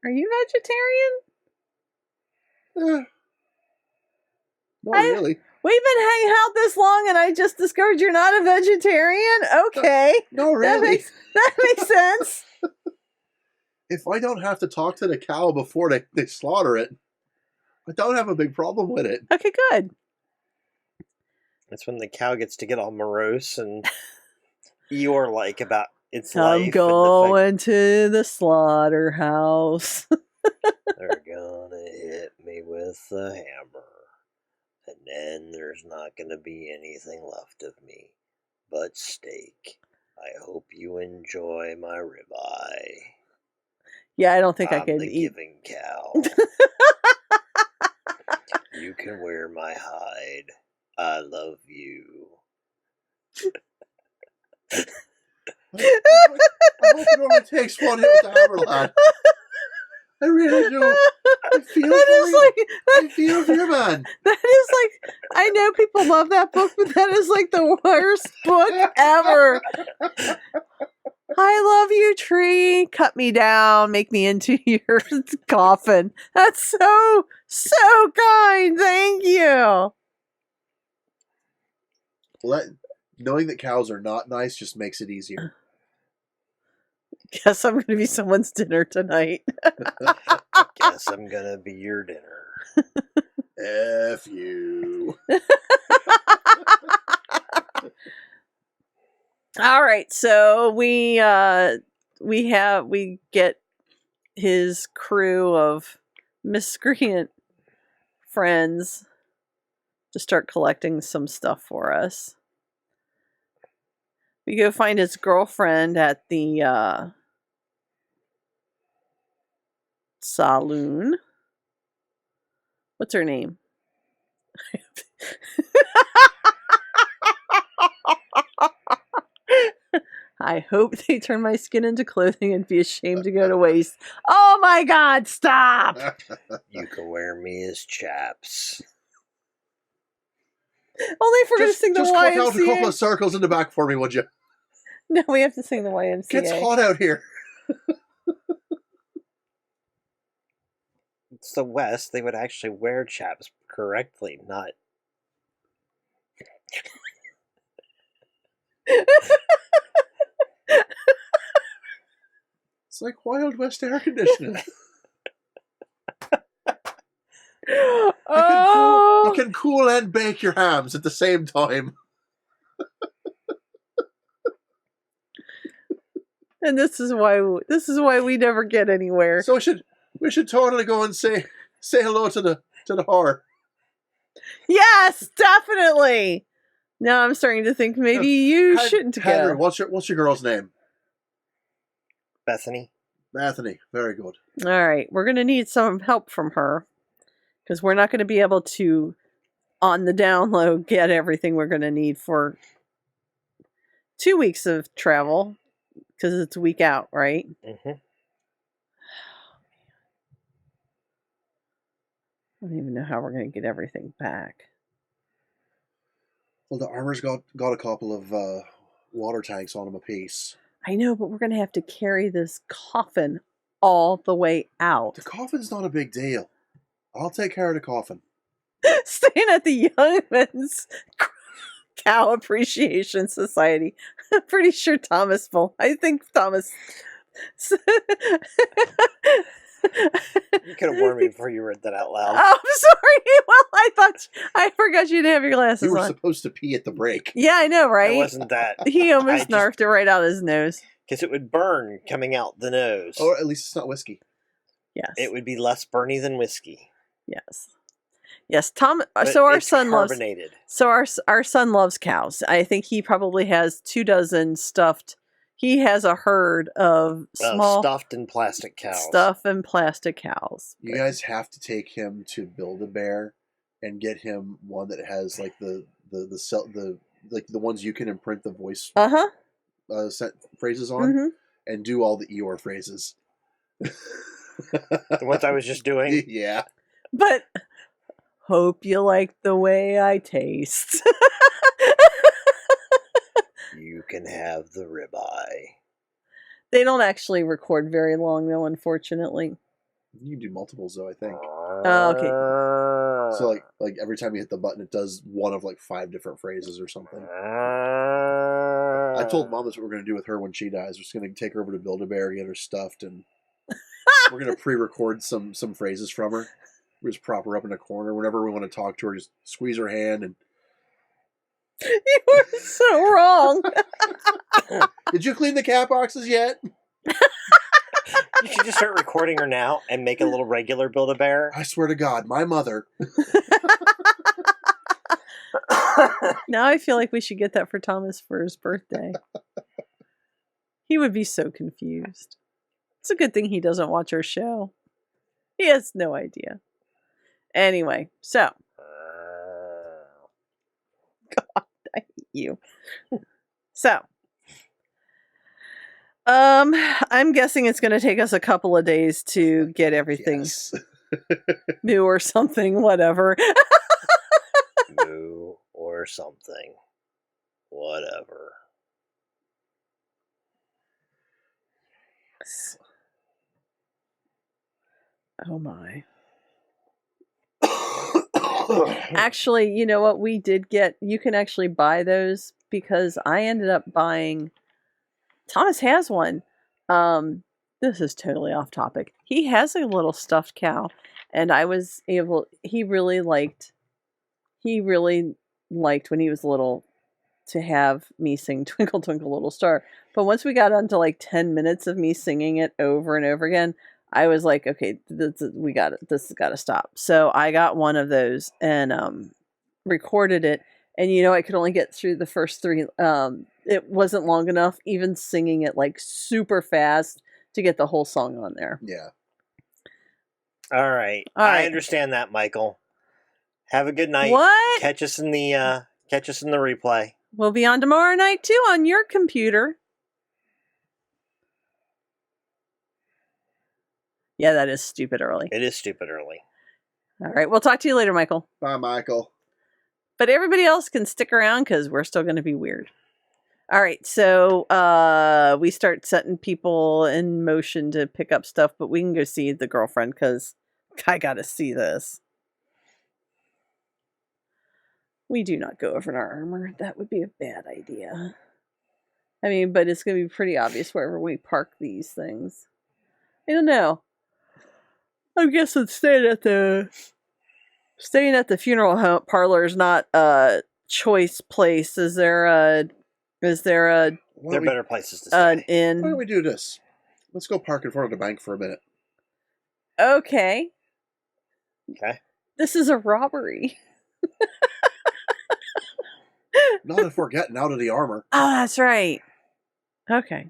Are you vegetarian? Eh. Not really. We've been hanging out this long and I just discovered you're not a vegetarian? Okay. No, really. That makes sense. If I don't have to talk to the cow before they slaughter it, I don't have a big problem with it. Okay, good. That's when the cow gets to get all morose and you're like about its life. I'm and the going to the slaughterhouse. fact they're gonna hit me with a hammer. And then there's not gonna be anything left of me but steak. I hope you enjoy my ribeye. Yeah, I don't think I I'm could the eat. giving cow. You can wear my hide. I love you. I hope it only takes one hit with the hammer, lad. I really do. I feel That for is you. like I feel for you, man. that is like I know people love that book, but that is like the worst book ever. I love you, tree. Cut me down, make me into your coffin. That's so kind. Thank you. Knowing that cows are not nice just makes it easier. Guess I'm going to be someone's dinner tonight. Guess I'm gonna be your dinner. F you. All right, so we get his crew of miscreant friends to start collecting some stuff for us. We go find his girlfriend at the saloon. What's her name? I hope they turn my skin into clothing and be ashamed to go to waste. Oh my God, stop! You can wear me as chaps. Only if we're going to sing the just cut out a couple YMCA. of circles in the back for me, would you? No, we have to sing the YMCA. It's hot out here. It's the West. They would actually wear chaps correctly, not. It's like Wild West air conditioning. Oh, You can cool and bake your hams at the same time. and this is why we never get anywhere. So we should totally go and say hello to the whore. Yes, definitely. Now I'm starting to think maybe you shouldn't Henry, go. what's your girl's name? Bethany. Bethany. Very good. All right, we're going to need some help from her because we're not going to be able to, on the down low, get everything we're going to need for 2 weeks of travel. because it's a week out, right? Hmm. I don't even know how we're going to get everything back. Well, the armor's got a couple of water tanks on them apiece. I know, but we're going to have to carry this coffin all the way out. The coffin's not a big deal. I'll take care of the coffin. Staying at the Young Men's Cow Appreciation Society. I'm pretty sure Thomas will. I think Thomas. You could have warned me before you read that out loud. Oh, I'm sorry. Well, I forgot you didn't have your glasses You were on. supposed to pee at the break. Yeah, I know, It right? wasn't that. He almost just- narfed it right out his nose. Because it would burn coming out the nose. Or at least it's not whiskey. Yes. It would be less burny than whiskey. Yes. Yes. Tom. But So our it's son loves. carbonated. So our son loves cows. I think he probably has 24 stuffed. He has a herd of small Stuffed in plastic cows. stuff and plastic cows. You guys have to take him to Build-A-Bear and get him one that has like the like the ones you can imprint the voice Uh-huh. set phrases on, Hmm. and do all the Eeyore phrases. The ones I was just doing. Yeah. But hope you like the way I taste. You can have the ribeye. They don't actually record very long though, unfortunately. You can do multiples though, I think. Oh, okay. So like every time you hit the button, it does one of like 5 different phrases or something. I told Mom that's what we're gonna do with her when she dies. We're just gonna take her over to Build-A-Bear, get her stuffed, and we're gonna pre-record some phrases from her. We just prop her up in a corner. Whenever we want to talk to her, just squeeze her hand and You were so wrong. did you clean the cat boxes yet? You should just start recording her now and make a little regular Build-A-Bear. I swear to God, my mother. Now I feel like we should get that for Thomas for his birthday. He would be so confused. It's a good thing he doesn't watch our show. He has no idea. Anyway, so you. So, I'm guessing it's going to take us a couple of days to get everything Yes. new or something, whatever. Moo or something. Whatever. Oh my. Actually, you know what? We did get, you can actually buy those because I ended up buying, Thomas has one. This is totally off topic. He has a little stuffed cow, and I was able, he really liked when he was little to have me sing Twinkle Twinkle Little Star. But once we got on to like 10 minutes of me singing it over and over again, I was like, okay, this has got to stop. So I got one of those and recorded it. And I could only get through the first 3. It wasn't long enough, even singing it like super fast, to get the whole song on there. Yeah. All right. All right. I understand that, Michael. Have a good night. What? Catch us in the replay. We'll be on tomorrow night too on your computer. Yeah, that is stupid early. It is stupid early. All right, we'll talk to you later, Michael. Bye, Michael. But everybody else can stick around because we're still going to be weird. All right, so we start setting people in motion to pick up stuff, but we can go see the girlfriend because I got to see this. We do not go over in our armor. That would be a bad idea. I mean, but it's going to be pretty obvious wherever we park these things. I don't know. I guess it's staying at the funeral home parlor is not a choice place. Is there a Why There are don't, we, better places to an stay. why don't inn? we do this? Let's go park in front of the bank for a minute. Okay. Okay. This is a robbery. Not if we're getting out of the armor. Oh, that's right. Okay.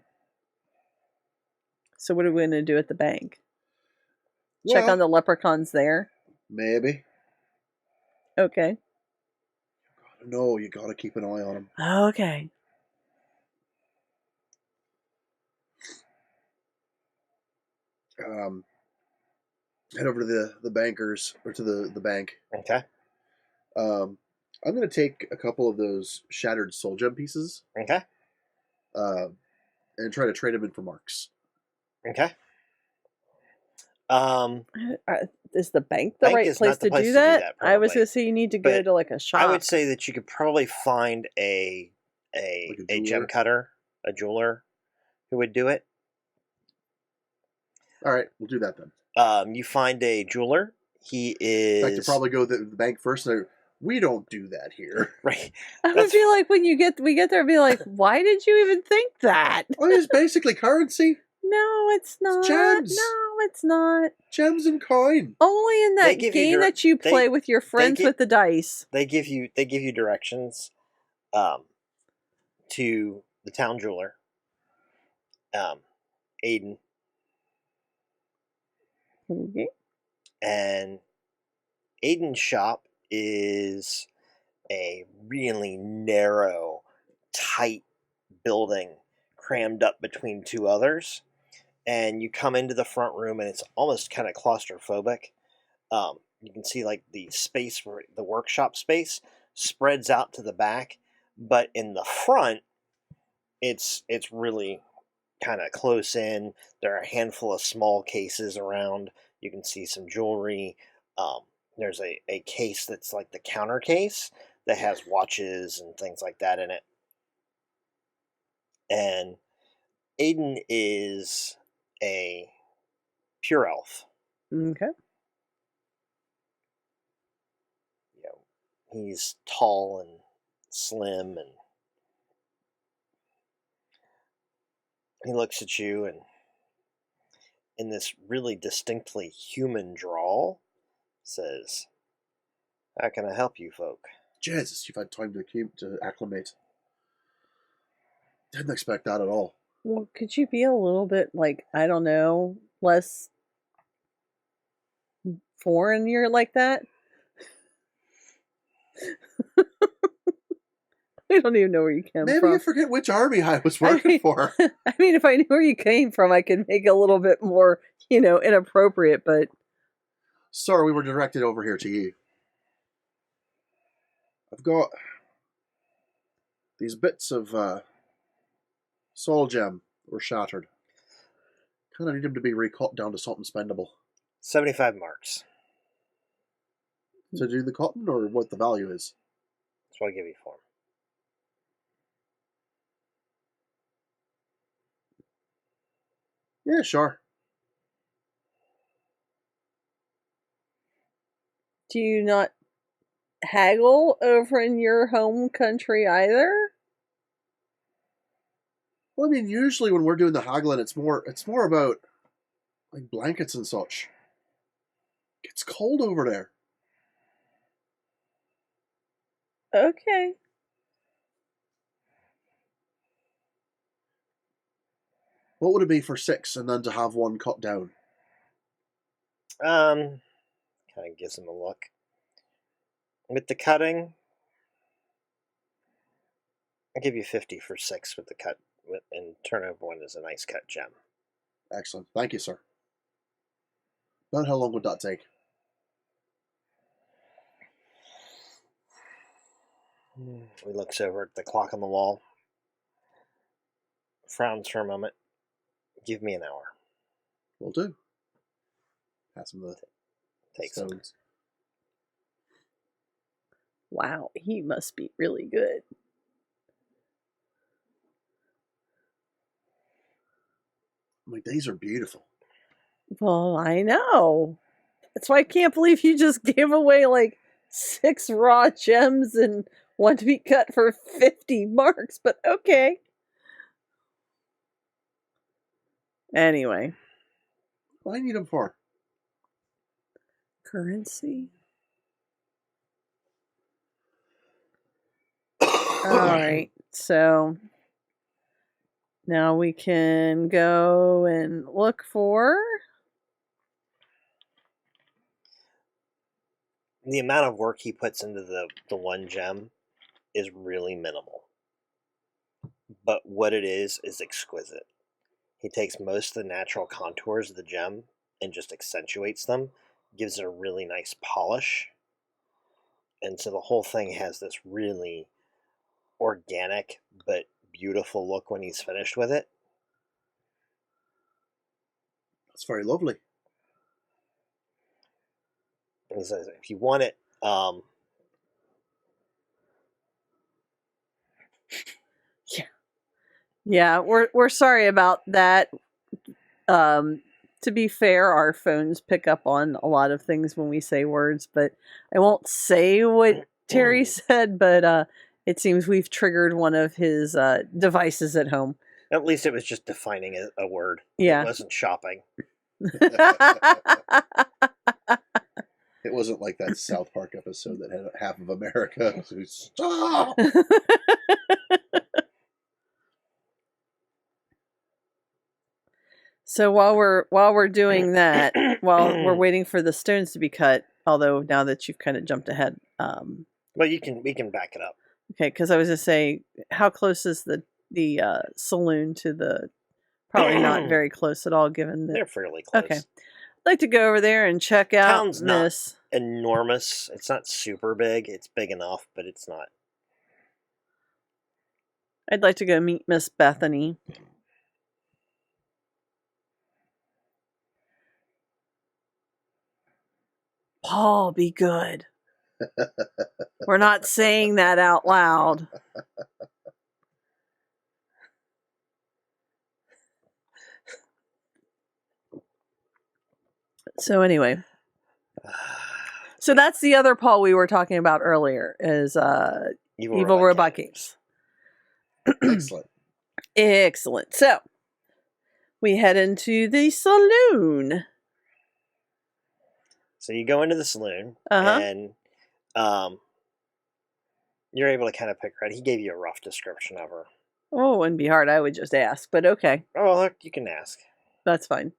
So what are we going to do at the bank? Check Well, on the leprechauns there. Maybe. Okay. No, you gotta keep an eye on them. Okay. head over to the bankers or to the bank. Okay. I'm going to take a couple of those shattered soul gem pieces Okay. and try to trade them in for marks. Okay. Is the bank the Bank right is place not the to place do to do that? that, I was probably. going to say you need to go But to like a shop. I would say that you could probably find a Like a gem jeweler? cutter, a jeweler, who would do it. All right, we'll do that then. You find a jeweler. He In fact, to is probably go to the bank first. We don't do that here. right. I would that's- be like, when we get there, I'd be like, why did you even think that? Oh, it's basically currency, No, it's not. gems. No, it's not. gems and coin. Only in They that give you game dir- that you they- play with your friends gi- with the dice. They give you directions, to the town jeweler, Aiden, Okay. and Aiden's shop is a really narrow, tight building crammed up between two others. And you come into the front room and it's almost kind of claustrophobic. You can see like the space for the workshop space spreads out to the back, but in the front, it's really kind of close in. There are a handful of small cases around. You can see some jewelry. There's a case that's like the counter case that has watches and things like that in it. And Aiden is a pure elf. Okay. You know, he's tall and slim, and he looks at you and in this really distinctly human drawl says, "How can I help you folk?" Jesus, you've had time to acclimate. Didn't expect that at all. Well, could you be a little bit like, I don't know, less foreign year like that? I don't even know where you came Maybe from. you forget which army I was working mean- for. I mean, if I knew where you came from, I could make it a little bit more, inappropriate, but Sorry, we were directed over here to you. I've got these bits of soul gem were shattered. Kind of need them to be recut down to something spendable. 75 marks. To do the cotton, or what the value is. That's what I give you for 'em. Yeah, sure. do you not haggle over in your home country either? Well, I mean, usually when we're doing the haggling, it's more about like blankets and such. It's cold over there. Okay. What would it be for 6 and then to have one cut down? Kind of gives him a look. With the cutting, I'll give you 50 for 6 with the cut, and turn over one as a nice cut gem. Excellent. Thank you, sir. About how long would that take? He looks over at the clock on the wall, frowns for a moment. Give me an hour. Will do. Pass him the Takes him. stones. Wow, he must be really good. My days are beautiful. Well, I know. That's why I can't believe you just gave away like 6 raw gems and one to be cut for 50 marks, but okay. Anyway, What do I need them for? currency. All right, so now we can go and look for. The amount of work he puts into the one gem is really minimal. But what it is exquisite. he takes most of the natural contours of the gem and just accentuates them, gives it a really nice polish. And so the whole thing has this really organic but beautiful look when he's finished with it. That's very lovely. And he says, if you want it, Yeah, we're sorry about that. To be fair, our phones pick up on a lot of things when we say words, but I won't say what Terry said, but it seems we've triggered one of his devices at home. at least it was just defining a word. Yeah. It wasn't shopping. It wasn't like that South Park episode that had half of America. Stop! So while we're doing that, while we're waiting for the stones to be cut, although now that you've kind of jumped ahead, Well, we can back it up. okay, because I was just say, how close is the saloon to the? Probably not very close at all, given that. They're fairly close. Okay, I'd like to go over there and check out Town's not this. enormous. It's not super big. It's big enough, but it's not. I'd like to go meet Miss Bethany. Paul, be good. We're not saying that out loud. So anyway, so that's the other Paul we were talking about earlier, is Evil Robot Games. Excellent. Excellent. So we head into the saloon. So you go into the saloon, Uh-huh. and you're able to kind of pick her out. He gave you a rough description of her. Oh, it wouldn't be hard. I would just ask, but okay, Oh, look, you can ask. that's fine.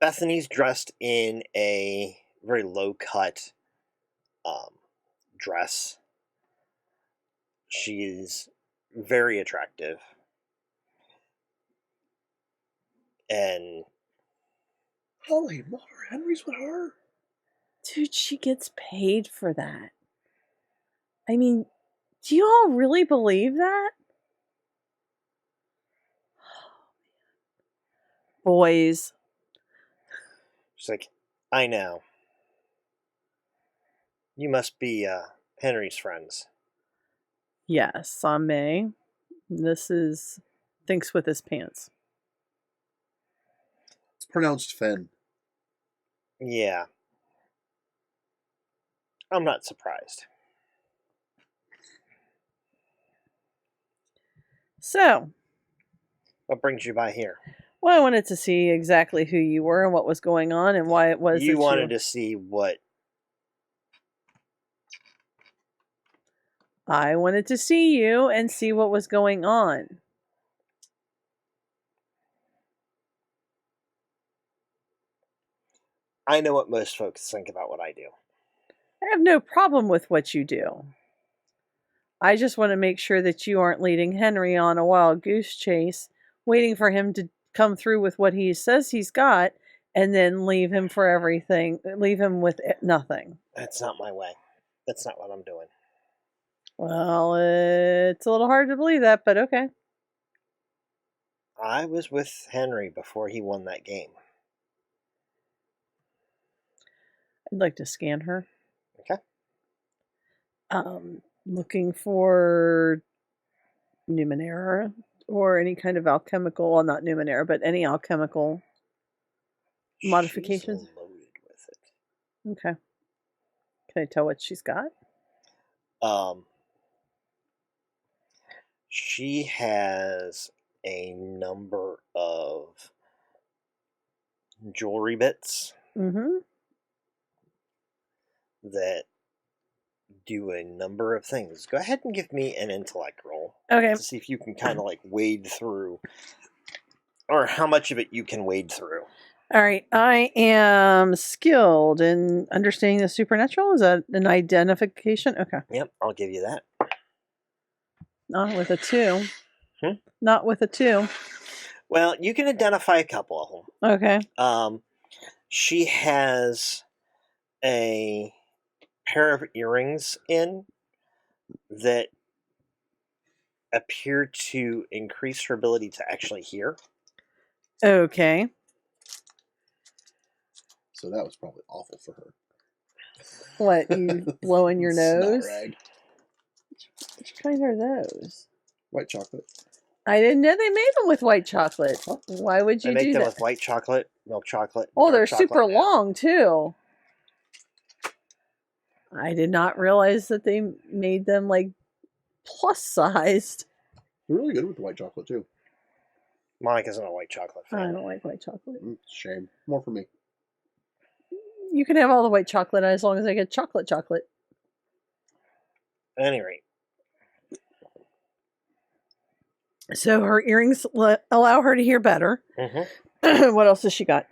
Bethany's dressed in a very low-cut dress. She's very attractive. And Holy mother, Henry's with her. Dude, she gets paid for that. I mean, do you all really believe that? Boys. she's like, I know. You must be Henry's friends. Yes, I may. This is thinks with his pants. It's pronounced Fen. Yeah. I'm not surprised. So, What brings you by here? well, I wanted to see exactly who you were and what was going on and why it was You that wanted to see what... I wanted to see you and see what was going on. I know what most folks think about what I do. I have no problem with what you do. I just want to make sure that you aren't leading Henry on a wild goose chase, waiting for him to come through with what he says he's got, and then leave him for everything, leave him with nothing. That's not my way. That's not what I'm doing. Well, it's a little hard to believe that, but okay. I was with Henry before he won that game. I'd like to scan her. Okay. Looking for Numenera or any kind of alchemical, well, not Numenera, but any alchemical modifications. She's loaded with it. Okay. Can I tell what she's got? She has a number of jewelry bits Mm-hmm. that do a number of things. Go ahead and give me an intellect roll Okay. to see if you can kind of like wade through, or how much of it you can wade through. All right. I am skilled in understanding the supernatural. Is that an identification? Okay. Yep, I'll give you that. Not with a 2. Hmm? Not with a 2. Well, you can identify a couple of Okay. them. She has a pair of earrings in that appear to increase her ability to actually hear. Okay. So that was probably awful for her. What, you blowing your Snot nose? rag. Which kind are those? White chocolate. I didn't know they made them with white chocolate. Why would They you make do them that? with white chocolate, milk chocolate. Oh, dark they're chocolate super now. long too. I did not realize that they made them like plus sized. They're really good with the white chocolate too. Monica's not a white chocolate I fan. don't like white chocolate. Shame. More for me. You can have all the white chocolate as long as I get chocolate. At any rate, So her earrings allow her to hear better. mhm. What else has she got?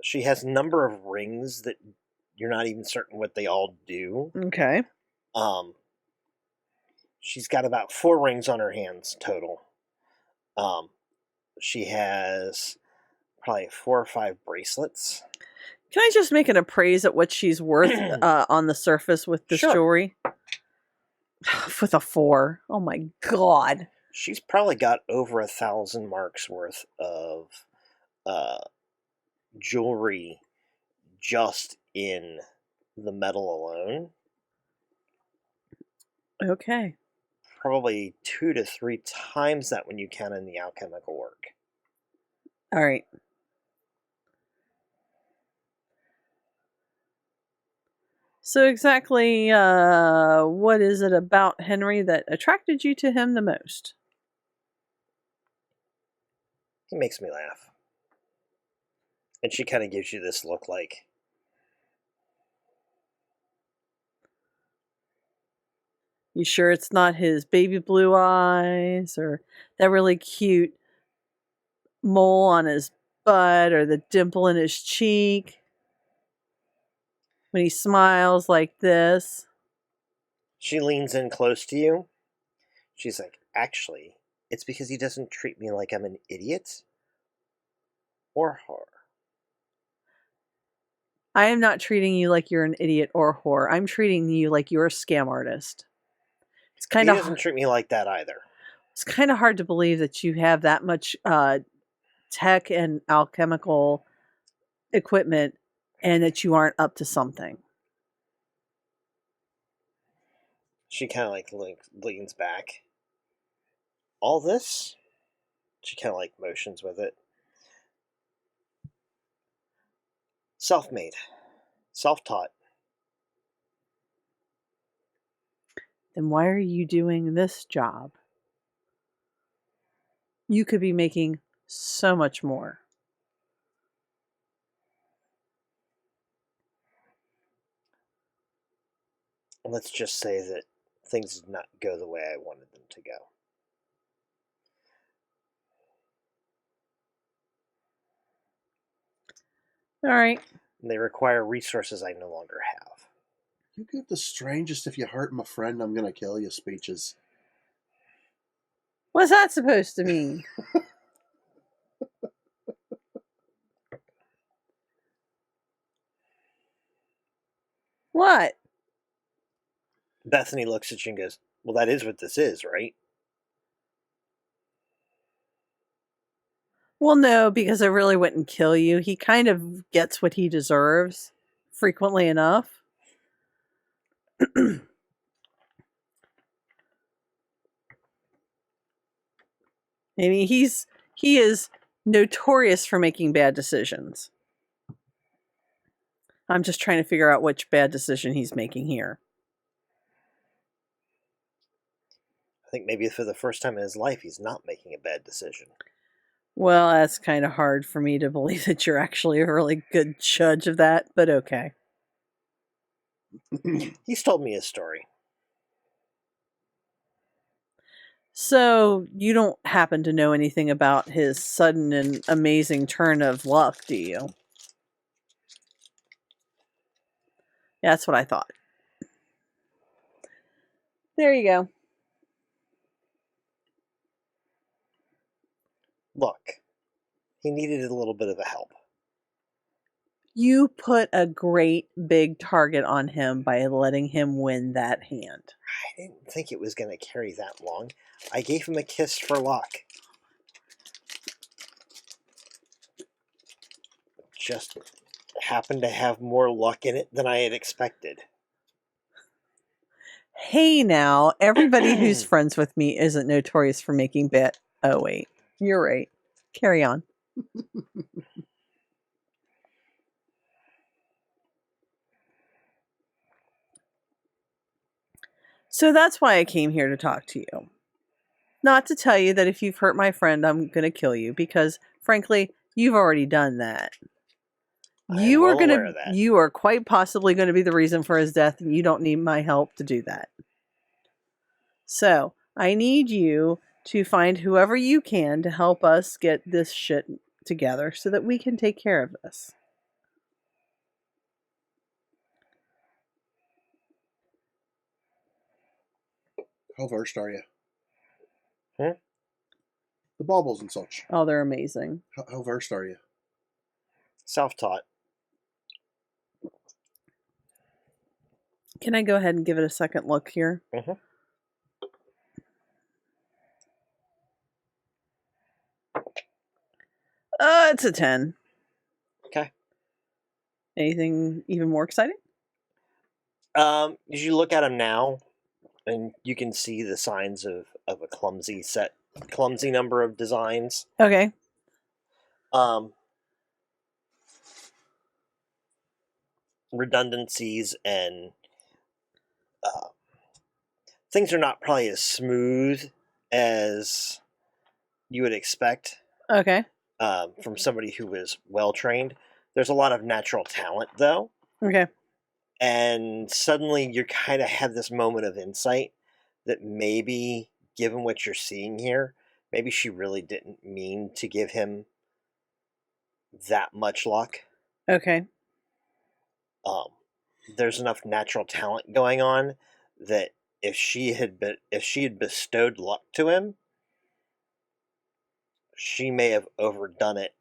She has a number of rings that you're not even certain what they all do. Okay. She's got about 4 rings on her hands total. She has probably 4 or 5 bracelets. Can I just make an appraise at what she's worth on the surface with this Sure. jewelry? With a 4. Oh my god. She's probably got over 1,000 marks worth of jewelry just in the metal alone. Okay. Probably 2 to 3 times that when you count in the alchemical work. All right. So exactly what is it about Henry that attracted you to him the most? He makes me laugh. And she kind of gives you this look like, You sure it's not his baby blue eyes or that really cute mole on his butt or the dimple in his cheek when he smiles like this? she leans in close to you. She's like, actually, it's because he doesn't treat me like I'm an idiot or whore. I am not treating you like you're an idiot or a whore. I'm treating you like you're a scam artist. It's He kind doesn't of treat me like that either. it's kind of hard to believe that you have that much tech and alchemical equipment and that you aren't up to something. She kind of like leans back. All this? She kind of like motions with it. Self-made. Self-taught. Then why are you doing this job? You could be making so much more. Let's just say that things did not go the way I wanted them to go. All right. And they require resources I no longer have. You give the strangest "if you hurt my friend, I'm gonna kill you" speeches. What's that supposed to mean? What? Bethany looks at you and goes, well, that is what this is, right? Well, no, because I really wouldn't kill you. He kind of gets what he deserves frequently enough. I mean, he is notorious for making bad decisions. I'm just trying to figure out which bad decision he's making here. I think maybe for the first time in his life, he's not making a bad decision. Well, that's kind of hard for me to believe that you're actually a really good judge of that, but okay. He's told me his story. So, you don't happen to know anything about his sudden and amazing turn of luck, do you? Yeah, that's what I thought. There you go. Look, he needed a little bit of a help. You put a great big target on him by letting him win that hand. I didn't think it was going to carry that long. I gave him a kiss for luck. Just happened to have more luck in it than I had expected. Hey now, everybody who's friends with me isn't notorious for making bad. Oh wait, you're right. Carry on. So that's why I came here to talk to you. Not to tell you that if you've hurt my friend, I'm going to kill you, because frankly, you've already done that. You are well aware of that. You are quite possibly going to be the reason for his death, and you don't need my help to do that. So, I need you to find whoever you can to help us get this shit together so that we can take care of this. How versed are you? Hmm? The baubles and such. Oh, they're amazing. How versed are you? Self-taught. Can I go ahead and give it a second look here? Mm-hmm. It's a 10. Okay. Anything even more exciting? As you look at him now, and you can see the signs of a clumsy number of designs. Okay. Redundancies and things are not probably as smooth as you would expect Okay. from somebody who is well trained. There's a lot of natural talent, though. Okay. And suddenly you kind of have this moment of insight that maybe, given what you're seeing here, maybe she really didn't mean to give him that much luck. Okay. There's enough natural talent going on that if she had bestowed luck to him, she may have overdone it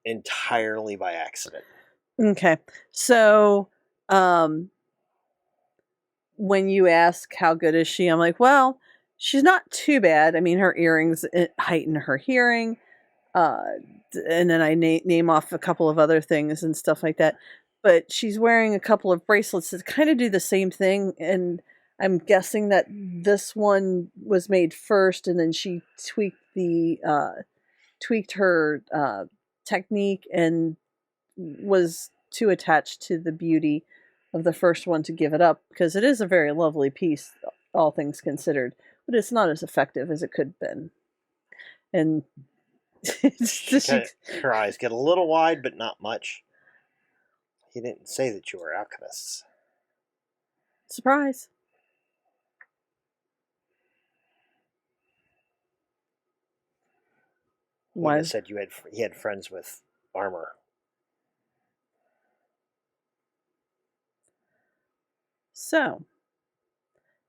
entirely by accident. Okay. So, when you ask how good is she, I'm like, well, she's not too bad. I mean, her earrings heighten her hearing. And then I name off a couple of other things and stuff like that. But she's wearing a couple of bracelets that kind of do the same thing. And I'm guessing that this one was made first, and then she tweaked her technique and was too attached to the beauty of the first one to give it up, because it is a very lovely piece, all things considered, but it's not as effective as it could have been. And her eyes get a little wide, but not much. He didn't say that you were alchemists. Surprise. Why? You said he had friends with armor. So,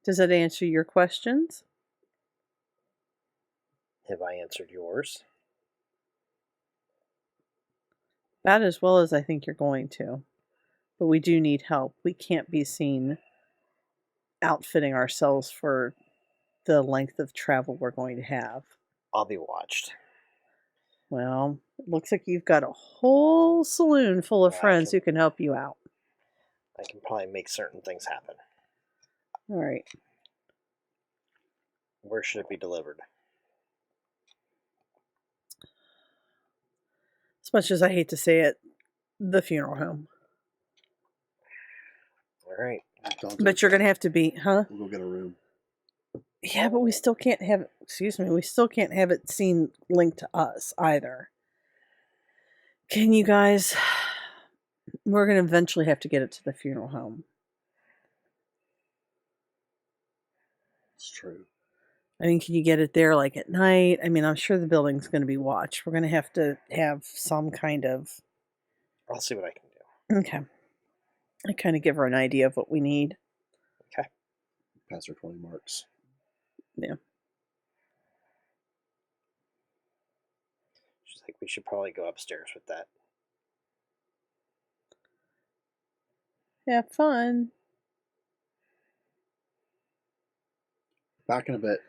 does that answer your questions? Have I answered yours? About as well as I think you're going to. But we do need help. We can't be seen outfitting ourselves for the length of travel we're going to have. I'll be watched. Well, it looks like you've got a whole saloon full of friends who can help you out. I can probably make certain things happen. All right. Where should it be delivered? As much as I hate to say it, the funeral home. All right. But you're going to have to be, huh? We'll go get a room. Yeah, but we still can't have, we still can't have it seen linked to us either. Can you guys, we're going to eventually have to get it to the funeral home. It's true. I mean, can you get it there like at night? I mean, I'm sure the building's going to be watched. We're going to have some kind of... I'll see what I can do. Okay. I kind of give her an idea of what we need. Okay. Pass her 20 marks. Yeah. think we should probably go upstairs with that. Have fun. Back in a bit.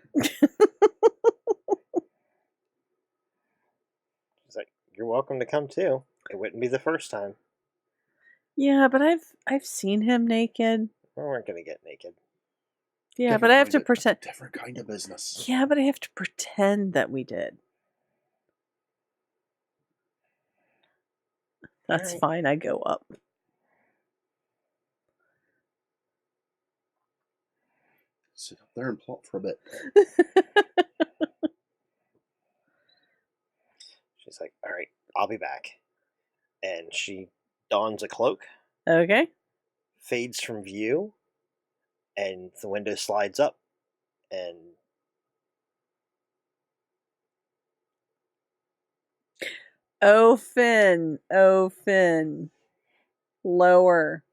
She's like, "You're welcome to come too. It wouldn't be the first time. Yeah, but I've seen him naked. We weren't gonna get naked." Yeah, but I have to Different pretend. Different kind of business. Yeah, but I have to pretend that we did. That's Alright. fine. I go up. Sit up there and plot for a bit. She's like, "All right, I'll be back." And she dons a cloak, Okay. fades from view, and the window slides up, and Oh, Finn. Oh, Finn. Lower.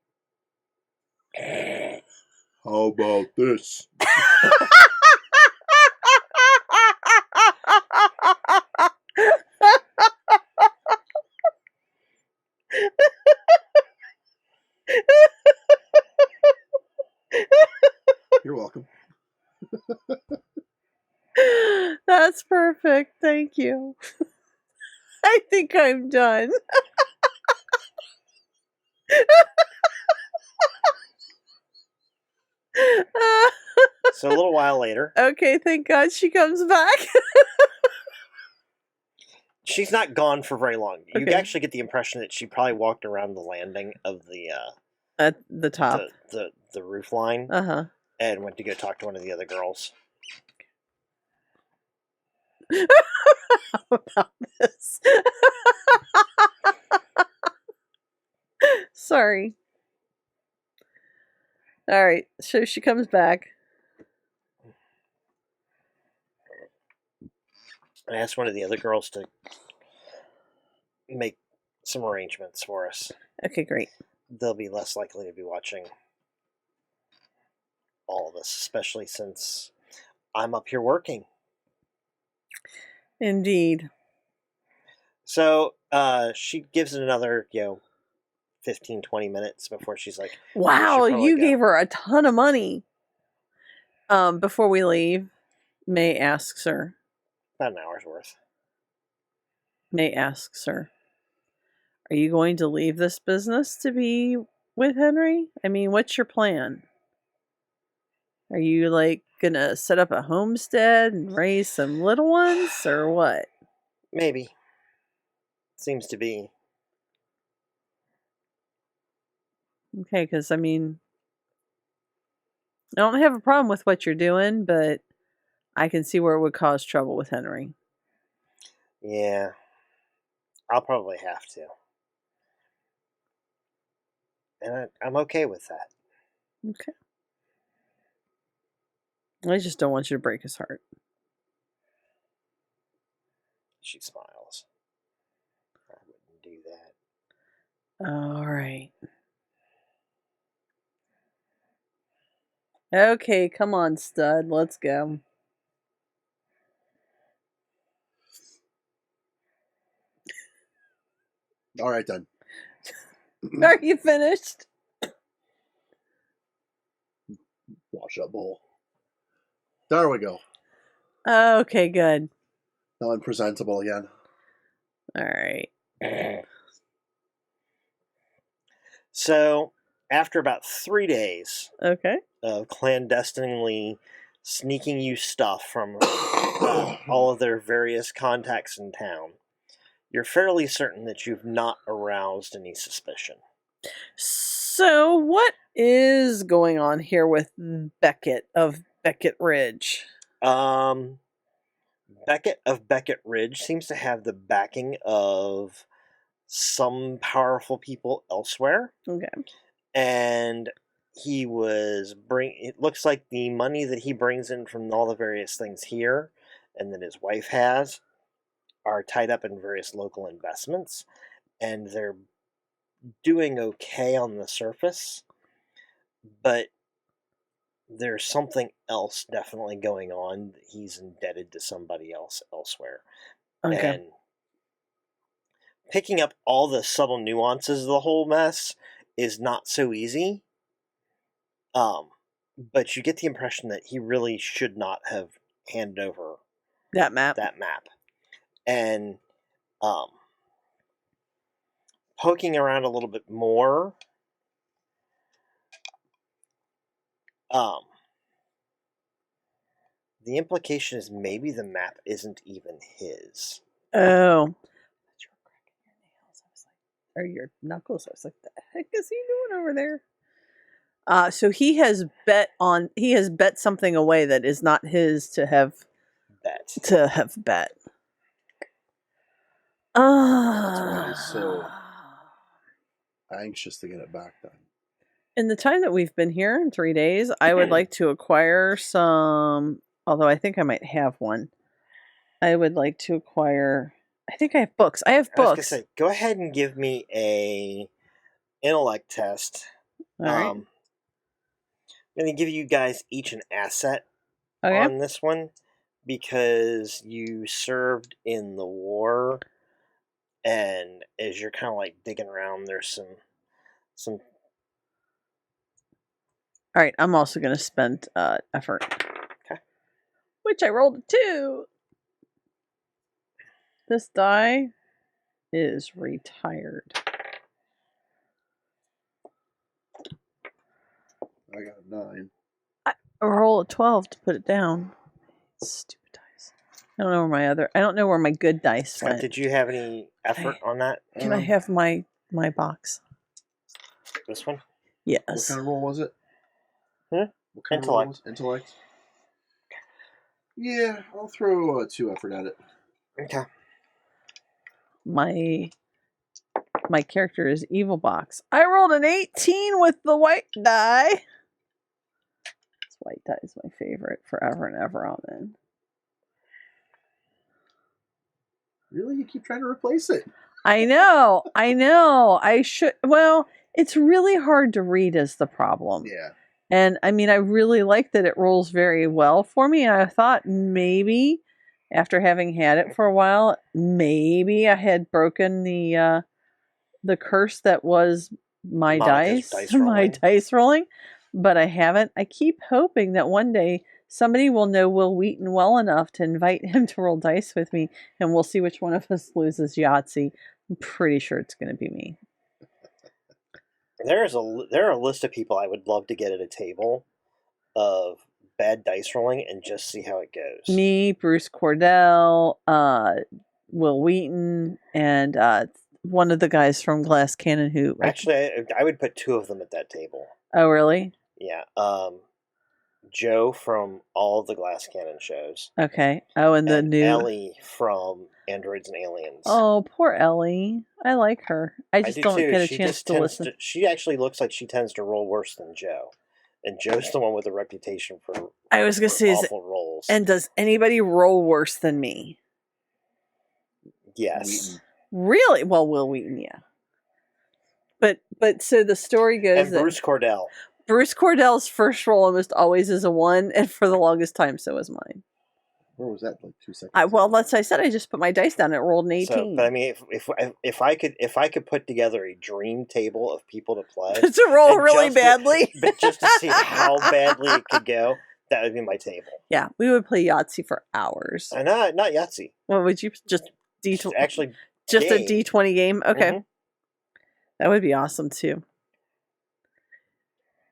How about this? You're welcome. That's perfect. Thank you. I think I'm done. so a little while later, Okay, thank God she comes back. she's not gone for very long. You Okay. actually get the impression that she probably walked around the landing of the At the top. the roof line Uh-huh. and went to go talk to one of the other girls. How about this? Sorry. All right, so she comes back. I asked one of the other girls to make some arrangements for us. Okay, great. They'll be less likely to be watching all of us, especially since I'm up here working. Indeed. So she gives it another, 15, 20 minutes before she's like, Wow, probably you go. gave her a ton of money. Before we leave, May asks her. about an hour's worth. May asks her, "Are you going to leave this business to be with Henry? I mean, what's your plan? Are you like gonna set up a homestead and raise some little ones or what?" Maybe. Seems to be. Okay, because I mean, I don't have a problem with what you're doing, but I can see where it would cause trouble with Henry. Yeah. I'll probably have to. And I'm okay with that. Okay. I just don't want you to break his heart. She smiles. I wouldn't do that. All right. Okay, come on, stud. Let's go. All right, then. Are you finished? Wash up bowl. There we go. Okay, good. Now I'm presentable again. All right. So, after about 3 days Okay. of clandestinely sneaking you stuff from all of their various contacts in town, you're fairly certain that you've not aroused any suspicion. So, what is going on here with Beckett of Beckett Ridge? Beckett of Beckett Ridge seems to have the backing of some powerful people elsewhere, Okay. and it looks like the money that he brings in from all the various things here and that his wife has are tied up in various local investments, and they're doing okay on the surface, but there's something else definitely going on. He's indebted to somebody else elsewhere. Okay. And picking up all the subtle nuances of the whole mess is not so easy. But you get the impression that he really should not have handed over That map. that map. And poking around a little bit more, the implication is maybe the map isn't even his. Oh. Or your knuckles. I was like, the heck is he doing over there? So he has bet something away that is not his to have Bet. bet. That's why he's so anxious to get it back then. In the time that we've been here in 3 days, I would like to acquire some, although I think I might have one. I would like to acquire, I think I have books. I have I was books. gonna say, go ahead and give me a intellect test. All right. I'm gonna give you guys each an asset Okay. on this one because you served in the war, and as you're kind of like digging around, there's some. All right. I'm also going to spend effort. Okay. Which I rolled a 2. This die is retired. I got a 9. I roll a 12 to put it down. Stupid dice. I don't know where my good dice Scott, went. did you have any effort on that? Can I have my box? This one? Yes. What kind of roll was it? Hmm? What kind of roll was it? Intellect. Yeah, I'll throw 2 effort at it. Okay. My character is Evil Box. I rolled an 18 with the white die. This white die is my favorite forever and ever. Amen. Really? You keep trying to replace it? I know. I should. Well, it's really hard to read is the problem. Yeah. And I mean, I really like that it rolls very well for me. I thought maybe after having had it for a while, maybe I had broken the curse that was my Monica's dice dice my rolling. dice rolling, but I haven't. I keep hoping that one day somebody will know Will Wheaton well enough to invite him to roll dice with me, and we'll see which one of us loses Yahtzee. I'm pretty sure it's going to be me. There are a list of people I would love to get at a table of bad dice rolling and just see how it goes. Me, Bruce Cordell, Will Wheaton, and one of the guys from Glass Cannon who... Actually, I would put 2 of them at that table. Oh, really? Yeah. Joe from all the Glass Cannon shows. Okay. Oh, and the new... Ellie from Androids and Aliens. Oh, poor Ellie. I like her. I just do don't too. get a She chance just to tends listen. she actually looks like she tends to roll worse than Joe. And Joe's the one with a reputation for I was going to say, awful rolls. and does anybody roll worse than me? Yes. Wheaton. Really? Well, Will Wheaton, yeah. But so the story goes And that Bruce Cordell. Bruce Cordell's first roll almost always is a 1, and for the longest time, so was mine. Where was that? Like 2 seconds. I said I just put my dice down and rolled an 18. So, but I mean, if I could put together a dream table of people to play, to roll and really just to- badly. but just to see how badly it could go, that would be my table. Yeah, we would play Yahtzee for hours. And not Yahtzee. What would you just Actually, just a game. D20 game? Okay. Mhm. That would be awesome too.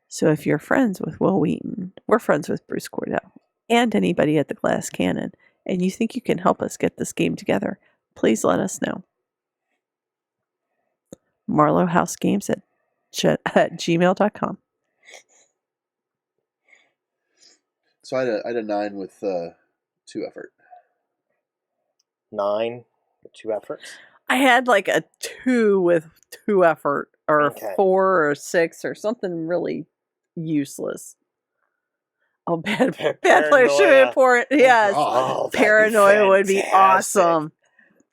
So if you're friends with Will Wheaton, we're friends with Bruce Cordell, and anybody at the Glass Cannon, and you think you can help us get this game together, please let us know. MarloweHouseGames at gmail.com. So I had a 9 with 2 effort. 9 with 2 efforts. I had like a 2 with 2 effort, or Okay. 4 or 6 or something really useless. Oh, bad player should Paranoia. report. Yes. God. Oh, that'd be Paranoia would be fantastic. awesome.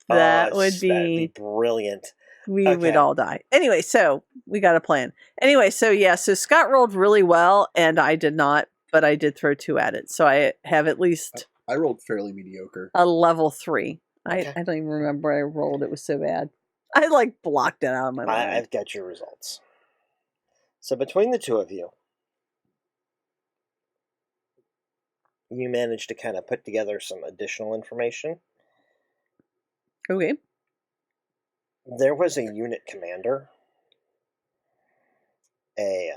That would That'd be, brilliant. we okay. would all die. Anyway, so we got a plan. Anyway, so Scott rolled really well and I did not, but I did throw 2 at it. So I have at least I rolled fairly mediocre. a level 3. Okay. I don't even remember what I rolled. It was so bad. I like blocked it out of my mind. I've got your results. So between the two of you, you managed to kind of put together some additional information. Okay. There was a unit commander, a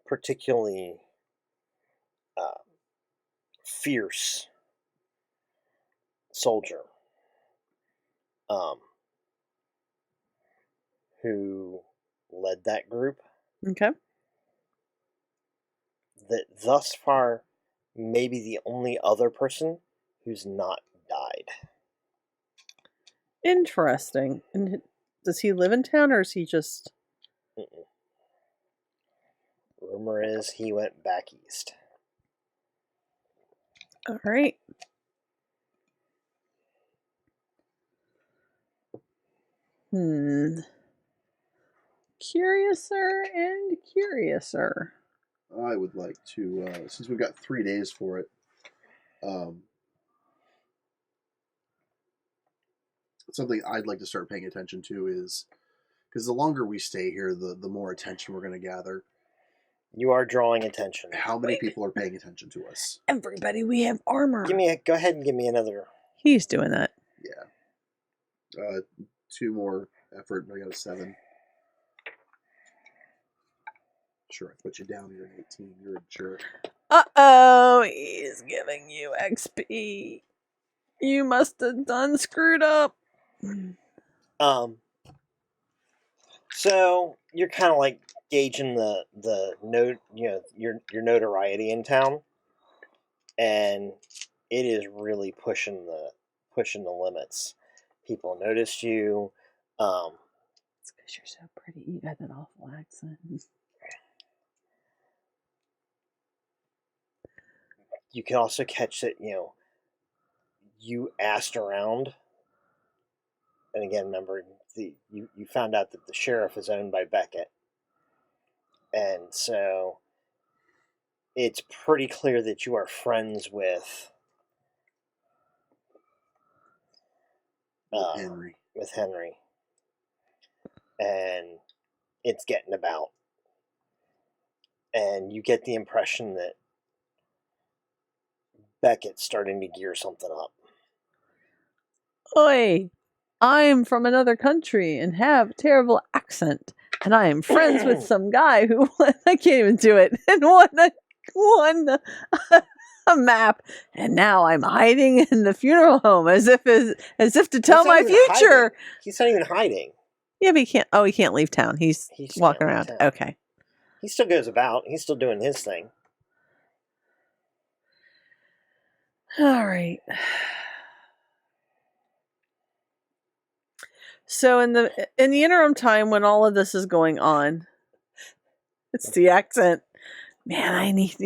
particularly fierce soldier who led that group Okay. that thus far may be the only other person who's not died. Interesting. And does he live in town, or is he just... Mm-mm. Rumor is he went back east. All right. Curiouser and curiouser. I would like to, since we've got 3 days for it, something I'd like to start paying attention to is, because the longer we stay here, the more attention we're going to gather. You are drawing attention. How many people are paying attention to us? Everybody, we have armor. Go ahead and give me another. He's doing that. Yeah. 2 more effort, and I got a 7. Sure, I put you down. You're an 18. You're a jerk. Uh-oh, he's giving you XP. You must have done screwed up. So you're kind of like gauging the note, your notoriety in town, and it is really pushing the limits. People noticed you. It's because you're so pretty. You got that awful accent. You can also catch that, you asked around, and again, remember, you found out that the sheriff is owned by Beckett, and so it's pretty clear that you are friends with Henry. With Henry, and it's getting about, and you get the impression that Beckett's starting to gear something up. Oi, I'm from another country and have a terrible accent, and I am friends with some guy who I can't even do it and won a map, and now I'm hiding in the funeral home as if to tell my future. Hiding. He's not even hiding. Yeah, but he can't. Oh, he can't leave town. He's walking around. Town. Okay. He still goes about. He's still doing his thing. All right. So in the interim time when all of this is going on, it's the accent. Man, I need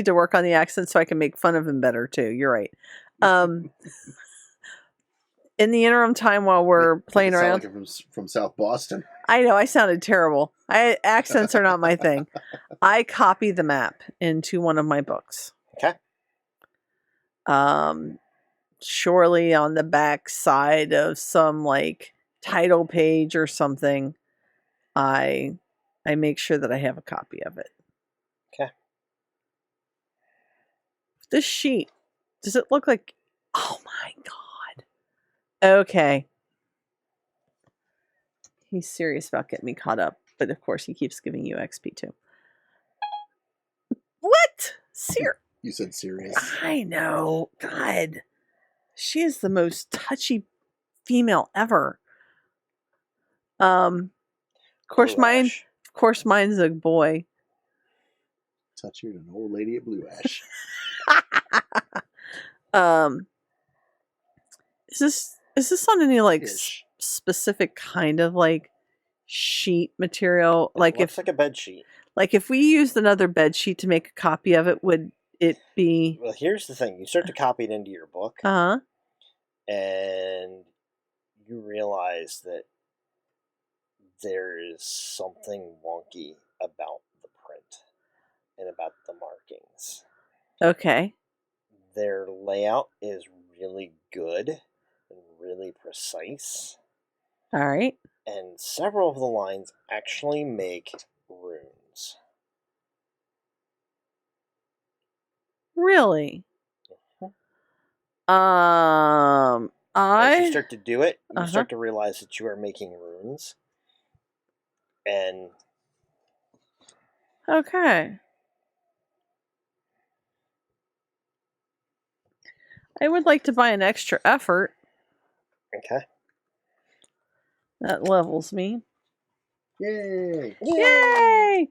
to work on the accent so I can make fun of him better too. You're right. In the interim time while we're playing around, like from South Boston. I know I sounded terrible. Accents are not my thing. I copy the map into one of my books. Okay. Surely on the back side of some like title page or something, I make sure that I have a copy of it. Okay. This sheet, does it look like... Oh my god. Okay. He's serious about getting me caught up, but of course he keeps giving you XP too. What? You said serious. I know. God. She is the most touchy female ever. Of course mine's a boy. Touchier than an old lady at Blue Ash. Is this on any like specific kind of like sheet material? Like looks like a bed sheet. Like if we used another bed sheet to make a copy of it, would it be... Well, here's the thing. You start to copy it into your book. Uh-huh. And you realize that there is something wonky about the print and about the markings. Okay. their layout is really good and really precise, All right. and several of the lines actually make runes. Really? As you I start to do it, you Uh-huh. start to realize that you are making runes, and okay. I would like to buy an extra effort. okay, That levels me. Yay! Yay!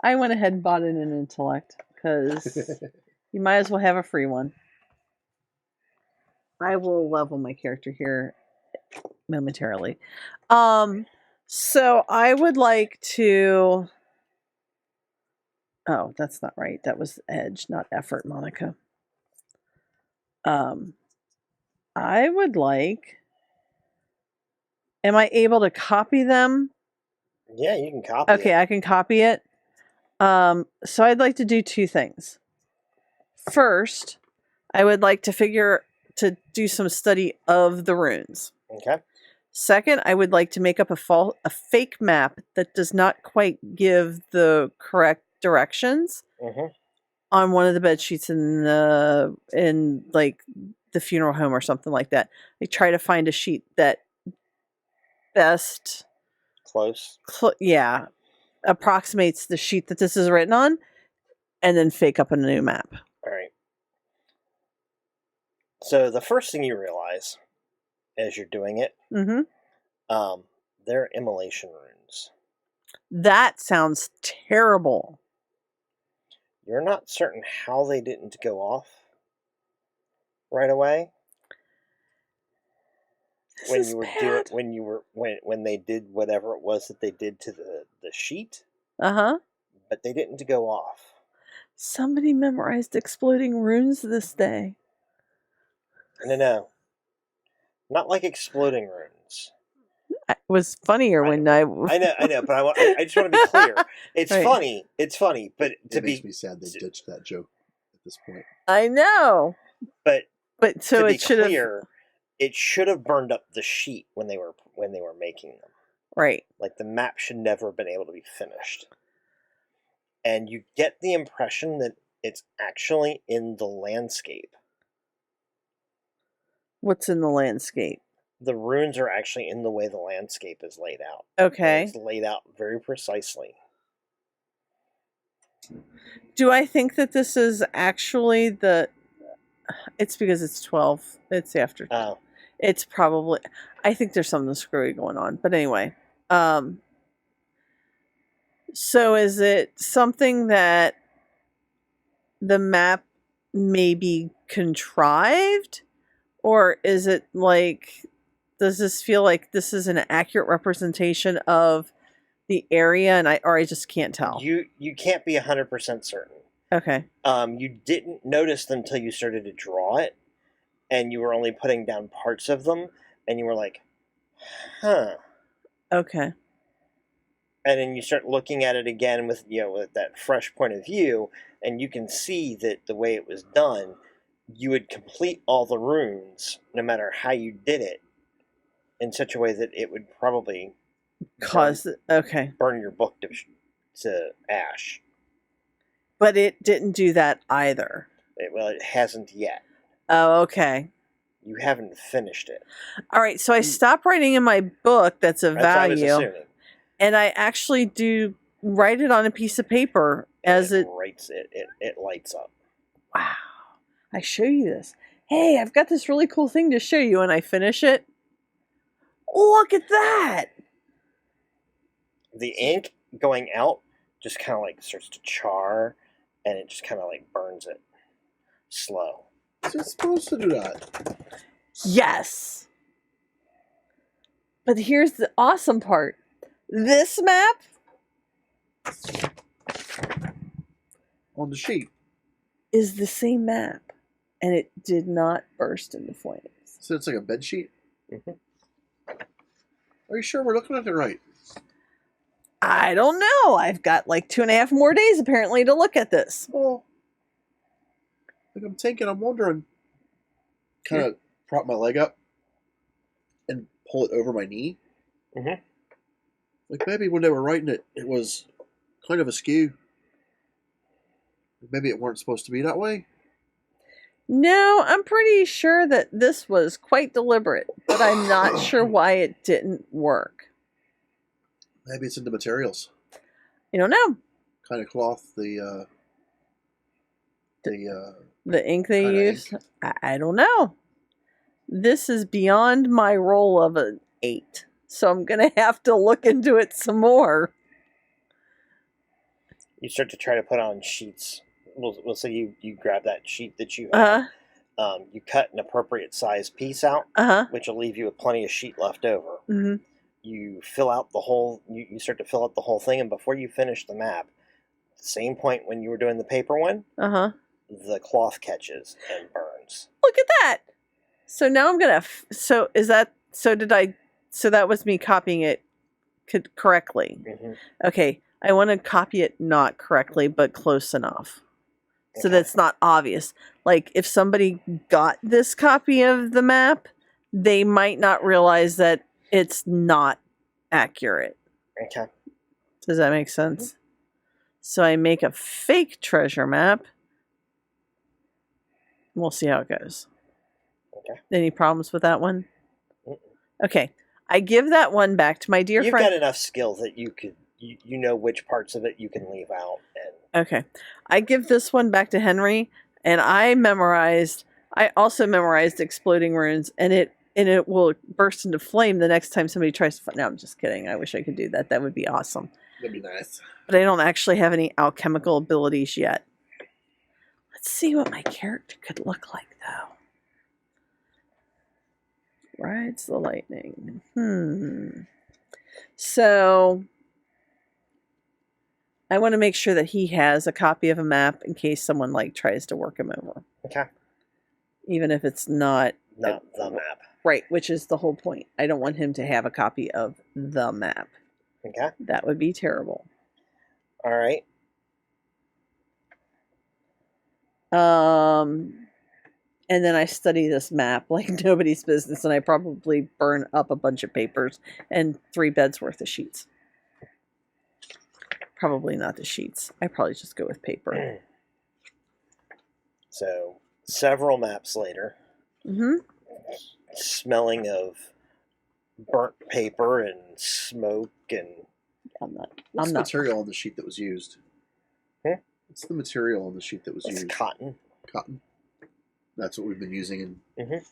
I went ahead and bought in an intellect because you might as well have a free one. I will level my character here momentarily. So I would like to. Oh, that's not right. That was edge, not effort, Monica. I would like. Am I able to copy them? Yeah, you can copy Okay, it. I can copy it. So I'd like to do two things. First, I would like to do some study of the runes. Okay. Second, I would like to make up a fake map that does not quite give the correct directions Mm-hmm. on one of the bed sheets in like the funeral home or something like that. I try to find a sheet that best Close. approximates the sheet that this is written on, and then fake up a new map. All right. So the first thing you realize as you're doing it, Mm-hmm. they're immolation runes. That sounds terrible. You're not certain how they didn't go off right away. When they did whatever it was that they did to the sheet, but they didn't go off. Somebody memorized exploding runes this day. No. Not like exploding runes. It was funnier when I know, but I just want to be clear. It's Right. funny, but It makes me sad they ditched that joke at this point. I know. But so to be it should have clear, it should have burned up the sheet when they were making them. right. Like the map should never have been able to be finished. And you get the impression that it's actually in the landscape. What's in the landscape? The runes are actually in the way the landscape is laid out. Okay. It's laid out very precisely. Do I think that this is actually it's because it's 12. It's after. Oh. It's probably. I think there's something screwy going on. But anyway. So is it something that the map may be contrived? Or is it like, does this feel like this is an accurate representation of the area and I just can't tell? You can't be 100% certain. Okay. You didn't notice them until you started to draw it, and you were only putting down parts of them, and you were like, huh. Okay. And then you start looking at it again with that fresh point of view, and you can see that the way it was done, you would complete all the runes, no matter how you did it, in such a way that it would probably burn your book to ash. But it didn't do that either. It hasn't yet. Oh, okay. You haven't finished it. All right, so I stopped writing in my book that's of That's what I was value, assuming. and I actually do write it on a piece of paper as it writes it lights up. Wow. I show you this. Hey, I've got this really cool thing to show you, and I finish it. Look at that! The ink going out just kind of like starts to char, and it just kind of like burns it slow. Is it supposed to do that? Yes! But here's the awesome part. This map On the sheet. is the same map, and it did not burst into flames. So it's like a bed sheet? Mhm. Are you sure we're looking at it right? I don't know. I've got like 2.5 more days apparently to look at this. Well, Like I'm wondering, kind of prop my leg up and pull it over my knee. Mhm. Like maybe when they were writing it, it was kind of askew. Maybe it weren't supposed to be that way. No, I'm pretty sure that this was quite deliberate, but I'm not sure why it didn't work. Maybe it's in the materials. You don't know. Kind of cloth, the The ink they Kinda use? I don't know. This is beyond my role of an 8. So I'm going to have to look into it some more. You start to try to put on sheets. We'll say you grab that sheet that you have. Uh-huh. You cut an appropriate size piece out, Uh-huh. which will leave you with plenty of sheet left over. Mm-hmm. You fill out the whole. You start to fill out the whole thing, and before you finish the map, same point when you were doing the paper one, Uh-huh. the cloth catches and burns. Look at that. So now I'm going to so that was me copying it correctly. Mm-hmm. Okay. I want to copy it not correctly but close enough. So Okay. that's not obvious. Like if somebody got this copy of the map, they might not realize that it's not accurate. Okay. Does that make sense? So I make a fake treasure map. We'll see how it goes. Okay. Any problems with that one? Mm-mm. Okay. I give that one back to my dear You've friend. got enough skill that you know which parts of it you can leave out. And Okay. I give this one back to Henry, and I also memorized exploding runes, and it will burst into flame the next time somebody tries to. No, I'm just kidding. I wish I could do that. That would be awesome. that'd be nice. But I don't actually have any alchemical abilities yet. Let's see what my character could look like, though. Rides the lightning. So I want to make sure that he has a copy of a map in case someone tries to work him over. okay, Even if it's not not the map. right, which is the whole point. I don't want him to have a copy of the map. Okay, That would be terrible. all right. And then I study this map like nobody's business, and I probably burn up a bunch of papers and 3 beds worth of sheets. Probably not the sheets. I probably just go with paper. So several maps later, Mm-hmm. smelling of burnt paper and smoke and What's I'm the not. material on the sheet that was used? Hmm? What's the material on the sheet that was it's used? cotton. Cotton. That's what we've been using in. Mm-hmm.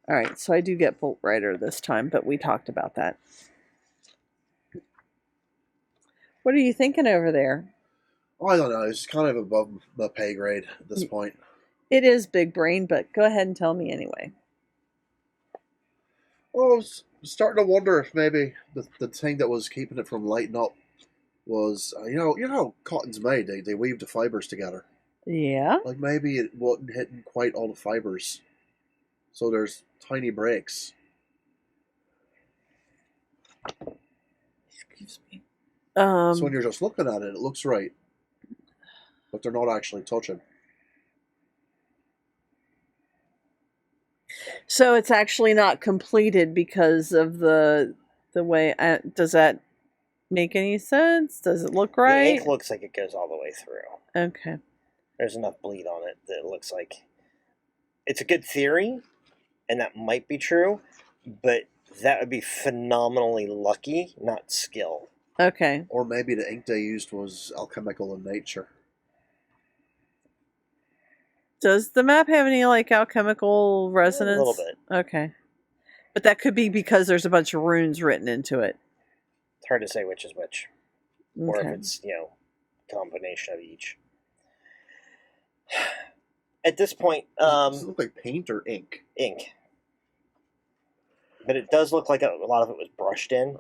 All right, so I do get Bolt Rider this time, but we talked about that. What are you thinking over there? Oh, I don't know. It's kind of above the pay grade at this point. It is big brain, but go ahead and tell me anyway. Well, I was starting to wonder if maybe the thing that was keeping it from lighting up was, you know how cotton's made. They weave the fibers together. Yeah. Like maybe it wasn't hitting quite all the fibers, so there's tiny breaks. Excuse me. So when you're just looking at it, it looks right, but they're not actually touching. So it's actually not completed because of the way. Does that make any sense? Does it look The right? ink looks like it goes all the way through. Okay. There's enough bleed on it that it looks like it's a good theory, and that might be true, but that would be phenomenally lucky, not skill. Okay. Or maybe the ink they used was alchemical in nature. Does the map have any alchemical A resonance? little bit. Okay. But that could be because there's a bunch of runes written into it. It's hard to say which is which, or if Okay. it's combination of each. At this point, Does it look like paint or ink? ink, but it does look like a lot of it was brushed in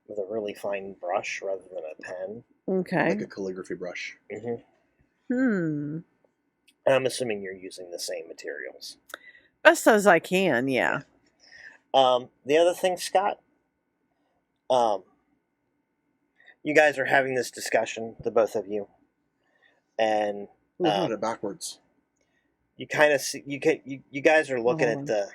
with a really fine brush rather than a pen. Okay. Like a calligraphy brush. And Hmm. I'm assuming you're using the same materials. Best as I can, yeah. The other thing, Scott, you guys are having this discussion, the both of you, and We're looking at it backwards. you kind of see you guys are looking Hold at on. the,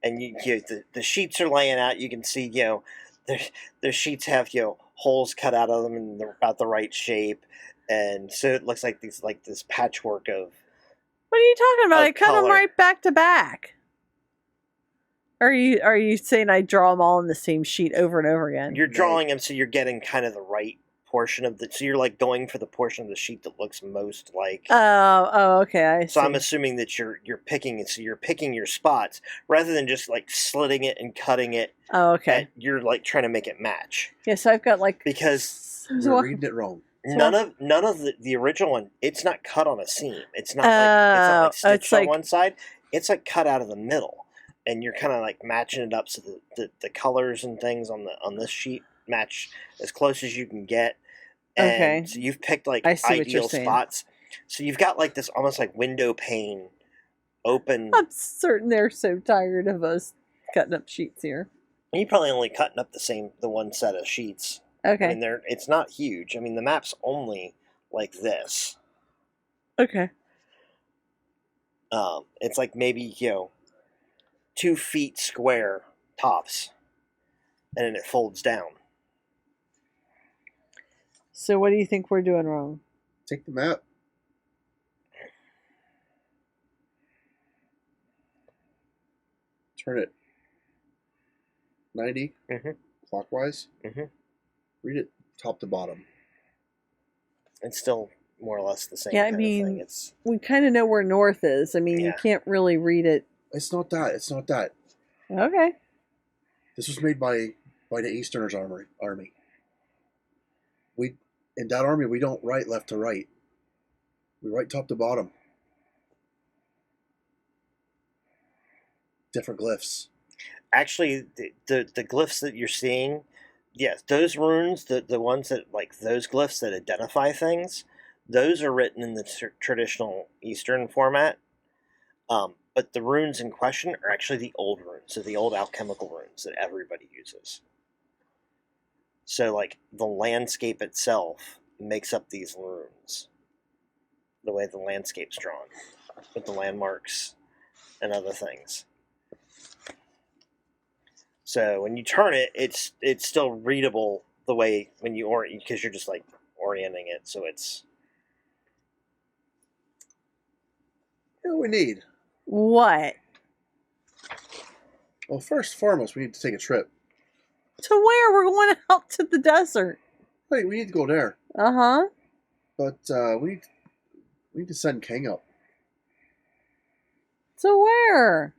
and the sheets are laying out. You can see the sheets have holes cut out of them and they're about the right shape, and so it looks like this patchwork of. What are you talking about? Of I cut them color. right back to back. Are you saying I draw them all in the same sheet over and over again? You're drawing them so you're getting kind of the right portion of the. So you're like going for the portion of the sheet that looks most like. Oh, okay. I see. So I'm assuming that you're picking it. So you're picking your spots rather than just like slitting it and cutting it. Oh, okay. You're like trying to make it match Yeah, so I've got like because We're reading it wrong. none of the original one. It's not cut on a seam. It's not like stitched it's on like- one side. It's like cut out of the middle, and you're kind of like matching it up so the colors and things on this sheet match as close as you can get. And Okay. so you've picked like I see what you're ideal saying. spots. So you've got like this almost like window pane open. I'm certain they're so tired of us cutting up sheets here. And you're probably only cutting up the one set of sheets. I Okay. mean, it's not huge. I mean, the map's only like this. Okay. It's like maybe 2 feet square tops, and then it folds down. So what do you think we're doing wrong? Take the map. Turn it 90 Mhm. clockwise. Mhm. Read it top to bottom. It's still more or less the same. Yeah, I kind of mean- thing. It's We kind of know where north is. I mean, you Yeah. can't really read it. It's not that. It's not that. Okay. This was made by the Easterners army. We in that army we don't write left to right. We write top to bottom. Different glyphs. actually the glyphs that you're seeing. Yes, those runes, the ones that like those glyphs that identify things, those are written in the traditional Eastern format. But the runes in question are actually the old runes, so the old alchemical runes that everybody uses. So, like, the landscape itself makes up these runes. The way the landscape's drawn, with the landmarks and other things. So when you turn it, it's still readable the way when you because you're just like orienting it, so it's. You know what we need? What? Well, first and foremost, we need to take a trip. To where? We're going out to the desert. Hey, we need to go there. Uh-huh. But we need to send King up To where?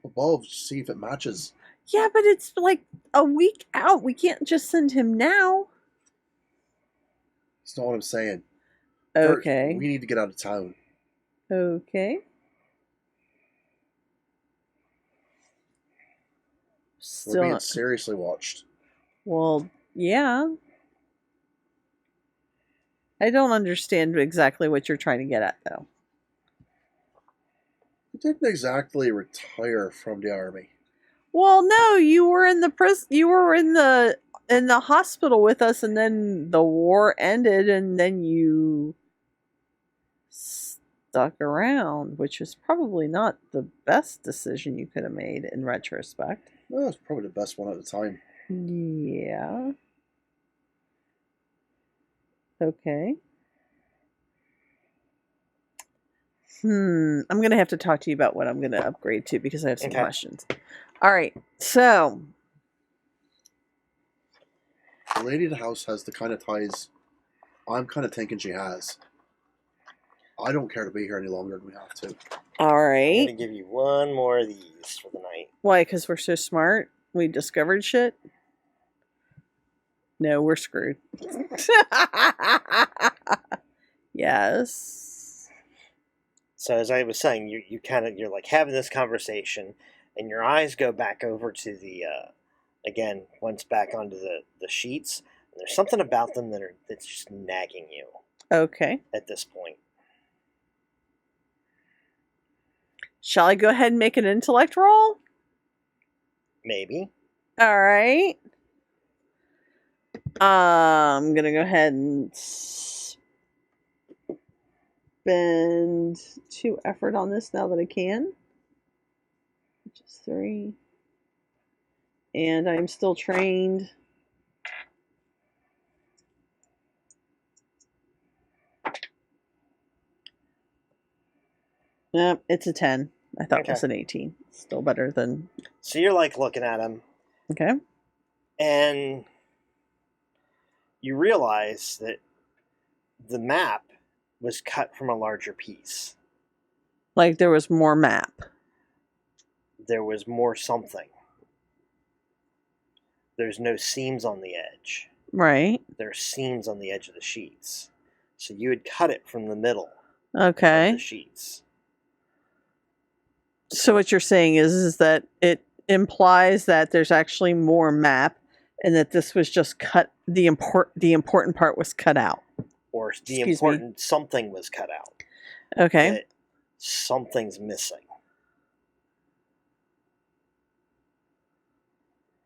above to see if it matches. Yeah, but it's like a week out. We can't just send him now. That's not what I'm saying. First, Okay. we need to get out of town. Okay. We're Still being not. seriously watched. Well, yeah. I don't understand exactly what you're trying to get at, though. We didn't exactly retire from the army. Well, no, you were in the you were in the hospital with us, and then the war ended, and then you stuck around, which is probably not the best decision you could have made in retrospect. Well, it's probably the best one at the time. Yeah. Okay. I'm going to have to talk to you about what I'm going to upgrade to because I have some Okay. questions. All right. So, The lady of the house has the kind of ties I'm kind of thinking she has. I don't care to be here any longer than we have to. all I'm right. gonna give you one more of these for the night. Why? Because we're so smart? We discovered shit? No, we're screwed. Yes. So as I was saying, you're like having this conversation, and your eyes go back over to the again once back onto the sheets. And there's something about them that's just nagging you Okay. at this point. Shall I go ahead and make an intellect roll? Maybe. All right. I'm gonna go ahead and spend 2 effort on this now that I can, which is 3. And I'm still trained. Yep, it's a 10. I thought it was an 18. Still better than. So you're like looking at him, Okay. and you realize that the map was cut from a larger piece. Like there was more map. There was more something. There's no seams on the edge. Right. There's seams on the edge of the sheets. So you had cut it from the middle of Okay. the sheets. So what you're saying is that it implies that there's actually more map, and that this was just cut. The important part was cut out. Or the Excuse me. important something was cut out. Okay. That something's missing.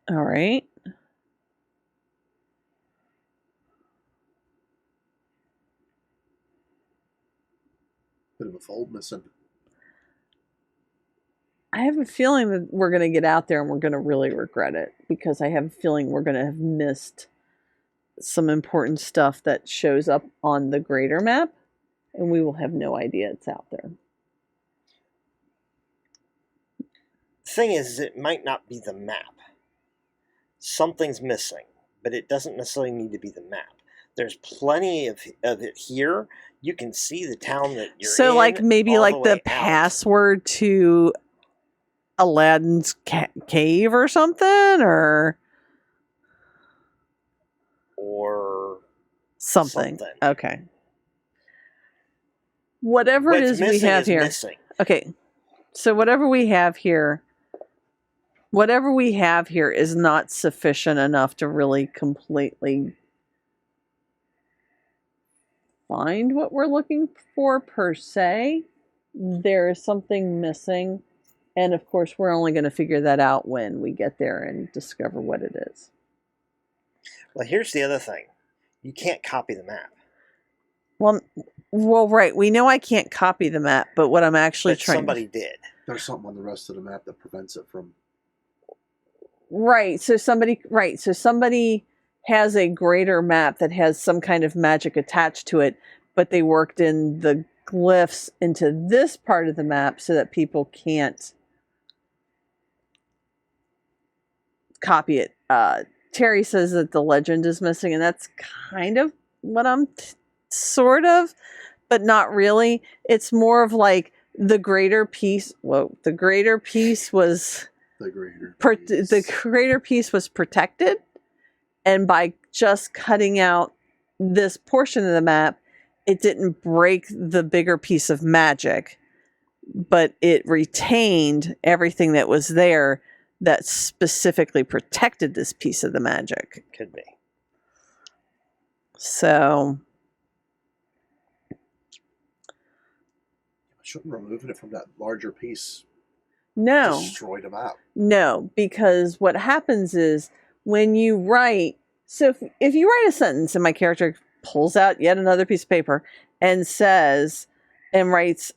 All right. Bit of a fold missing. I have a feeling that we're going to get out there and we're going to really regret it, because I have a feeling we're going to have missed some important stuff that shows up on the greater map, and we will have no idea it's out there. The thing is, it might not be the map. Something's missing, but it doesn't necessarily need to be the map. There's plenty of it here. You can see the town that you're in. So, like, maybe all like the way out. password to Aladdin's cave or something, or something. Okay. Whatever it is we have here. Missing. Okay. So whatever we have here is not sufficient enough to really completely find what we're looking for per se. There is something missing, and of course we're only going to figure that out when we get there and discover what it is. Well, here's the other thing. You can't copy the map. Well, right. We know I can't copy the map, but what I'm actually But trying somebody did. There's something on the rest of the map that prevents it from. Right. So somebody has a greater map that has some kind of magic attached to it, but they worked in the glyphs into this part of the map so that people can't copy it. Terry says that the legend is missing, and that's kind of what I'm sort of, but not really. It's more of like the greater piece. The greater piece was The greater. the greater piece was protected, and by just cutting out this portion of the map, it didn't break the bigger piece of magic, but it retained everything that was there that specifically protected this piece of the magic. Could be. So Shouldn't removing it from that larger piece no, destroy the map? no, because what happens is when you write, so if you write a sentence and my character pulls out yet another piece of paper and says, and writes,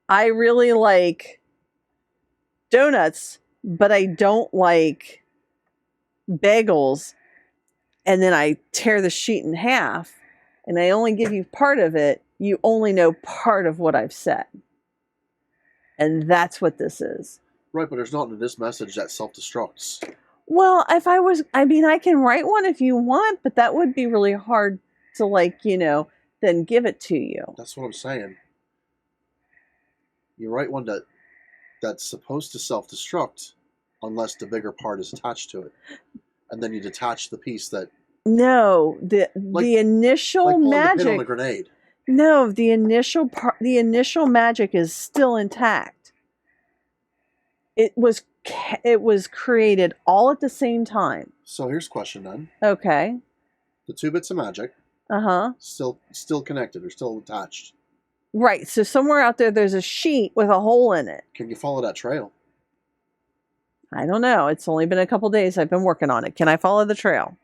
I really like donuts, but I don't like bagels. And then I tear the sheet in half and I only give you part of it. You only know part of what I've said. And that's what this is. Right, but there's not in this message that self-destructs. Well, I can write one if you want, but that would be really hard to then give it to you. That's what I'm saying. You write one that's supposed to self-destruct unless the bigger part is attached to it. And then you detach the piece that... No, the initial like pulling magic... the pin on a grenade. No, the initial magic is still intact. It was created all at the same time. So here's a question then. Okay. The 2 bits of magic Uh-huh. still connected or still attached. Right. So somewhere out there's a sheet with a hole in it. Can you follow that trail? I don't know. It's only been a couple days. I've been working on it. Can I follow the trail?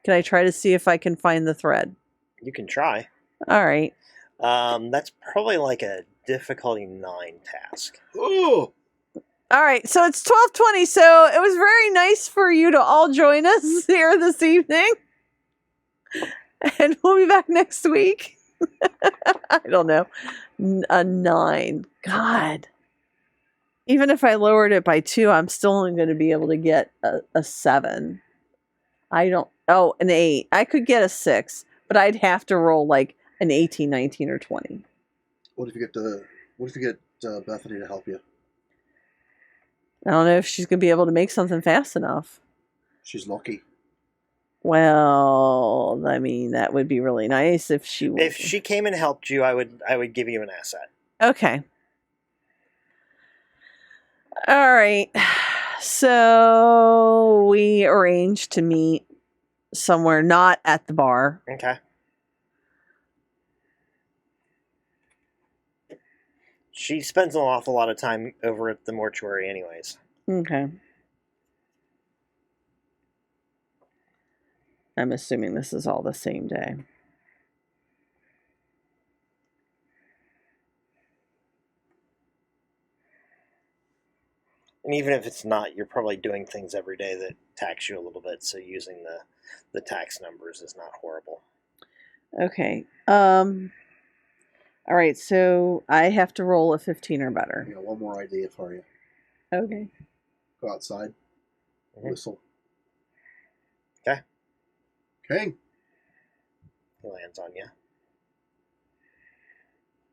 Can I try to see if I can find the thread? You can try. All right. That's probably like a difficulty 9 task. Oh, All right. So it's 12:20. So it was very nice for you to all join us here this evening. And we'll be back next week. I don't know. A 9. God. Even if I lowered it by 2, I'm still only going to be able to get a 7. I don't. Oh, an 8. I could get a 6, but I'd have to roll like an 18, 19, or 20. what if you get Bethany to help you? I don't know if she's going to be able to make something fast enough. She's lucky. Well, I mean, that would be really nice if she. If she came and helped you, I would give you an asset. Okay. All right. So we arranged to meet somewhere not at the bar. Okay. She spends an awful lot of time over at the mortuary anyways. Okay. I'm assuming this is all the same day. And even if it's not, you're probably doing things every day that tax you a little bit, so using the tax numbers is not horrible. Okay. All right, so I have to roll a 15 or better. I got one more idea for you. Okay. Go outside. Mhm. Whistle. Okay. King. He lands on you.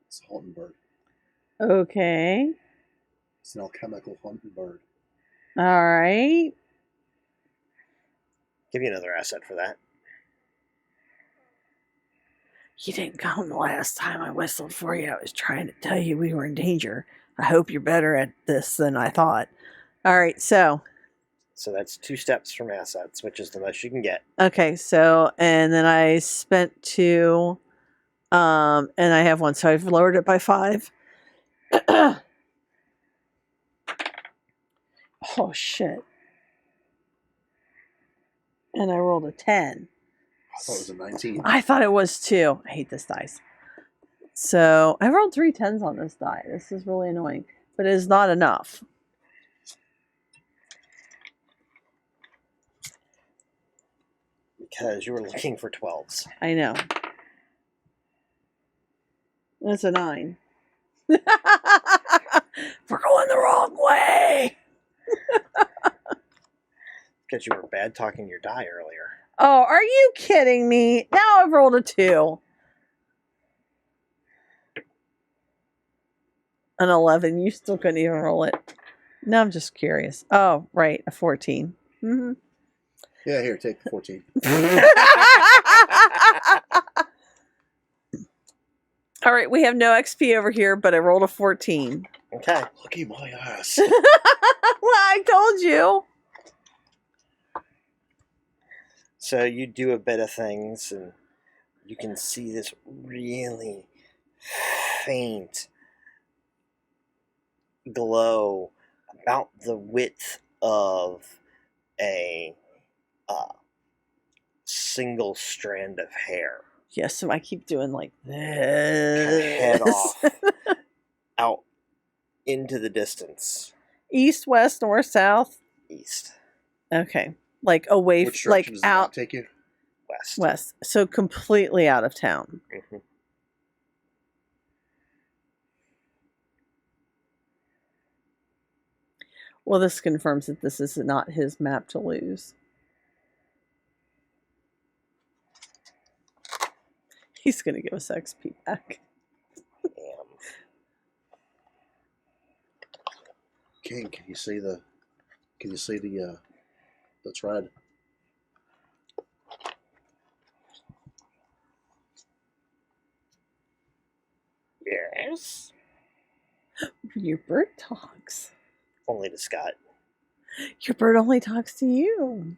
It's a hunting bird. Okay. It's an alchemical hunting bird. All right. Give you another asset for that. You didn't come the last time I whistled for you. I was trying to tell you we were in danger. I hope you're better at this than I thought. All right, so. So that's 2 steps from assets, which is the most you can get. Okay, so, and then I spent 2, and I have 1, so I've lowered it by 5. Oh, shit. And I rolled a 10. I thought it was a 19. I thought it was too. I hate this dice. So I rolled 3 10s on this die. This is really annoying, but it is not enough. Because you were looking for 12s. I know. That's a 9. We're going the wrong way. Because you were bad talking your die earlier. Oh, are you kidding me? Now I've rolled a 2. An 11. You still couldn't even roll it. No, I'm just curious. Oh, right. A 14. Mm-hmm. Yeah, here, take the 14. All right, we have no XP over here, but I rolled a 14. Okay. Lucky my ass. Well, I told you. So you do a bit of things, and you can see this really faint glow about the width of a single strand of hair. Yes, so I keep doing like Head this. off out into the distance East, west, north, south. east, Okay. Like away, Which like direction does the out map take you? west. west. So completely out of town. Mhm. Well, this confirms that this is not his map to lose. He's going to give us XP back. Damn. King, can you see the thread? Yes. Your bird talks. Only to Scott. Your bird only talks to you.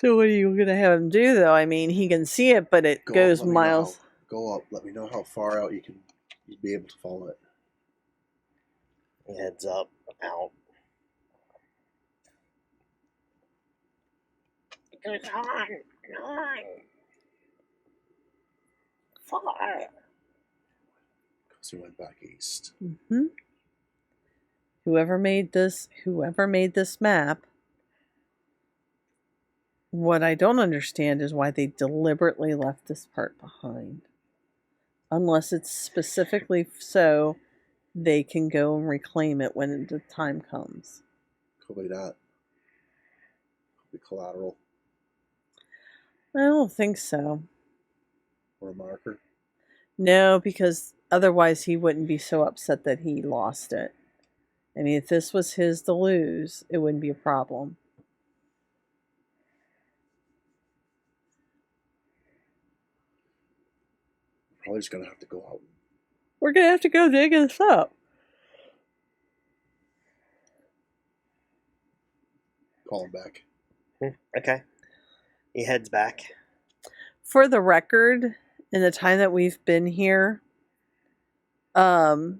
So what are you gonna have him do though? I mean, he can see it, but it Go up, goes let me know miles. Go up. Let me know how far out you'd be able to follow it. He heads up, out. It goes on. Far. Because he went back east. Hmm. Whoever made this map. What I don't understand is why they deliberately left this part behind. Unless it's specifically so they can go and reclaim it when the time comes. Could be that. Could be collateral I don't think so. or a marker. No, because otherwise he wouldn't be so upset that he lost it. I mean, if this was his to lose, it wouldn't be a problem. Probably just gonna have to go out. We're going to have to go dig this up. Call him back. Okay. He heads back. For the record, in the time that we've been here, has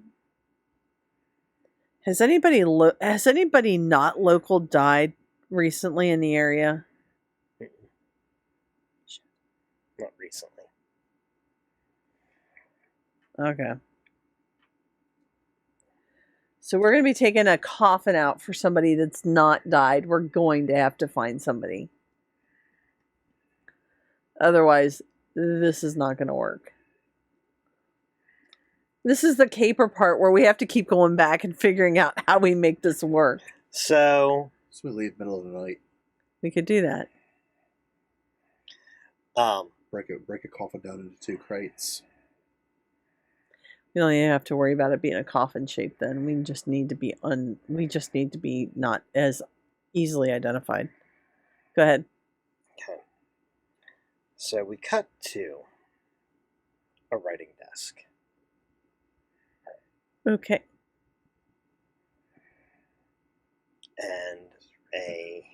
anybody not local died recently in the area? Not recently. Okay. So we're going to be taking a coffin out for somebody that's not died. We're going to have to find somebody. Otherwise, this is not going to work. This is the caper part where we have to keep going back and figuring out how we make this work. So we leave middle of the night. We could do that. Break a coffin down into 2 crates. We don't even have to worry about it being a coffin shape then. We just need to be not as easily identified. Go ahead. Okay. So we cut to a writing desk. Okay. And a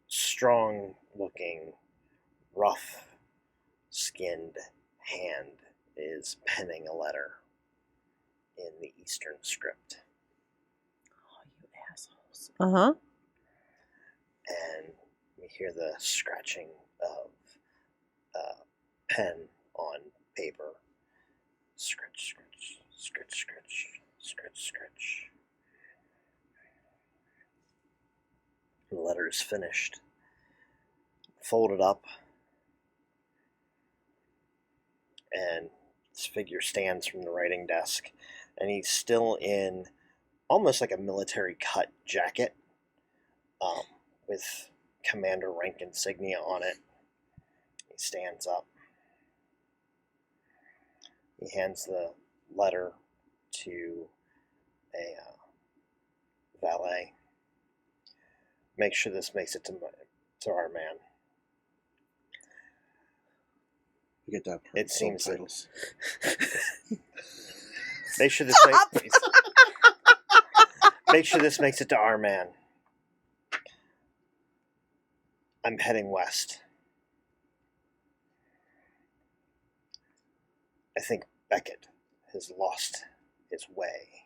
strong-looking, rough-skinned hand is penning a letter in the Eastern script. Oh, you assholes. Uh-huh. And we hear the scratching of pen on paper. Scratch, scratch, scratch, scratch, scratch, scratch. The letter is finished. Folded up. And this figure stands from the writing desk. And he's still in almost like a military cut jacket. With commander rank insignia on it. He stands up. He hands the letter to a valet. Make sure this makes it to our man. You get that. It seems that titles. Make sure this makes it to our man. I'm heading west. I think Beckett has lost his way.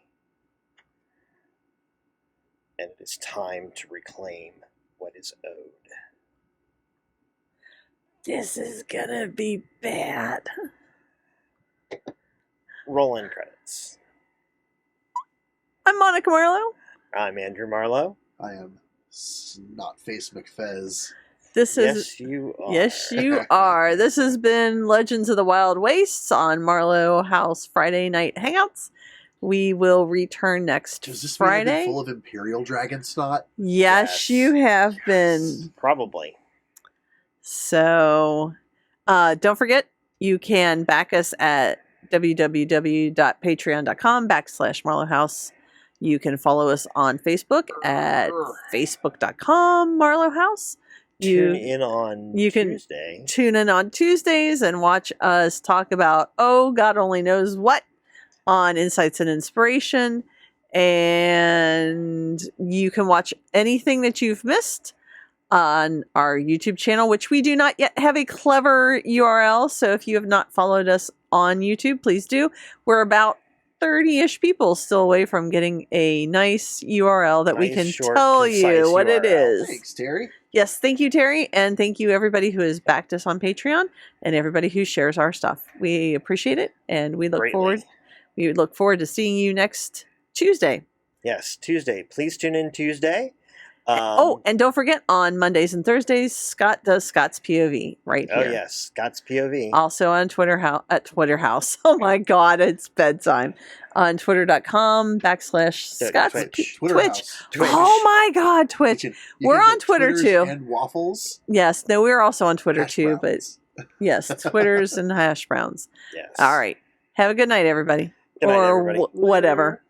And it is time to reclaim what is owed. This is gonna be bad. Roll in credits. I'm Monica Marlowe. I'm Andrew Marlowe. I am Snotface McFez. This is Yes, you are. Yes, you are. This has been Legends of the Wild Wastes on Marlowe House Friday Night Hangouts. We will return next Does this mean I've Friday. been full of Imperial Dragon snot? Yes, you have been. Probably. So, don't forget, you can back us at www.patreon.com/Marlowe House. You can follow us on Facebook at facebook.com/Marlowe House. Tune in on Tuesday. Tune in on Tuesdays and watch us talk about, God only knows what, on Insights and Inspiration. And you can watch anything that you've missed on our YouTube channel, which we do not yet have a clever URL. So if you have not followed us on YouTube, please do. We're about 30-ish people still away from getting a nice URL that we Nice, can short, tell you concise what it URL. is. Thanks, Terry. Yes, thank you, Terry, and thank you everybody who has backed us on Patreon and everybody who shares our stuff. We appreciate it, and we look Greatly. forward to seeing you next Tuesday. Yes, Tuesday. Please tune in Tuesday. And don't forget, on Mondays and Thursdays, Scott does Scott's POV right Oh here. yes, Scott's POV. Also on Twitter at Twitter House. Oh my God, it's bedtime. On twitter.com/Scott's Twitch. Twitter House. Twitch. Oh my God, Twitch. You We're can on get Twitter, Twitters too. And waffles. Yes, no, we're also on Twitter hash too, browns. but yes, Twitters and hash browns. Yes. All right. Have a good night, everybody. Good night, or everybody. whatever.